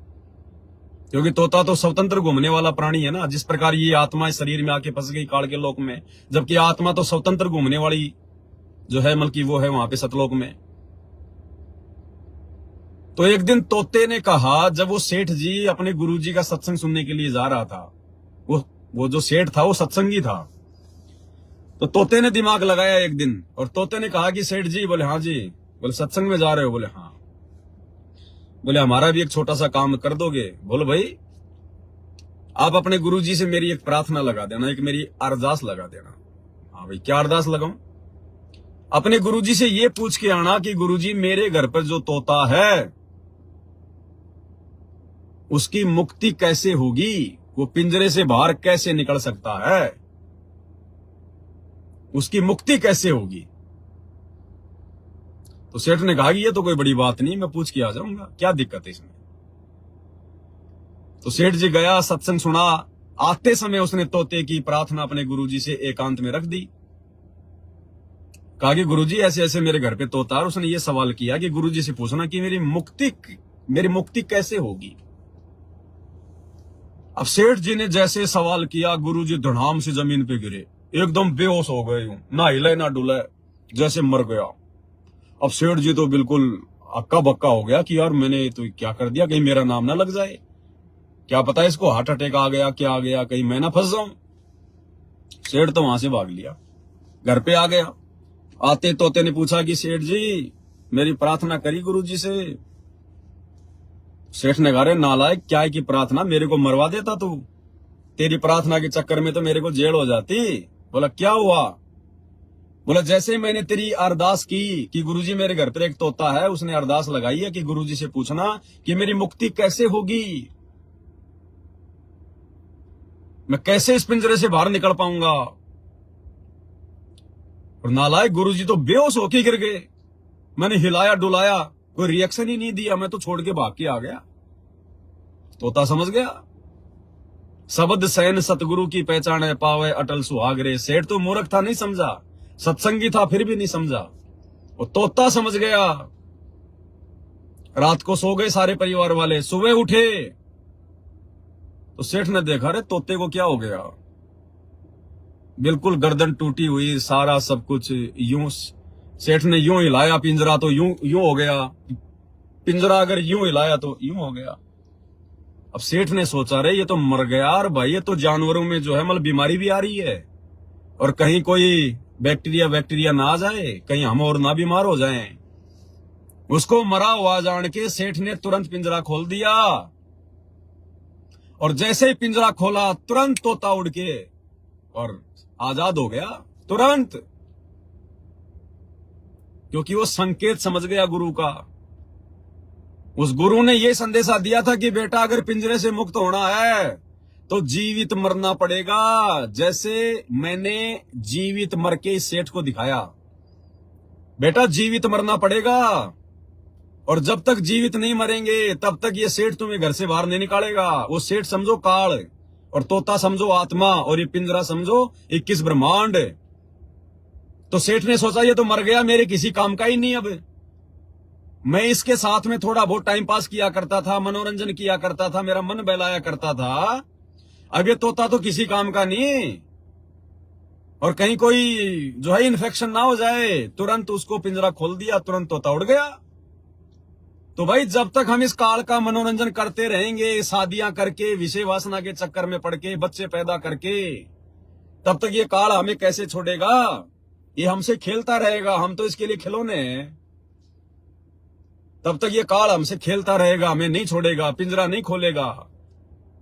क्योंकि तोता तो स्वतंत्र घूमने वाला प्राणी है ना, जिस प्रकार ये आत्मा इस शरीर में आके फंस गई काल के लोक में, जबकि आत्मा तो स्वतंत्र घूमने वाली जो है मतलब वो है वहां पे सतलोक में। तो एक दिन तोते ने कहा, जब वो सेठ जी अपने गुरुजी का सत्संग सुनने के लिए जा रहा था, वो जो सेठ था वो सत्संगी था, तो तोते ने दिमाग लगाया एक दिन, और तोते ने कहा कि सेठ जी, बोले हाँ जी, बोले सत्संग में जा रहे हो? बोले हाँ। बोले हमारा भी एक छोटा सा काम कर दोगे? बोले भाई, आप अपने गुरुजी से मेरी एक प्रार्थना लगा देना, एक मेरी अरदास लगा देना। हाँ भाई, क्या अरदास लगाऊं? अपने गुरुजी से ये पूछ के आना कि गुरुजी, मेरे घर पर जो तोता है उसकी मुक्ति कैसे होगी, वो पिंजरे से बाहर कैसे निकल सकता है, उसकी मुक्ति कैसे होगी? तो सेठ ने कहा कि ये तो कोई बड़ी बात नहीं, मैं पूछ के आ जाऊंगा, क्या दिक्कत है इसमें? तो सेठ जी गया, सत्संग सुना। आते समय उसने तोते की प्रार्थना अपने गुरुजी से एकांत में रख दी। कहा कि गुरुजी, ऐसे ऐसे मेरे घर पे तोता, और उसने ये सवाल किया कि गुरुजी से पूछना कि मेरी मुक्ति कैसे होगी। अब सेठ जी ने जैसे सवाल किया, गुरुजी धड़ाम से जमीन पे गिरे, एकदम बेहोश हो गए, यूं ना हिले ना डुले, जैसे मर गया। अब सेठ जी तो बिल्कुल हक्का बक्का हो गया कि यार मैंने तो क्या कर दिया, कहीं मेरा नाम ना लग जाए, क्या पता इसको हार्ट अटैक आ गया, क्या आ गया, कहीं मैं ना फंस जाऊं। सेठ तो वहां से भाग लिया, घर पे आ गया। आते तोते ने पूछा कि सेठ जी मेरी प्रार्थना करी गुरुजी से। सेठ ने कहा, रे नालायक, क्या है की प्रार्थना, मेरे को मरवा देता तू, तेरी प्रार्थना के चक्कर में तो मेरे को जेल हो जाती। बोला क्या हुआ? बोला जैसे ही मैंने तेरी अरदास की कि गुरुजी मेरे घर पर एक तोता है, उसने अरदास लगाई है कि गुरुजी से पूछना कि मेरी मुक्ति कैसे होगी, मैं कैसे इस पिंजरे से बाहर निकल पाऊंगा। और नालायक गुरुजी तो बेहोश होके गिर गए। मैंने हिलाया डुलाया, कोई रिएक्शन ही नहीं दिया, मैं तो छोड़ के भाग के आ गया। तोता समझ गया, शब्द सैन सतगुरु की पहचान है, पावे अटल सुहागरे। सेठ तो मूर्ख था, नहीं समझा, सत्संगी था फिर भी नहीं समझा, और तोता समझ गया। रात को सो गए सारे परिवार वाले, सुबह उठे तो सेठ ने देखा, रे तोते को क्या हो गया, बिल्कुल गर्दन टूटी हुई, सारा सब कुछ यूं। सेठ ने यूं हिलाया पिंजरा तो यूं हो गया, पिंजरा अगर यूं हिलाया तो यूं हो गया। अब सेठ ने सोचा, रे ये तो मर गया, और भाई ये तो जानवरों में जो है मतलब बीमारी भी आ रही है, और कहीं कोई बैक्टीरिया ना आ जाए, कहीं हम और ना बीमार हो जाएं। उसको मरा हुआ जान के सेठ ने तुरंत पिंजरा खोल दिया, और जैसे ही पिंजरा खोला तुरंत तोता उड़ के और आजाद हो गया तुरंत, क्योंकि वो संकेत समझ गया गुरु का। उस गुरु ने यह संदेशा दिया था कि बेटा अगर पिंजरे से मुक्त होना है तो जीवित मरना पड़ेगा, जैसे मैंने जीवित मर के इस सेठ को दिखाया। बेटा जीवित मरना पड़ेगा, और जब तक जीवित नहीं मरेंगे तब तक ये सेठ तुम्हें घर से बाहर नहीं निकालेगा। वो सेठ समझो काल, और तोता समझो आत्मा, और ये पिंजरा समझो 21 ब्रह्मांड। तो सेठ ने सोचा ये तो मर गया, मेरे किसी काम का ही नहीं, अब मैं इसके साथ में थोड़ा बहुत टाइम पास किया करता था, मनोरंजन किया करता था, मेरा मन बहलाया करता था, अब ये तोता तो किसी काम का नहीं, और कहीं कोई जो है इन्फेक्शन ना हो जाए। तुरंत उसको पिंजरा खोल दिया, तुरंत तोता उड़ गया। तो भाई जब तक हम इस काल का मनोरंजन करते रहेंगे, शादियां करके, विषय वासना के चक्कर में पड़ के, बच्चे पैदा करके, तब तक ये काल हमें कैसे छोड़ेगा, ये हमसे खेलता रहेगा, हम तो इसके लिए खिलौने हैं। तब तक ये काल हमसे खेलता रहेगा, हमें नहीं छोड़ेगा, पिंजरा नहीं खोलेगा।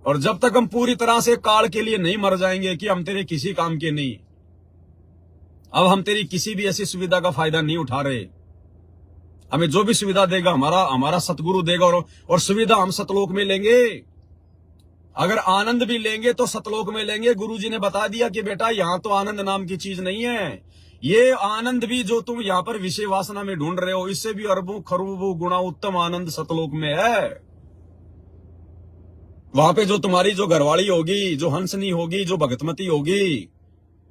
और जब तक हम पूरी तरह से काल के लिए नहीं मर जाएंगे कि हम तेरे किसी काम के नहीं, अब हम तेरी किसी भी ऐसी सुविधा का फायदा नहीं उठा रहे। हमें जो भी सुविधा देगा हमारा सतगुरु देगा, और सुविधा हम सतलोक में लेंगे। अगर आनंद भी लेंगे तो सतलोक में लेंगे। गुरुजी ने बता दिया कि बेटा यहां तो आनंद नाम की चीज नहीं है, ये आनंद भी जो तुम यहां पर विषय वासना में ढूंढ रहे हो, इससे भी अरबों खरबों गुणा उत्तम आनंद सतलोक में है। वहां पे जो तुम्हारी जो घरवाली होगी, जो हंसनी होगी, जो भगतमती होगी,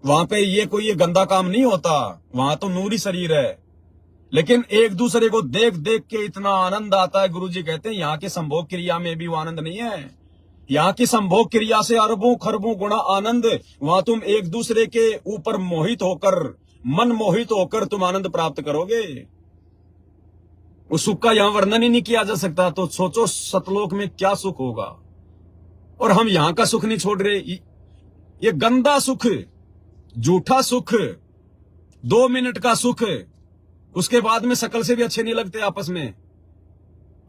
वहां पे ये गंदा काम नहीं होता, वहां तो नूरी शरीर है। लेकिन एक दूसरे को देख देख के इतना आनंद आता है। गुरुजी कहते हैं यहाँ के संभोग क्रिया में भी वो आनंद नहीं है, यहाँ की संभोग क्रिया से अरबों खरबों गुणा आनंद। वहां तुम एक दूसरे के ऊपर मोहित होकर, मन मोहित होकर तुम आनंद प्राप्त करोगे। उस सुख का यहां वर्णन ही नहीं किया जा सकता। तो सोचो सतलोक में क्या सुख होगा, और हम यहां का सुख नहीं छोड़ रहे। ये गंदा सुख, झूठा सुख, 2 मिनट का सुख, उसके बाद में शकल से भी अच्छे नहीं लगते आपस में,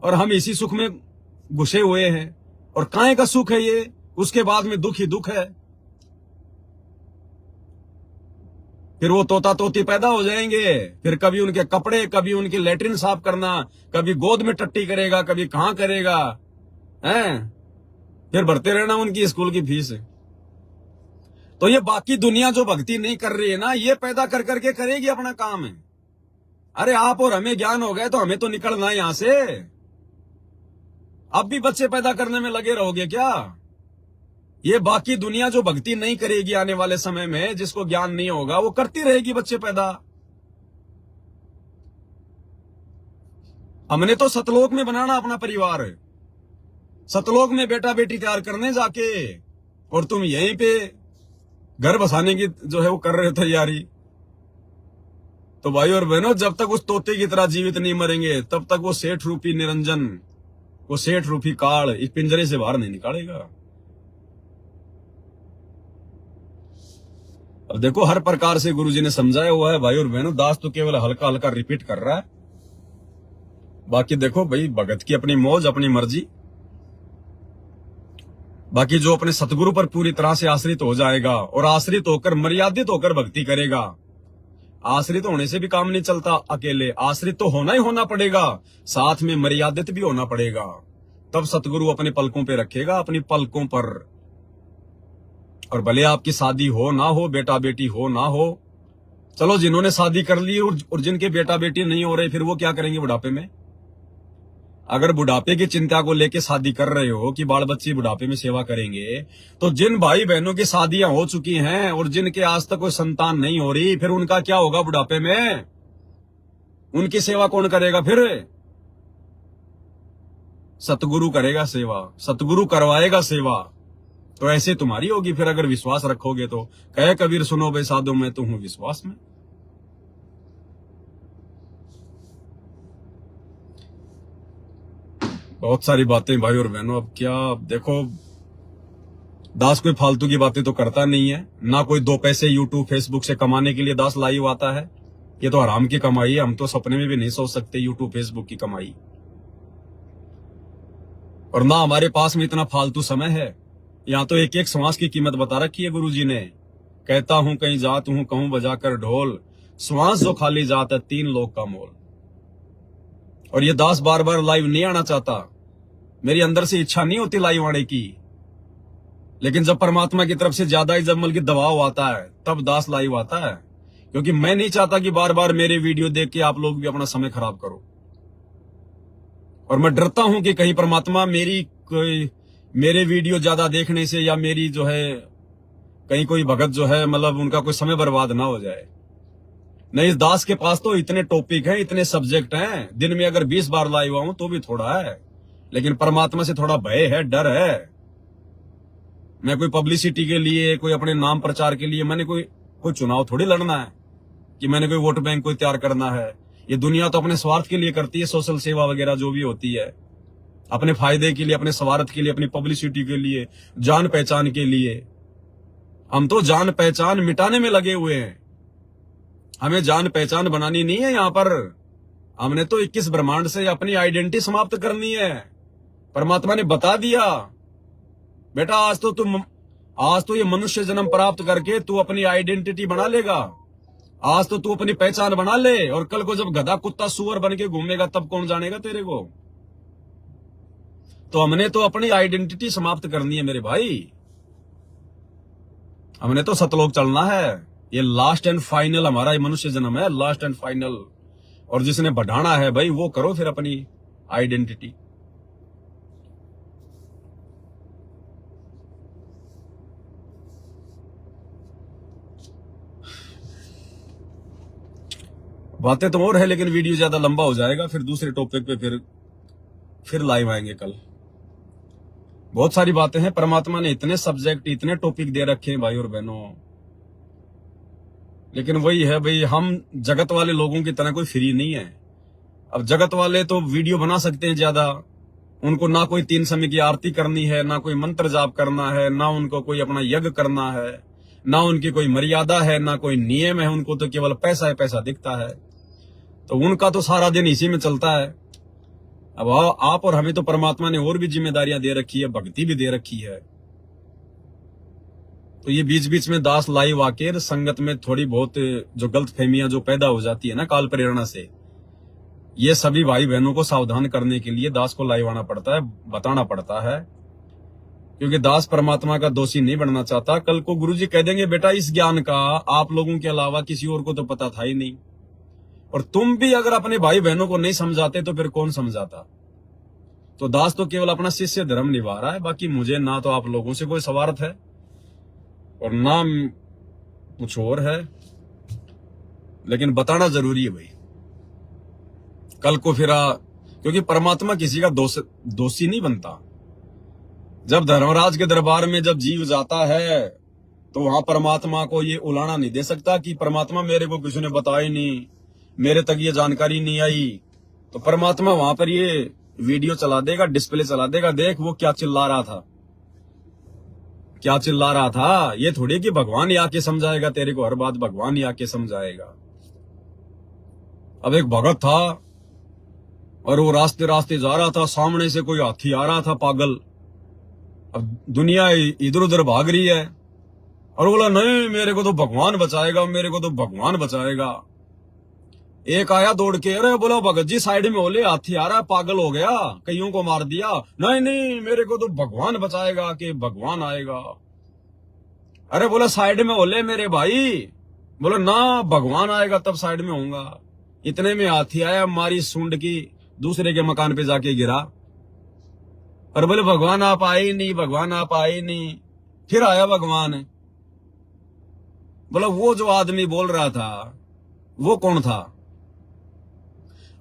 और हम इसी सुख में घुसे हुए हैं। और काहे का सुख है ये, उसके बाद में दुख ही दुख है। फिर वो तोता तोती पैदा हो जाएंगे, फिर कभी उनके कपड़े, कभी उनकी लेटरिन साफ करना, कभी गोद में टट्टी करेगा, कभी कहां करेगा, हैं? फिर भरते रहना उनकी स्कूल की फीस। तो ये बाकी दुनिया जो भक्ति नहीं कर रही है ना, ये पैदा कर करके करेगी अपना काम है। अरे आप और हमें ज्ञान हो गए तो हमें तो निकलना है यहां से। अब भी बच्चे पैदा करने में लगे रहोगे क्या? ये बाकी दुनिया जो भक्ति नहीं करेगी आने वाले समय में, जिसको ज्ञान नहीं होगा, वो करती रहेगी बच्चे पैदा। हमने तो सतलोक में बनाना अपना परिवार है। सतलोक में बेटा बेटी तैयार करने जाके, और तुम यहीं पे घर बसाने की जो है वो कर रहे हो तैयारी। तो भाई और बहनों, जब तक उस तोते की तरह जीवित नहीं मरेंगे तब तक वो सेठ रूपी निरंजन, वो सेठ रूपी काल इस पिंजरे से बाहर नहीं निकालेगा। अब देखो, हर प्रकार से गुरुजी ने समझाया हुआ है भाई और बहनों। दास तो केवल हल्का हल्का रिपीट कर रहा है। बाकी देखो भाई, भगत की अपनी मौज, अपनी मर्जी। बाकी जो अपने सतगुरु पर पूरी तरह से आश्रित हो जाएगा और आश्रित होकर, मर्यादित होकर भक्ति करेगा। आश्रित होने से भी काम नहीं चलता अकेले, आश्रित तो होना ही होना पड़ेगा, साथ में मर्यादित भी होना पड़ेगा। तब सतगुरु अपने पलकों पे रखेगा, अपनी पलकों पर। और भले आपकी शादी हो ना हो, बेटा बेटी हो ना हो, चलो जिन्होंने शादी कर ली और जिनके बेटा बेटी नहीं हो रहे, फिर वो क्या करेंगे बुढ़ापे में? अगर बुढ़ापे की चिंता को लेके शादी कर रहे हो कि बाल बच्चे बुढ़ापे में सेवा करेंगे, तो जिन भाई बहनों की शादियां हो चुकी हैं और जिनके आज तक कोई संतान नहीं हो रही, फिर उनका क्या होगा बुढ़ापे में? उनकी सेवा कौन करेगा फिर? सतगुरु करेगा सेवा, सतगुरु करवाएगा सेवा। तो ऐसे तुम्हारी होगी फिर, अगर विश्वास रखोगे तो। कहे कबीर सुनो बे साधो, मैं तो हूं विश्वास में। बहुत सारी बातें भाई और बहनों। अब क्या देखो, दास कोई फालतू की बातें तो करता नहीं है, ना कोई दो पैसे यूट्यूब फेसबुक से कमाने के लिए दास लाइव आता है। ये तो हराम की कमाई है, हम तो सपने में भी नहीं सोच सकते यूट्यूब फेसबुक की कमाई। और ना हमारे पास में इतना फालतू समय है। यहाँ तो एक एक श्वास की कीमत बता रखी है गुरुजी ने। कहता हूं कहीं जात हूं, कहूं बजाकर ढोल, श्वास जो खाली जात है 3 लोग का मोल। और ये दास बार बार लाइव नहीं आना चाहता, मेरी अंदर से इच्छा नहीं होती लाइव आने की, लेकिन जब परमात्मा की तरफ से ज्यादा ही जब मतलब दबाव आता है, तब दास लाइव आता है। क्योंकि मैं नहीं चाहता कि बार बार मेरे वीडियो देख के आप लोग भी अपना समय खराब करो। और मैं डरता हूं कि कहीं परमात्मा मेरे वीडियो ज्यादा देखने से, या मेरी जो है कहीं कोई भगत जो है मतलब उनका कोई समय बर्बाद ना हो जाए। नहीं, इस दास के पास तो इतने टॉपिक हैं, इतने सब्जेक्ट हैं, दिन में अगर 20 बार लाइव आऊं तो भी थोड़ा है। लेकिन परमात्मा से थोड़ा भय है, डर है। मैं कोई पब्लिसिटी के लिए, कोई अपने नाम प्रचार के लिए, मैंने कोई चुनाव थोड़ी लड़ना है कि मैंने कोई वोट बैंक कोई तैयार करना है। ये दुनिया तो अपने स्वार्थ के लिए करती है, सोशल सेवा वगैरह जो भी होती है, अपने फायदे के लिए, अपने स्वार्थ के लिए, अपनी पब्लिसिटी के लिए, जान पहचान के लिए। हम तो जान पहचान मिटाने में लगे हुए हैं। हमें जान पहचान बनानी नहीं है यहाँ पर। हमने तो 21 ब्रह्मांड से अपनी आइडेंटिटी समाप्त करनी है। परमात्मा ने बता दिया, बेटा आज तो ये मनुष्य जन्म प्राप्त करके तू अपनी आइडेंटिटी बना लेगा। आज तो तू अपनी पहचान बना ले, और कल को जब गधा कुत्ता सुअर बन के घूमेगा तब कौन जानेगा तेरे को। तो हमने तो अपनी आइडेंटिटी समाप्त करनी है मेरे भाई। हमने तो सतलोक चलना है। ये लास्ट एंड फाइनल हमारा ये मनुष्य जन्म है, लास्ट एंड फाइनल। और जिसने बढ़ाना है भाई, वो करो फिर अपनी आइडेंटिटी। बातें तो और है, लेकिन वीडियो ज्यादा लंबा हो जाएगा। फिर दूसरे टॉपिक पे फिर लाइव आएंगे कल। बहुत सारी बातें हैं। परमात्मा ने इतने सब्जेक्ट, इतने टॉपिक दे रखे हैं भाई और बहनों। लेकिन वही है भाई, हम जगत वाले लोगों की तरह कोई फ्री नहीं है। अब जगत वाले तो वीडियो बना सकते हैं ज्यादा, उनको ना कोई 3 समय की आरती करनी है, ना कोई मंत्र जाप करना है, ना उनको कोई अपना यज्ञ करना है, ना उनकी कोई मर्यादा है, ना कोई नियम है। उनको तो केवल पैसा है, पैसा दिखता है। तो उनका तो सारा दिन इसी में चलता है। अब आप और हमें तो परमात्मा ने और भी जिम्मेदारियां दे रखी है, भक्ति भी दे रखी है। तो ये बीच बीच में दास लाइव आके संगत में थोड़ी बहुत जो गलत फहमियां जो पैदा हो जाती है ना काल प्रेरणा से, ये सभी भाई बहनों को सावधान करने के लिए दास को लाइव आना पड़ता है, बताना पड़ता है। क्योंकि दास परमात्मा का दोषी नहीं बनना चाहता। कल को गुरुजी कह देंगे, बेटा इस ज्ञान का आप लोगों के अलावा किसी और को तो पता था ही नहीं। और तुम भी अगर अपने भाई बहनों को नहीं समझाते तो फिर कौन समझाता। तो दास तो केवल अपना शिष्य धर्म निभा रहा है। बाकी मुझे ना तो आप लोगों से कोई स्वार्थ है और ना कुछ और है, लेकिन बताना जरूरी है भाई। कल को फिर क्योंकि परमात्मा किसी का दोषी नहीं बनता। जब धर्मराज के दरबार में जब जीव जाता है तो वहां परमात्मा को ये उलाना नहीं दे सकता कि परमात्मा मेरे को किसी ने बताया नहीं, मेरे तक ये जानकारी नहीं आई। तो परमात्मा वहां पर ये वीडियो चला देगा, डिस्प्ले चला देगा, देख वो क्या चिल्ला रहा था, क्या चिल्ला रहा था। ये थोड़ी कि भगवान ही आके समझाएगा तेरे को, हर बात भगवान ही आके समझाएगा। अब एक भगत था और वो रास्ते रास्ते जा रहा था, सामने से कोई हाथी आ रहा था पागल। अब दुनिया इधर उधर भाग रही है और बोला नहीं मेरे को तो भगवान बचाएगा, मेरे को तो भगवान बचाएगा। एक आया दौड़ के, अरे बोला भगत जी साइड में बोले हाथी आ रहा है, पागल हो गया, कईयों को मार दिया। नहीं नहीं मेरे को तो भगवान बचाएगा कि भगवान आएगा। अरे बोला साइड में बोले मेरे भाई, बोला ना भगवान आएगा तब साइड में होऊंगा। इतने में हाथी आया, मारी सूंड की, दूसरे के मकान पे जाके गिरा। और बोले भगवान आप आए ही नहीं, भगवान आप आए ही नहीं। फिर आया भगवान। बोला वो जो आदमी बोल रहा था वो कौन था?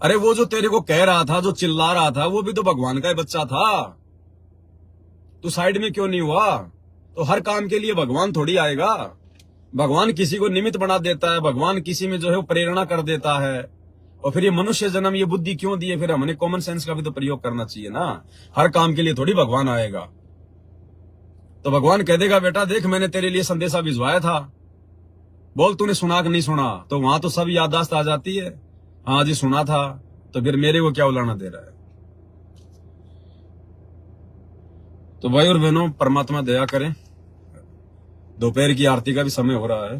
अरे वो जो तेरे को कह रहा था, जो चिल्ला रहा था, वो भी तो भगवान का ही बच्चा था। तू साइड में क्यों नहीं हुआ? तो हर काम के लिए भगवान थोड़ी आएगा। भगवान किसी को निमित्त बना देता है, भगवान किसी में जो है वो प्रेरणा कर देता है। और फिर ये मनुष्य जन्म, ये बुद्धि क्यों दी है? फिर हमने कॉमन सेंस का भी तो प्रयोग करना चाहिए ना। हर काम के लिए थोड़ी भगवान आएगा। तो भगवान कह देगा बेटा देख मैंने तेरे लिए संदेशा भिजवाया था, बोल तूने सुना कि नहीं सुना? तो वहां तो सब याददाश्त आ जाती है, हाँ जी सुना था। तो फिर मेरे को क्या उलाना दे रहा है? तो भाई और बहनों परमात्मा दया करें। दोपहर की आरती का भी समय हो रहा है।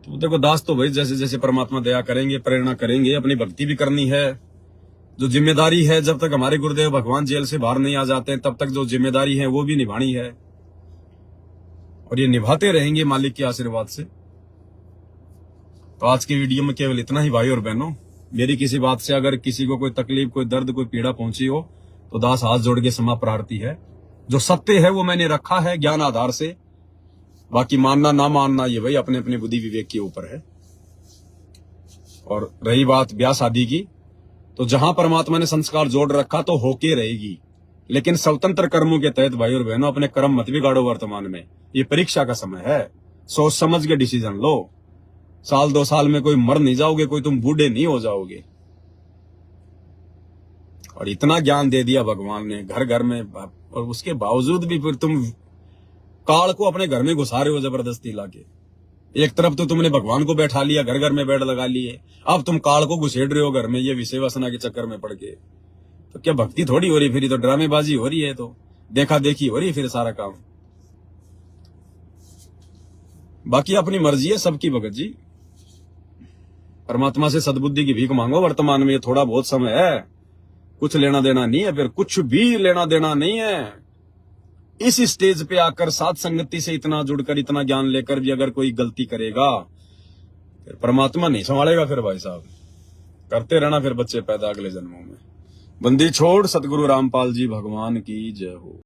तो देखो दास तो भाई जैसे जैसे परमात्मा दया करेंगे, प्रेरणा करेंगे, अपनी भक्ति भी करनी है। जो जिम्मेदारी है, जब तक हमारे गुरुदेव भगवान जेल से बाहर नहीं आ जाते तब तक जो जिम्मेदारी है वो भी निभानी है, और ये निभाते रहेंगे मालिक के आशीर्वाद से। तो आज की वीडियो में केवल इतना ही भाई और बहनों। मेरी किसी बात से अगर किसी को कोई तकलीफ, कोई दर्द, कोई पीड़ा पहुंची हो तो दास हाथ जोड़ के क्षमा प्रार्थी है। जो सत्य है वो मैंने रखा है ज्ञान आधार से, बाकी मानना ना मानना ये भाई अपने अपने बुद्धि विवेक के ऊपर है। और रही बात ब्याह शादी की, तो जहां परमात्मा ने संस्कार जोड़ रखा तो होके रहेगी, लेकिन स्वतंत्र कर्मों के तहत भाई और बहनों अपने कर्म मत बिगाड़ो। वर्तमान में ये परीक्षा का समय है, सोच समझ के डिसीजन लो। साल 2 साल में कोई मर नहीं जाओगे, कोई तुम बूढ़े नहीं हो जाओगे। और इतना ज्ञान दे दिया भगवान ने घर घर में, और उसके बावजूद भी फिर तुम काल को अपने घर में घुसा रहे हो जबरदस्ती लाके। एक तरफ तो तुमने भगवान को बैठा लिया, घर घर में बेड लगा लिए, अब तुम काल को घुसेड़ रहे हो घर में, ये विषय वासना के चक्कर में पड़ के। तो क्या भक्ति थोड़ी हो रही, फिर तो ड्रामेबाजी हो रही है, तो देखा देखी हो रही है फिर सारा काम। बाकी अपनी मर्जी है सबकी भगत जी। परमात्मा से सद्बुद्धि की भीख मांगो। वर्तमान में ये थोड़ा बहुत समय है, कुछ लेना देना नहीं है, फिर कुछ भी लेना देना नहीं है। इस स्टेज पे आकर साथ संगति से इतना जुड़कर, इतना ज्ञान लेकर भी अगर कोई गलती करेगा फिर परमात्मा नहीं संभालेगा। फिर भाई साहब करते रहना फिर बच्चे पैदा अगले जन्मों में। बंदी छोड़। सतगुरु रामपाल जी भगवान की जय हो।